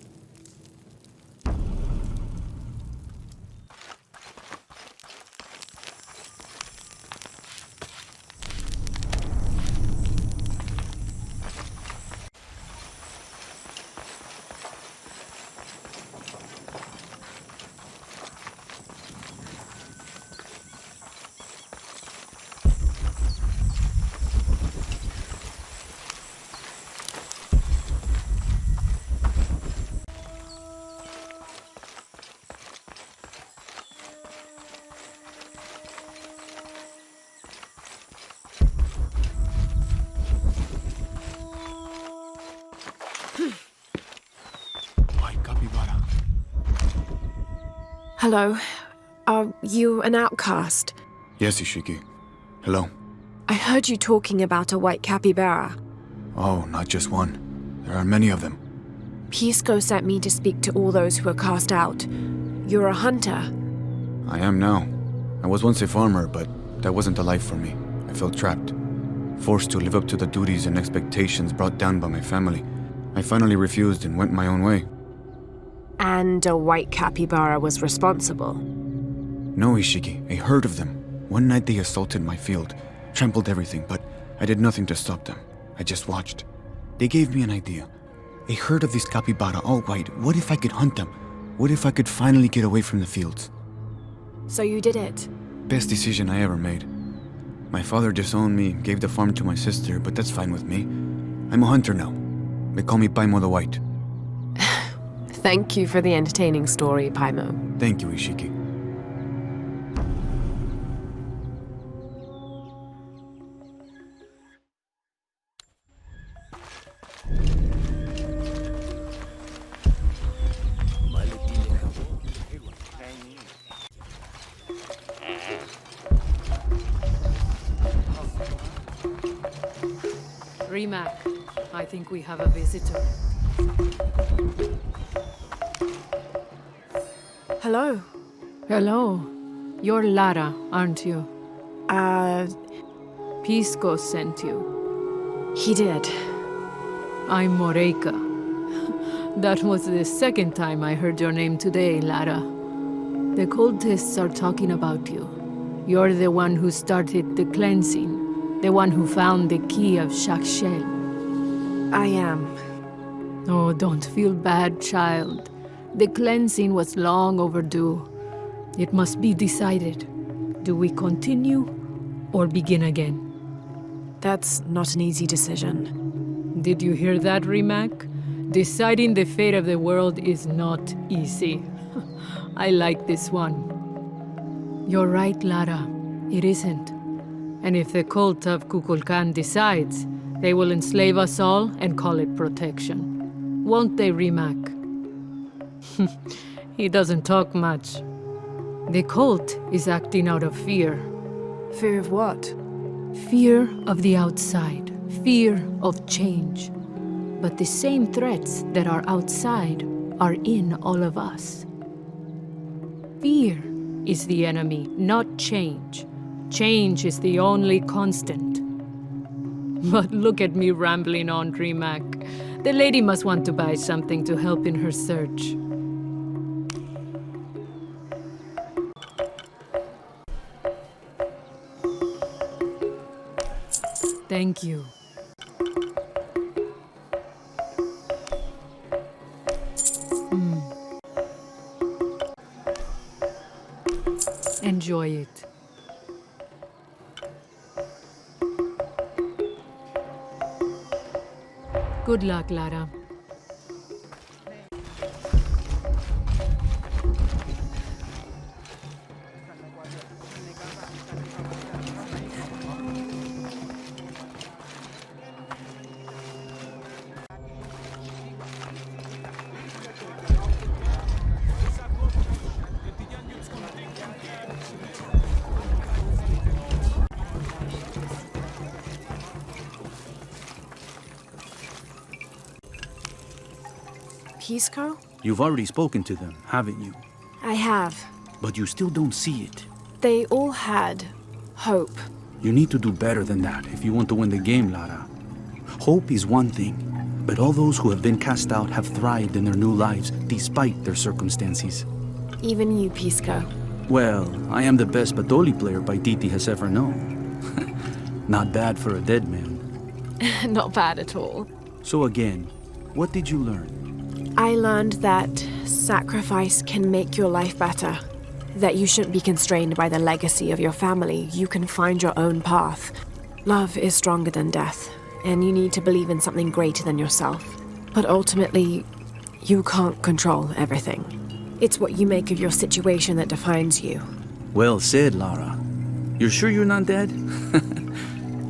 A: Hello. Are you an outcast?
N: Yes, Ishiki. Hello.
A: I heard you talking about a white capybara.
N: Oh, not just one. There are many of them.
A: Pisco sent me to speak to all those who are cast out. You're a hunter.
N: I am now. I was once a farmer, but that wasn't the life for me. I felt trapped. Forced to live up to the duties and expectations brought down by my family. I finally refused and went my own way.
A: And a white capybara was responsible.
N: No, Ishiki, a herd of them. One night they assaulted my field, trampled everything, but I did nothing to stop them. I just watched. They gave me an idea. A herd of these capybara, all white. What if I could hunt them? What if I could finally get away from the fields?
A: So you did it?
N: Best decision I ever made. My father disowned me, gave the farm to my sister, but that's fine with me. I'm a hunter now. They call me Paimo the White.
A: Thank you for the entertaining story, Paimo.
N: Thank you, Ishiki.
U: Rimac, I think we have a visitor.
A: Hello.
U: Hello. You're Lara, aren't you? Pisco sent you.
A: He did.
U: I'm Moreika. That was the second time I heard your name today, Lara. The cultists are talking about you. You're the one who started the cleansing, the one who found the key of Shakshel.
A: I am.
U: Oh, don't feel bad, child. The cleansing was long overdue. It must be decided. Do we continue or begin again?
A: That's not an easy decision.
U: Did you hear that, Rimac? Deciding the fate of the world is not easy. I like this one. You're right, Lara. It isn't. And if the cult of Kukulkan decides, they will enslave us all and call it protection. Won't they, Rimac? He doesn't talk much. The cult is acting out of fear.
A: Fear of what?
U: Fear of the outside. Fear of change. But the same threats that are outside are in all of us. Fear is the enemy, not change. Change is the only constant. But look at me rambling on, Rimac. The lady must want to buy something to help in her search. Thank you. Enjoy it. Good luck, Lara.
A: Pisco?
R: You've already spoken to them, haven't you?
A: I have.
R: But you still don't see it.
A: They all had hope.
R: You need to do better than that if you want to win the game, Lara. Hope is one thing, but all those who have been cast out have thrived in their new lives despite their circumstances.
A: Even you, Pisco.
R: Well, I am the best Batoli player Paititi has ever known. Not bad for a dead man.
A: Not bad at all.
R: So again, what did you learn?
A: I learned that sacrifice can make your life better. That you shouldn't be constrained by the legacy of your family. You can find your own path. Love is stronger than death, and you need to believe in something greater than yourself. But ultimately, you can't control everything. It's what you make of your situation that defines you.
R: Well said, Lara. You're sure you're not dead?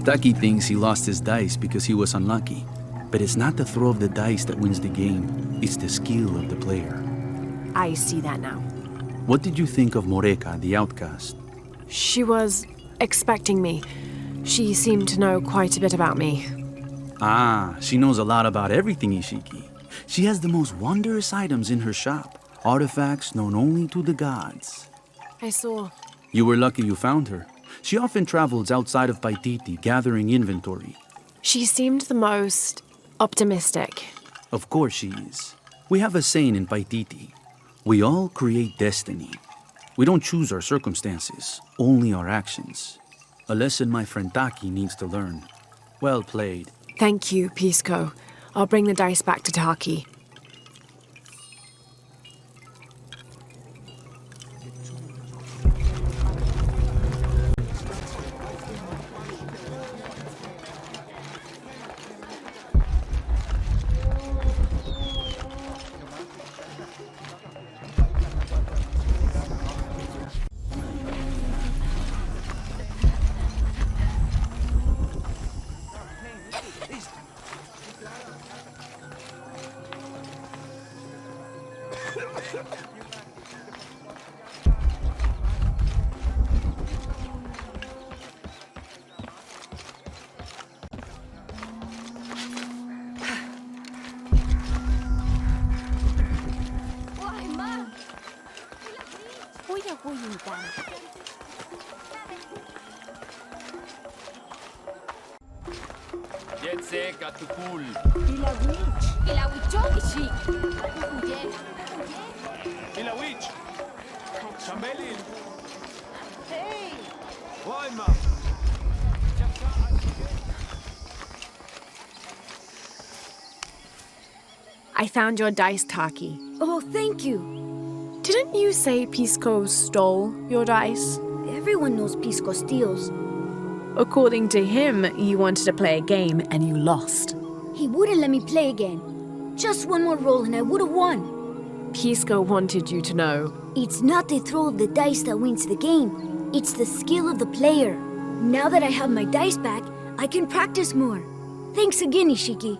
R: Taki thinks he lost his dice because he was unlucky. But it's not the throw of the dice that wins the game. It's the skill of the player.
A: I see that now.
R: What did you think of Moreika, the outcast?
A: She was expecting me. She seemed to know quite a bit about me.
R: Ah, she knows a lot about everything, Ishiki. She has the most wondrous items in her shop. Artifacts known only to the gods.
A: I saw.
R: You were lucky you found her. She often travels outside of Paititi, gathering inventory.
A: She seemed the most optimistic.
R: Of course she is. We have a saying in Paititi. We all create destiny. We don't choose our circumstances, only our actions. A lesson my friend Taki needs to learn. Well played.
A: Thank you, Pisco. I'll bring the dice back to Taki.
E: Jetse katukul.
L: Y la huichoishi.
M: Y la witch. Shambelil.
L: Hey!
M: Voima.
A: I found your dice, Taki.
S: Oh, thank you.
A: Didn't you say Pisco stole your dice?
S: Everyone knows Pisco steals.
A: According to him, you wanted to play a game and you lost.
S: He wouldn't let me play again. Just one more roll and I would have won.
A: Pisco wanted you to know.
S: It's not the throw of the dice that wins the game. It's the skill of the player. Now that I have my dice back, I can practice more. Thanks again, Ishiki.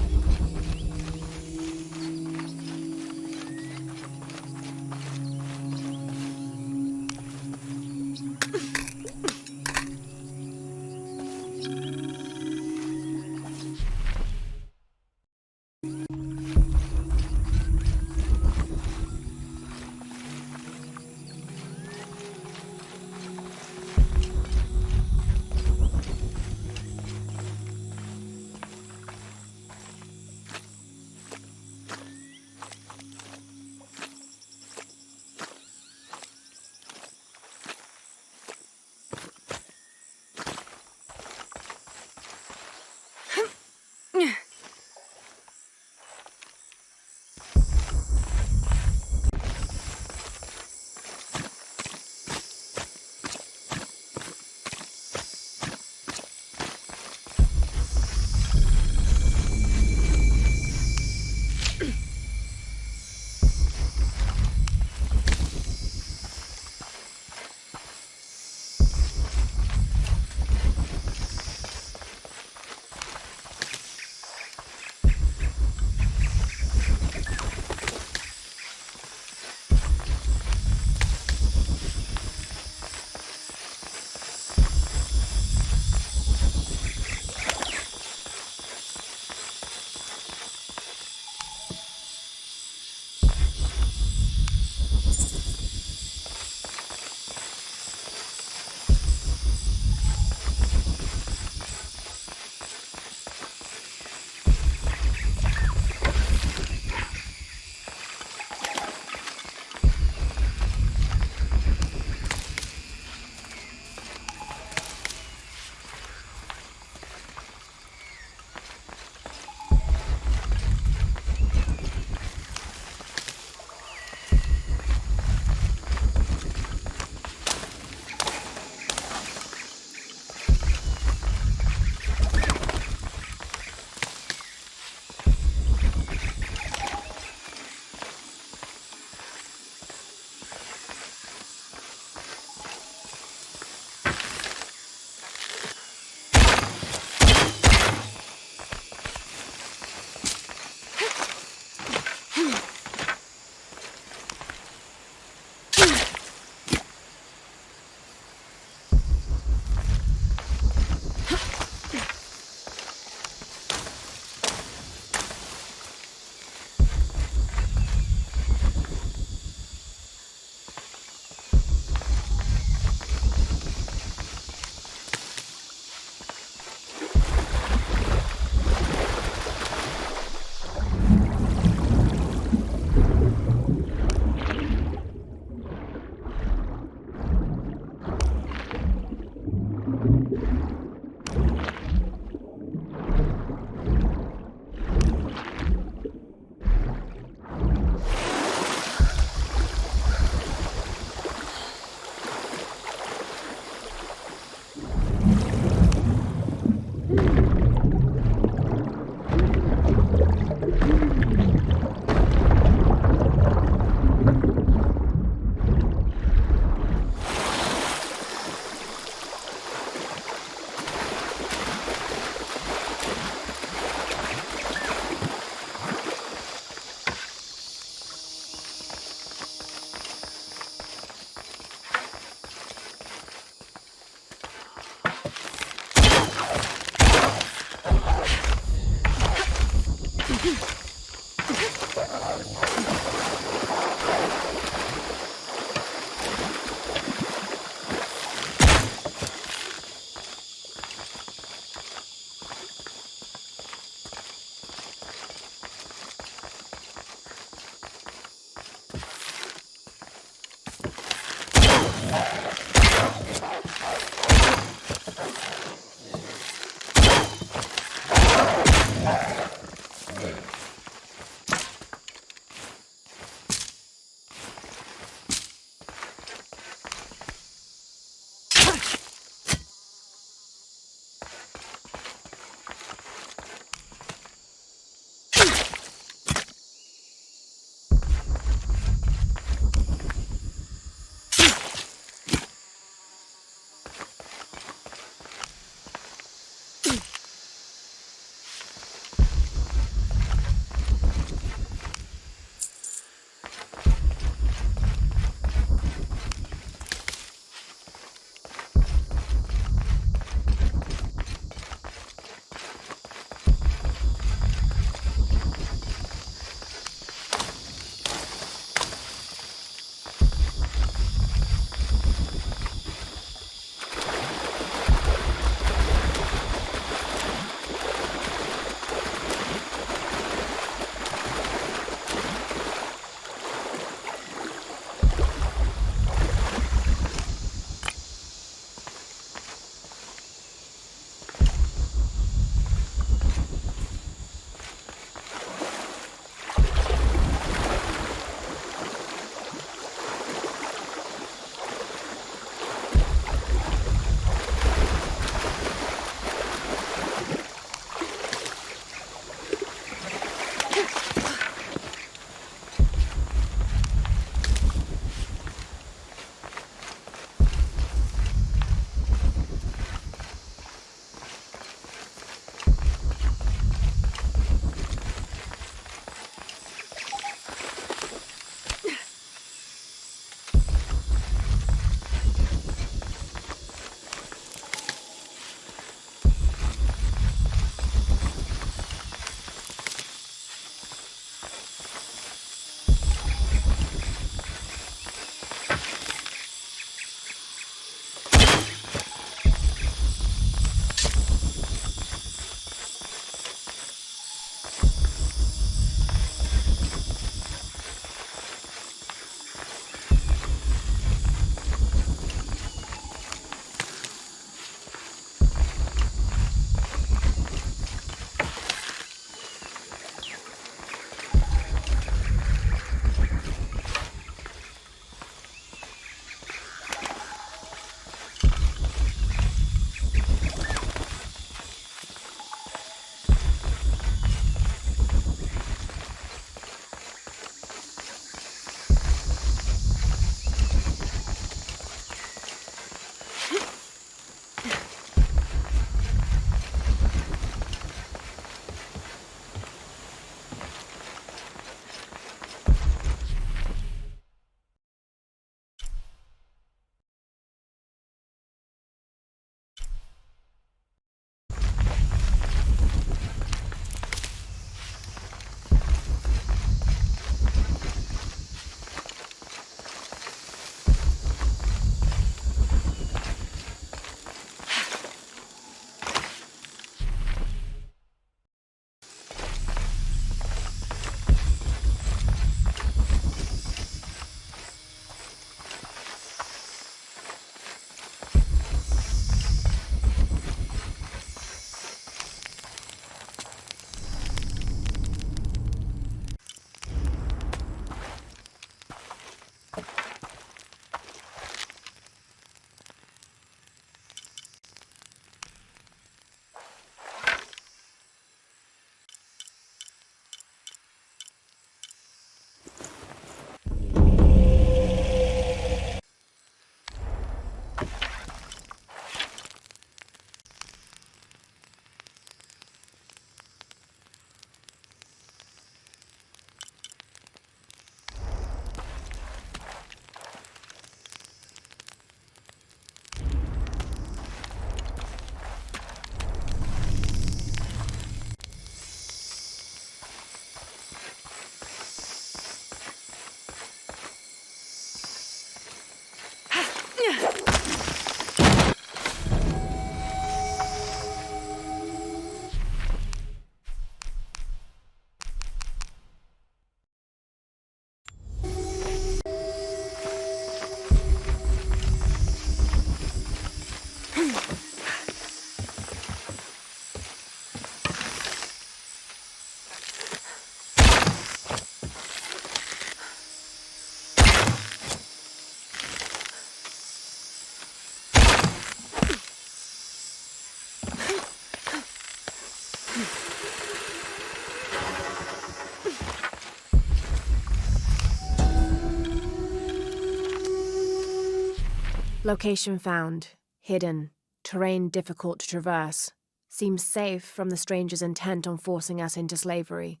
A: Location found. Hidden. Terrain difficult to traverse. Seems safe from the stranger's intent on forcing us into slavery.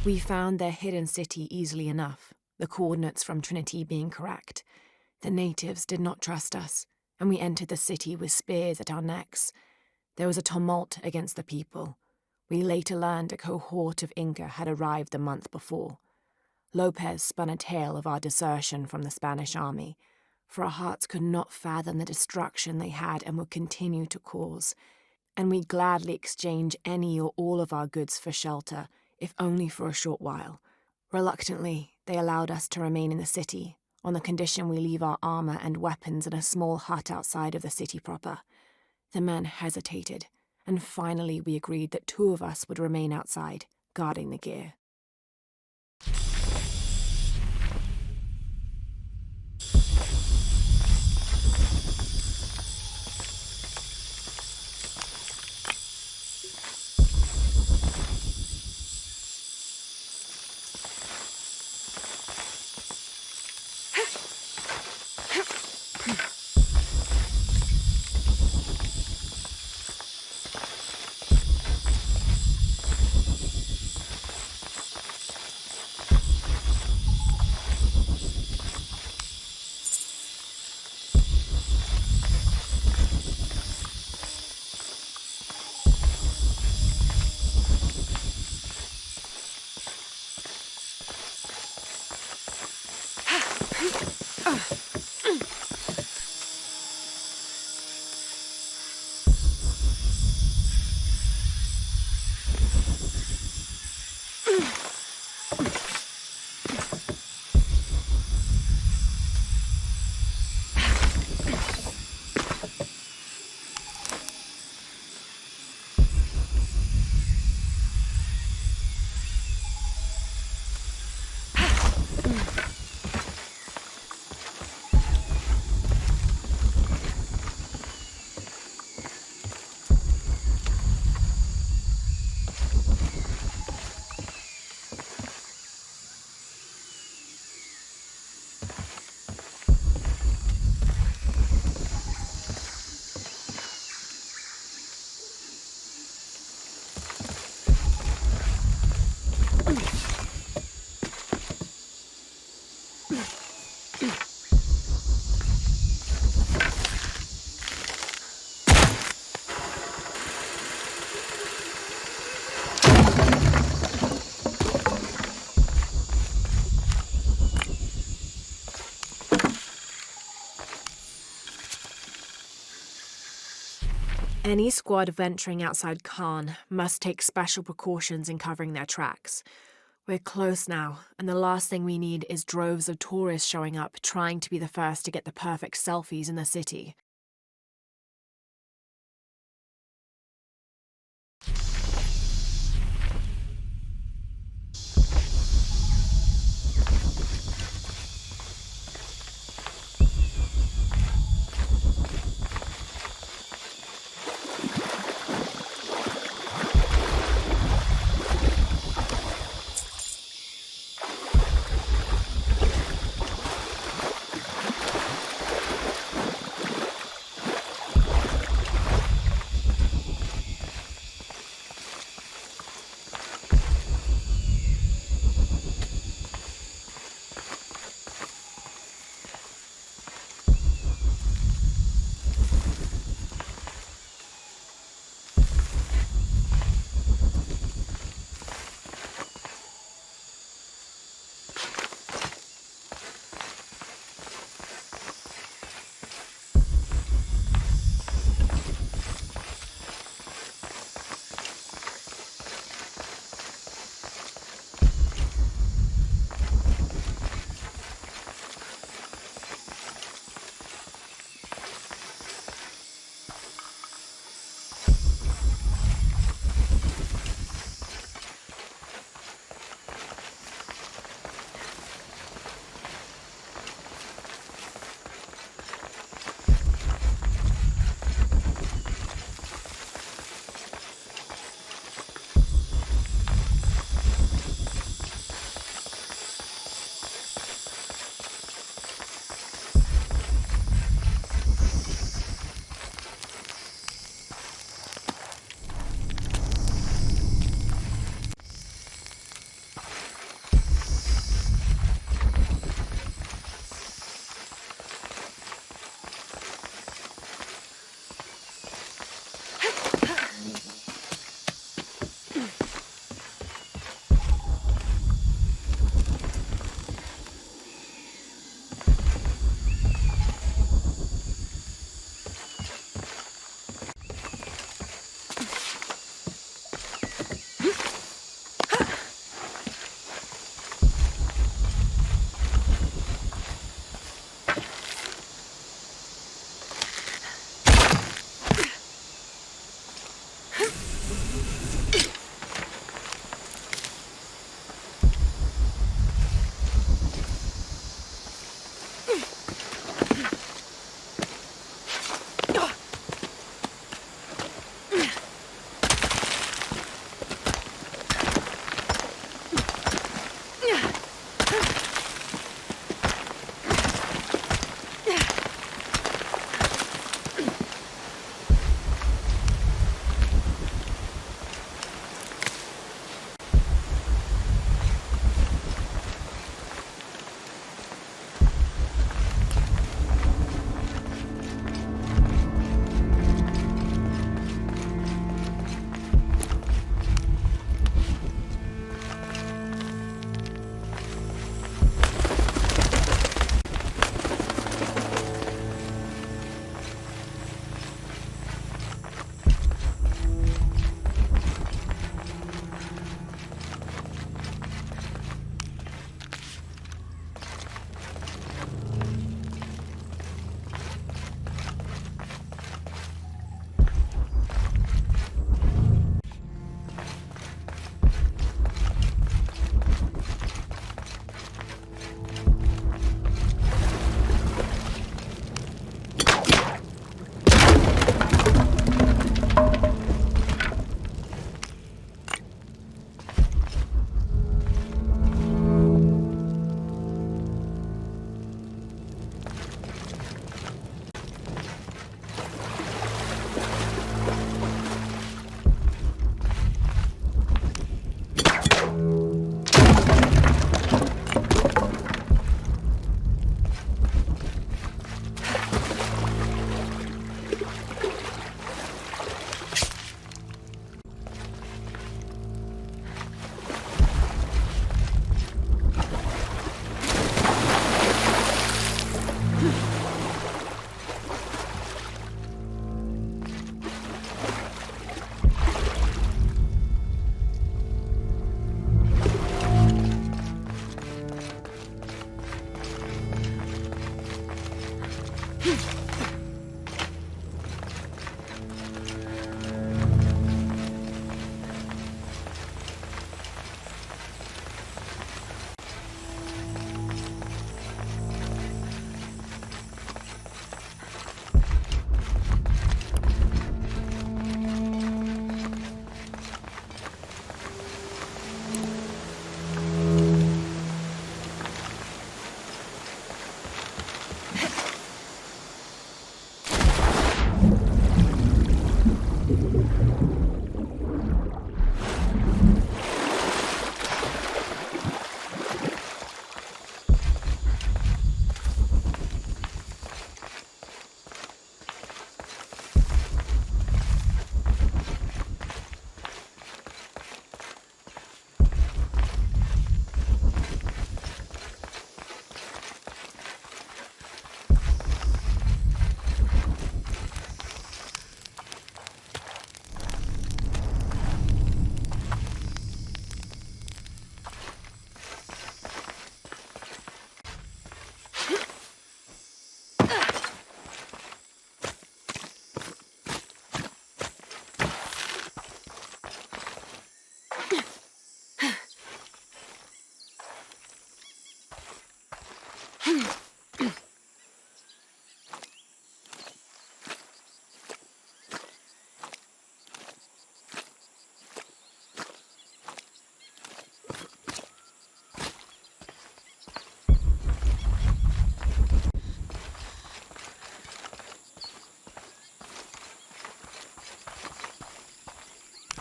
A: We found their hidden city easily enough, the coordinates from Trinity being correct. The natives did not trust us, and we entered the city with spears at our necks. There was a tumult against the people. We later learned a cohort of Inca had arrived the month before. Lopez spun a tale of our desertion from the Spanish army, for our hearts could not fathom the destruction they had and would continue to cause, and we gladly exchange any or all of our goods for shelter, if only for a short while. Reluctantly, they allowed us to remain in the city, on the condition we leave our armor and weapons in a small hut outside of the city proper. The men hesitated, and finally we agreed that 2 of us would remain outside, guarding the gear. Any squad venturing outside Khan must take special precautions in covering their tracks. We're close now, and the last thing we need is droves of tourists showing up trying to be the first to get the perfect selfies in the city.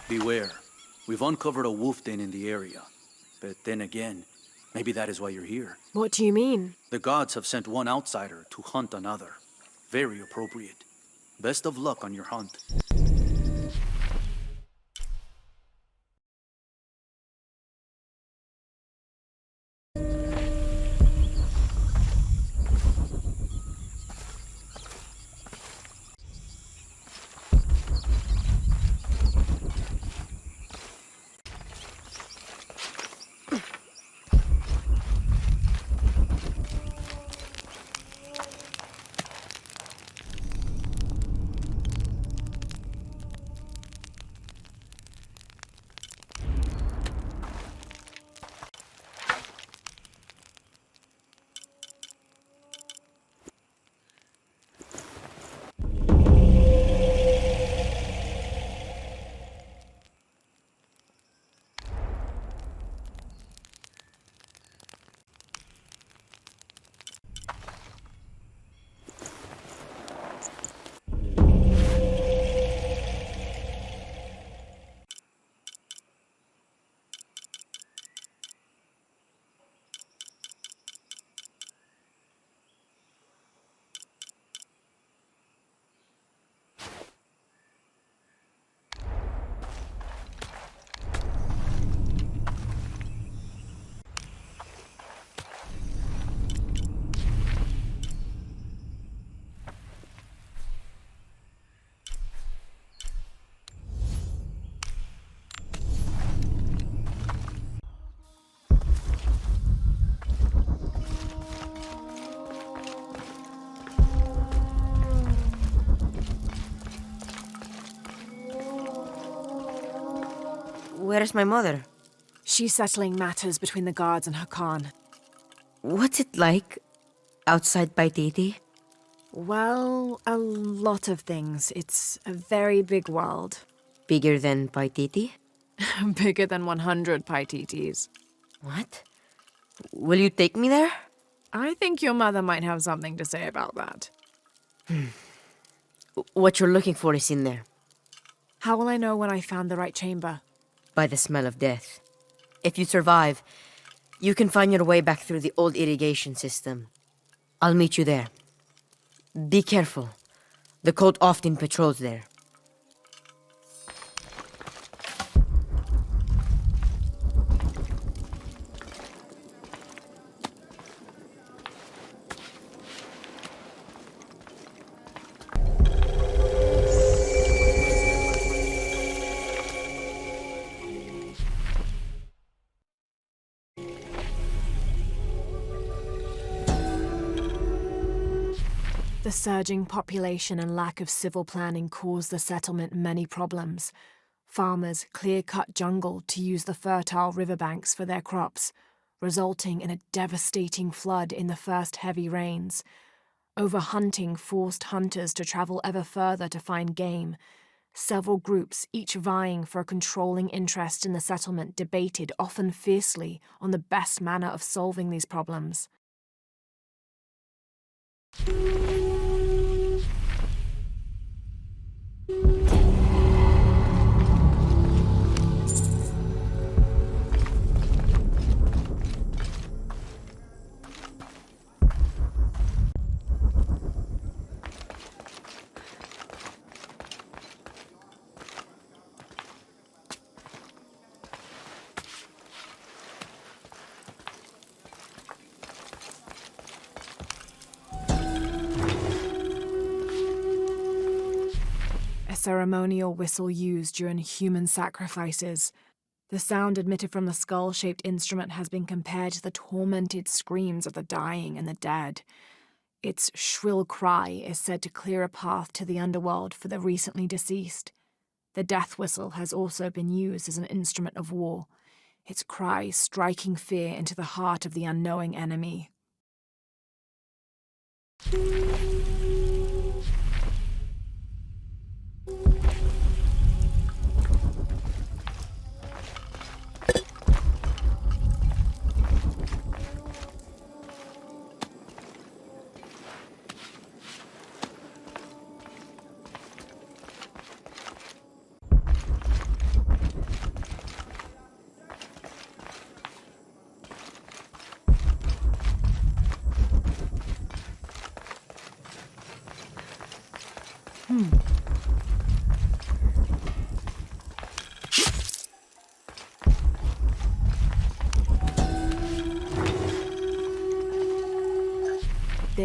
H: Beware. We've uncovered a wolf den in the area. But then again, maybe that is why you're here.
A: What do you mean?
H: The gods have sent one outsider to hunt another. Very appropriate. Best of luck on your hunt.
I: Where is my mother?
A: She's settling matters between the guards and her Khan.
I: What's it like outside Paititi?
A: Well, a lot of things. It's a very big world.
I: Bigger than Paititi?
A: Bigger than 100 Paititis.
I: What? Will you take me there?
A: I think your mother might have something to say about that.
I: What you're looking for is in there.
A: How will I know when I found the right chamber?
I: By the smell of death. If you survive, you can find your way back through the old irrigation system. I'll meet you there. Be careful. The cult often patrols there.
A: The surging population and lack of civil planning caused the settlement many problems. Farmers clear-cut jungle to use the fertile riverbanks for their crops, resulting in a devastating flood in the first heavy rains. Overhunting forced hunters to travel ever further to find game. Several groups, each vying for a controlling interest in the settlement, debated, often fiercely, on the best manner of solving these problems. Ceremonial whistle used during human sacrifices. The sound emitted from the skull-shaped instrument has been compared to the tormented screams of the dying and the dead. Its shrill cry is said to clear a path to the underworld for the recently deceased. The death whistle has also been used as an instrument of war, its cry striking fear into the heart of the unknowing enemy.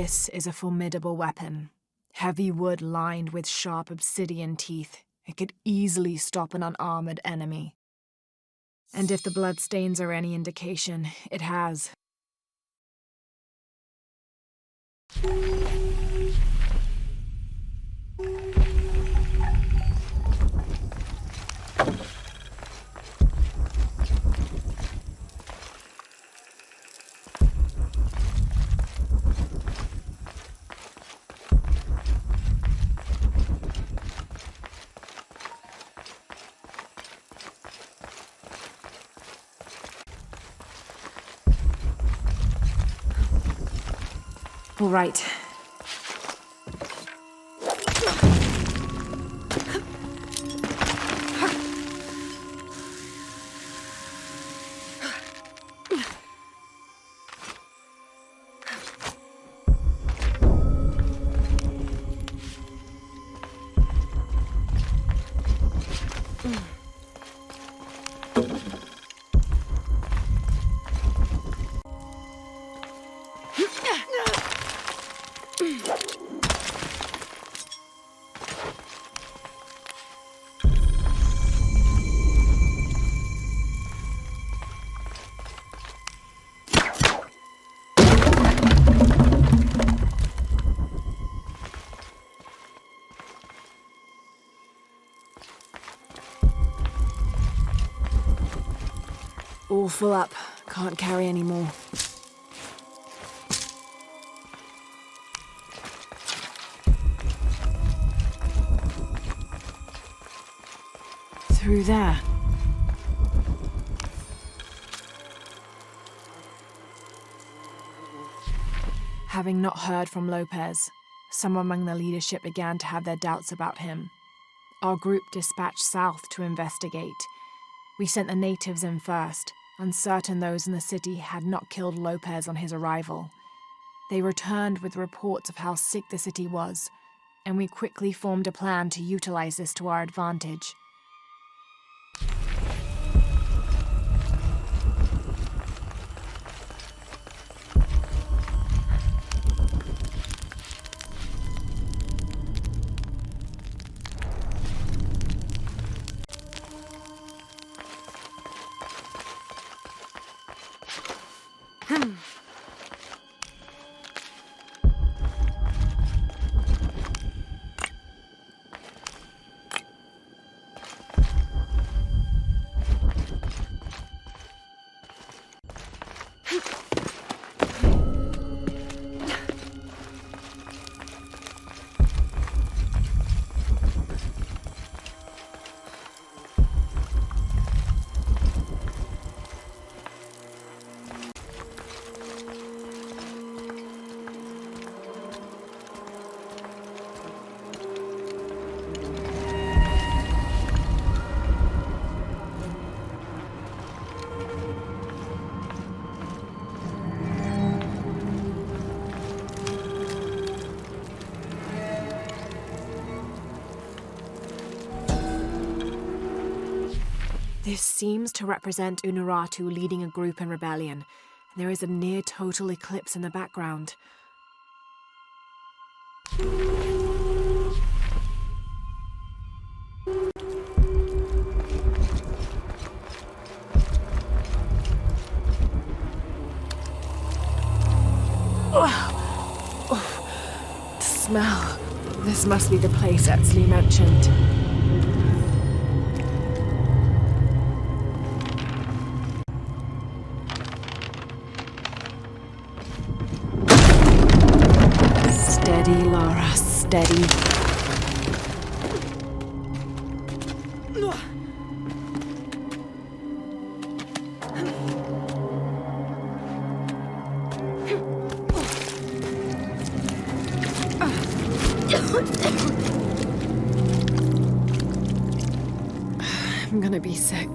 A: This is a formidable weapon. Heavy wood lined with sharp obsidian teeth. It could easily stop an unarmored enemy. And if the bloodstains are any indication, it has. All right. All full up. Can't carry any more. Through there. Having not heard from Lopez, some among the leadership began to have their doubts about him. Our group dispatched south to investigate. We sent the natives in first, uncertain those in the city had not killed Lopez on his arrival. They returned with reports of how sick the city was, and we quickly formed a plan to utilize this to our advantage. This seems to represent Unuratu leading a group in rebellion. There is a near-total eclipse in the background. The smell. This must be the place Etsley mentioned. Steady, Lara, steady. I'm gonna be sick.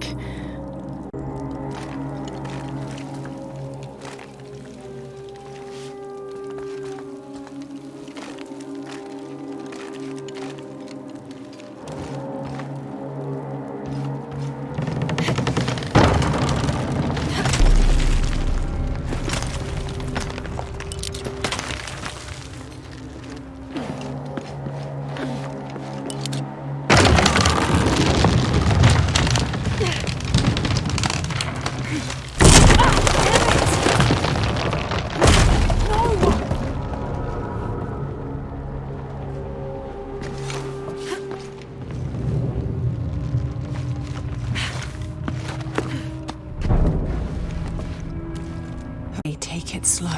A: Take it slow.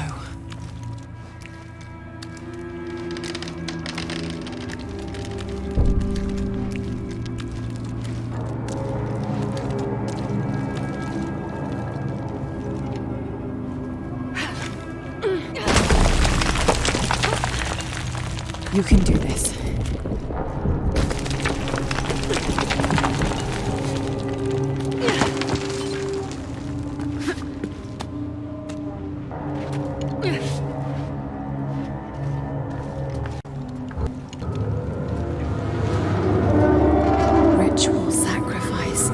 A: You can do this. Ritual sacrifice.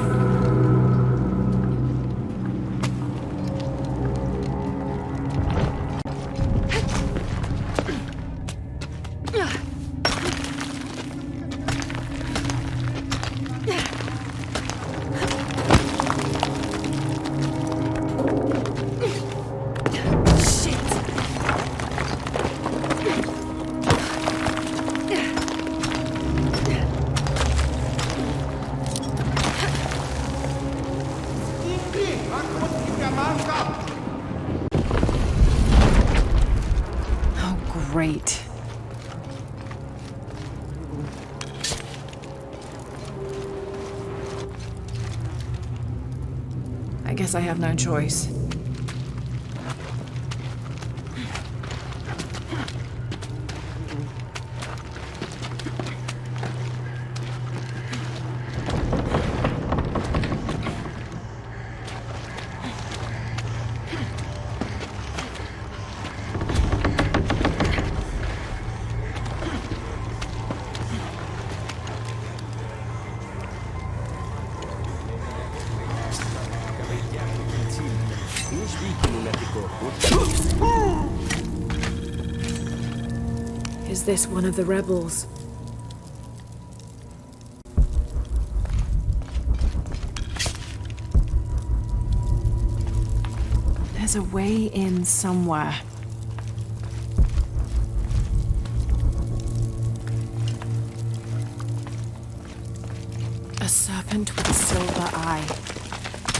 A: Great. I guess I have no choice. Is this one of the rebels? There's a way in somewhere. A serpent with a silver eye.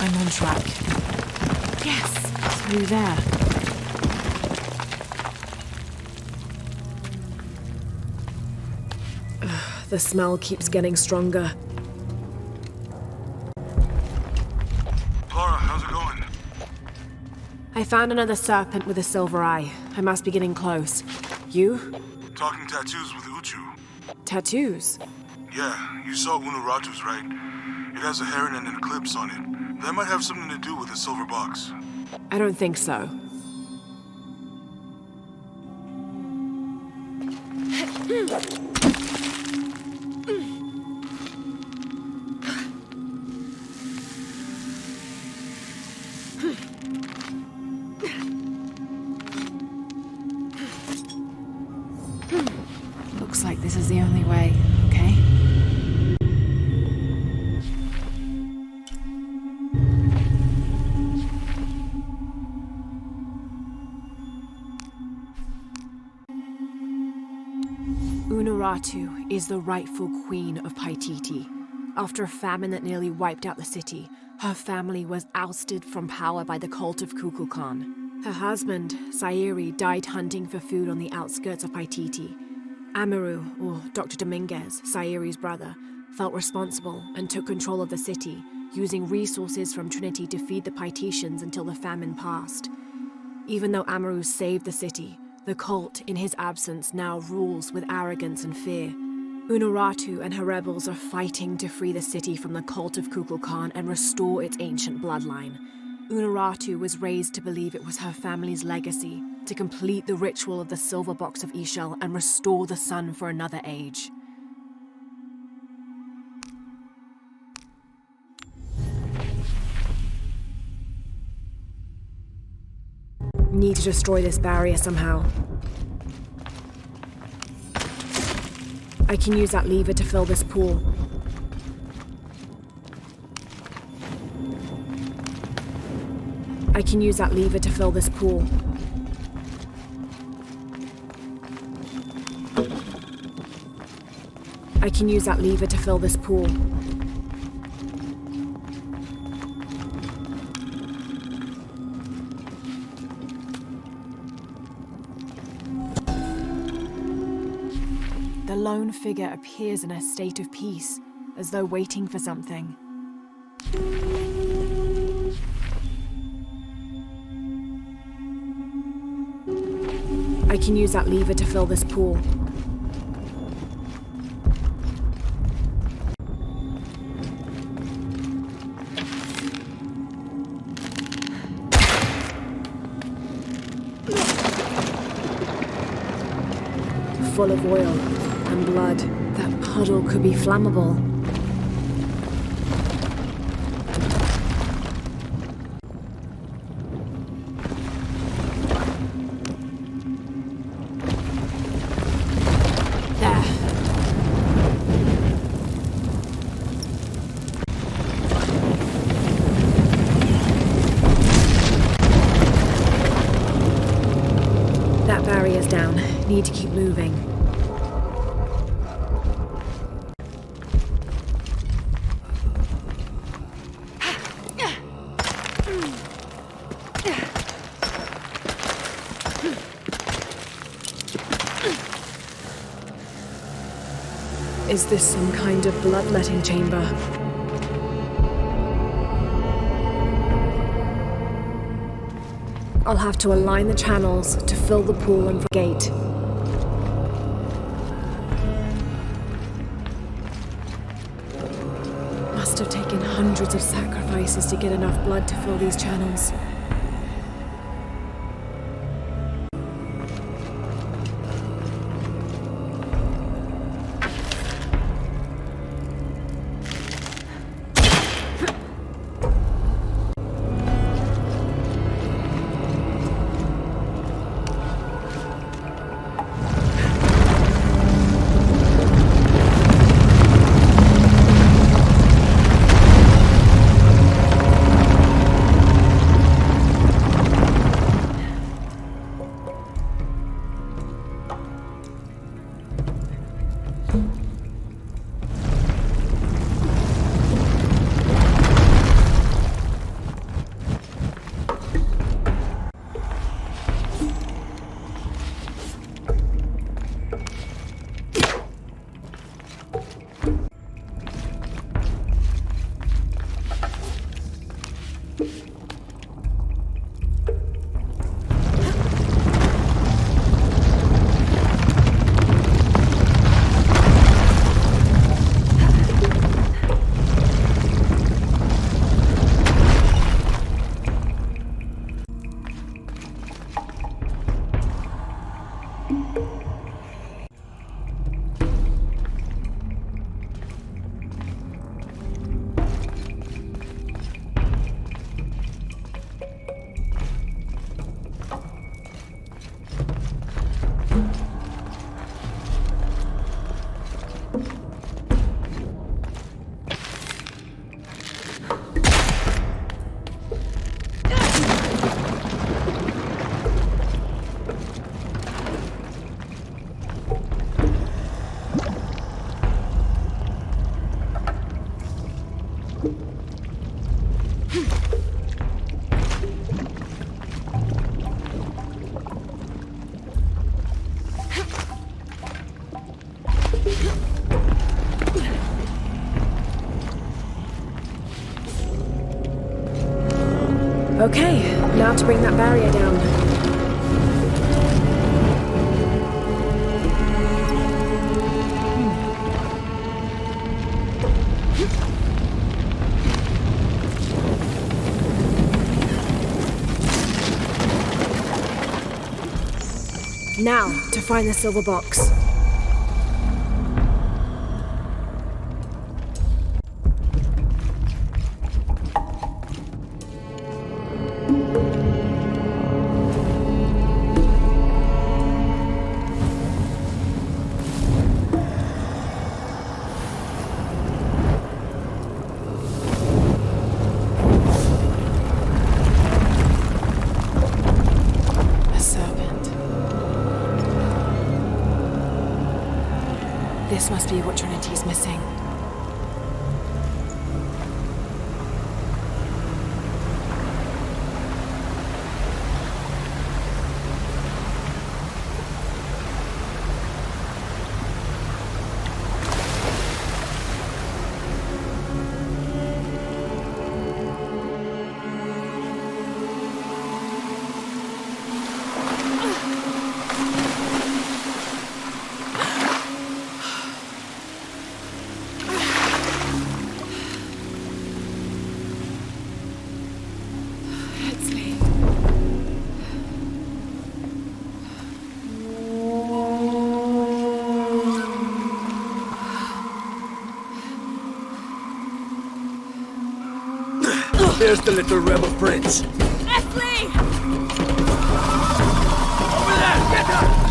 A: I'm on track. Yes, through there. The smell keeps getting stronger.
C: Laura, how's it going?
A: I found another serpent with a silver eye. I must be getting close. You?
C: Talking tattoos with Uchu.
A: Tattoos?
C: Yeah, you saw Unuratu's, right? It has a heron and an eclipse on it. That might have something to do with the silver box.
A: I don't think so. Looks like this is the only way, okay? Unuratu is the rightful queen of Paititi. After a famine that nearly wiped out the city, her family was ousted from power by the cult of Kukulkan. Her husband, Sayiri, died hunting for food on the outskirts of Paititi. Amaru, or Dr. Dominguez, Sayiri's brother, felt responsible and took control of the city, using resources from Trinity to feed the Paititians until the famine passed. Even though Amaru saved the city, the cult, in his absence, now rules with arrogance and fear. Unuratu and her rebels are fighting to free the city from the cult of Kukulkan and restore its ancient bloodline. Unuratu was raised to believe it was her family's legacy to complete the ritual of the silver box of Ishel and restore the sun for another age. Need to destroy this barrier somehow. I can use that lever to fill this pool. I can use that lever to fill this pool. I can use that lever to fill this pool. lone figure appears in a state of peace, as though waiting for something. I can use that lever to fill this pool. Full of oil and blood. That puddle could be flammable. Need to keep moving. Is this some kind of bloodletting chamber? I'll have to align the channels to fill the pool and the gate. Must have taken hundreds of sacrifices to get enough blood to fill these channels. Okay, now to bring that barrier down. Now, to find the silver box. This must be what Trinity's missing.
M: There's the little rebel prince.
J: Esley!
M: Over there! Get her!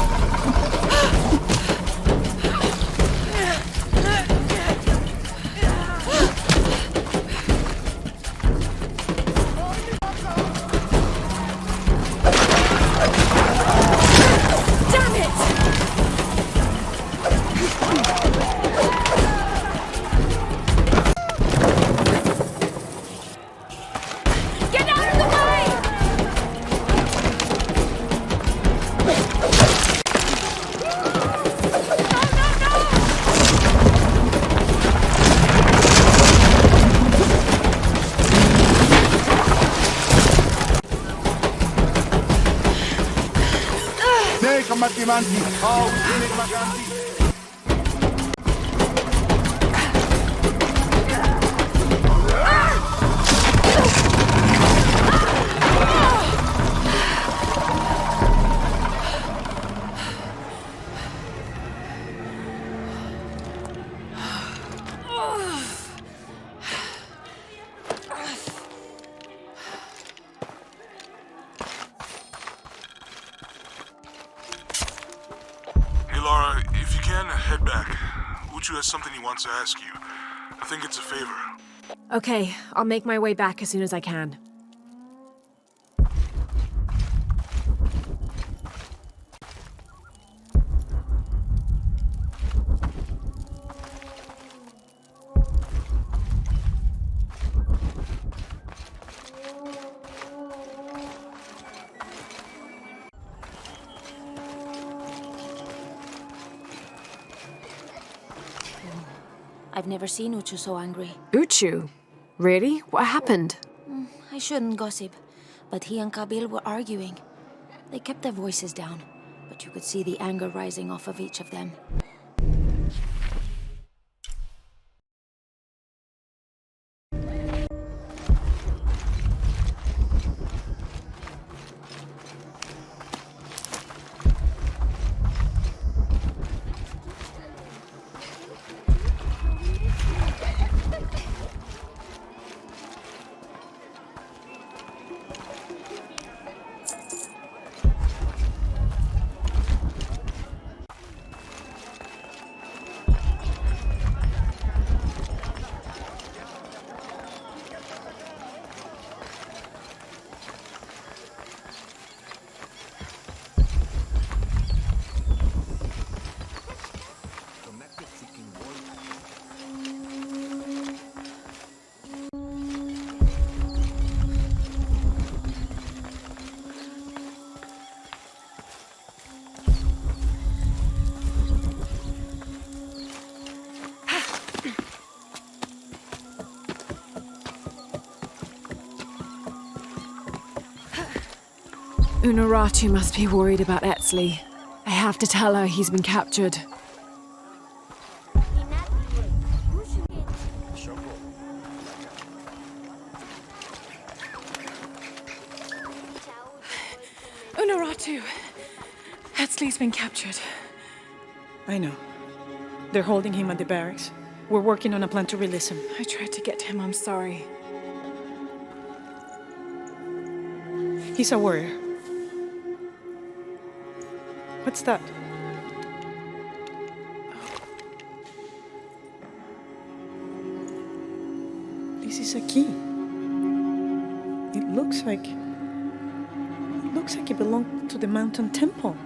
C: Head back. Uchu has something he wants to ask you. I think it's a favor.
A: Okay, I'll make my way back as soon as I can.
K: I've never seen Uchu so angry.
A: Uchu? Really? What happened?
K: I shouldn't gossip, but he and Kabil were arguing. They kept their voices down, but you could see the anger rising off of each of them.
A: Unuratu must be worried about Etzli. I have to tell her he's been captured.
D: Unuratu! Etzli's been captured.
V: I know. They're holding him at the barracks. We're working on a plan to release him.
D: I tried to get to him, I'm sorry.
V: He's a warrior. What's that? This is a key. It looks like it belonged to the mountain temple.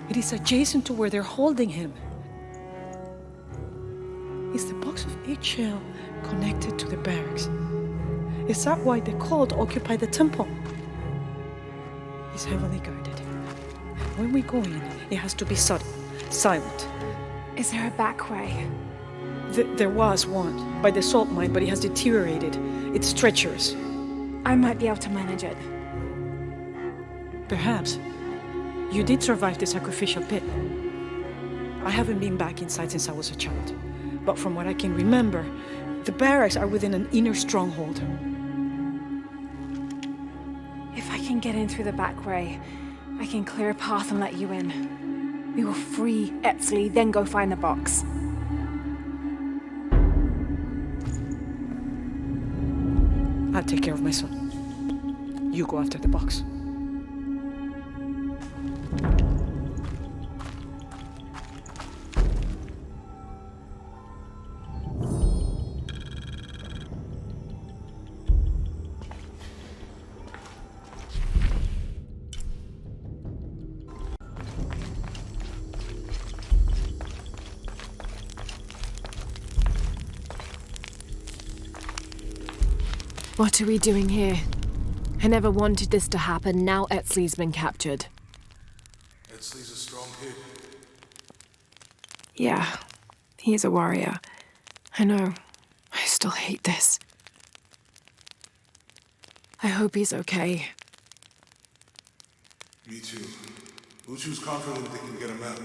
V: It is adjacent to where they're holding him. Is the box of eggshell connected to the barracks? Is that why the cult occupy the temple? It's heavily guarded. When we go in, it has to be subtle, silent.
D: Is there a back way?
V: There was one, by the salt mine, but it has deteriorated. It's treacherous.
D: I might be able to manage it.
V: Perhaps. You did survive the sacrificial pit. I haven't been back inside since I was a child. But from what I can remember, the barracks are within an inner stronghold.
D: If I can get in through the back way, I can clear a path and let you in. We will free Etzli, then go find the box.
V: I'll take care of my son. You go after the box.
A: What are we doing here? I never wanted this to happen. Now Etzli's been captured.
C: Etzli's a strong kid.
A: Yeah, he's a warrior. I know. I still hate this. I hope he's okay.
C: Me too. Uchu's confident they can get him out.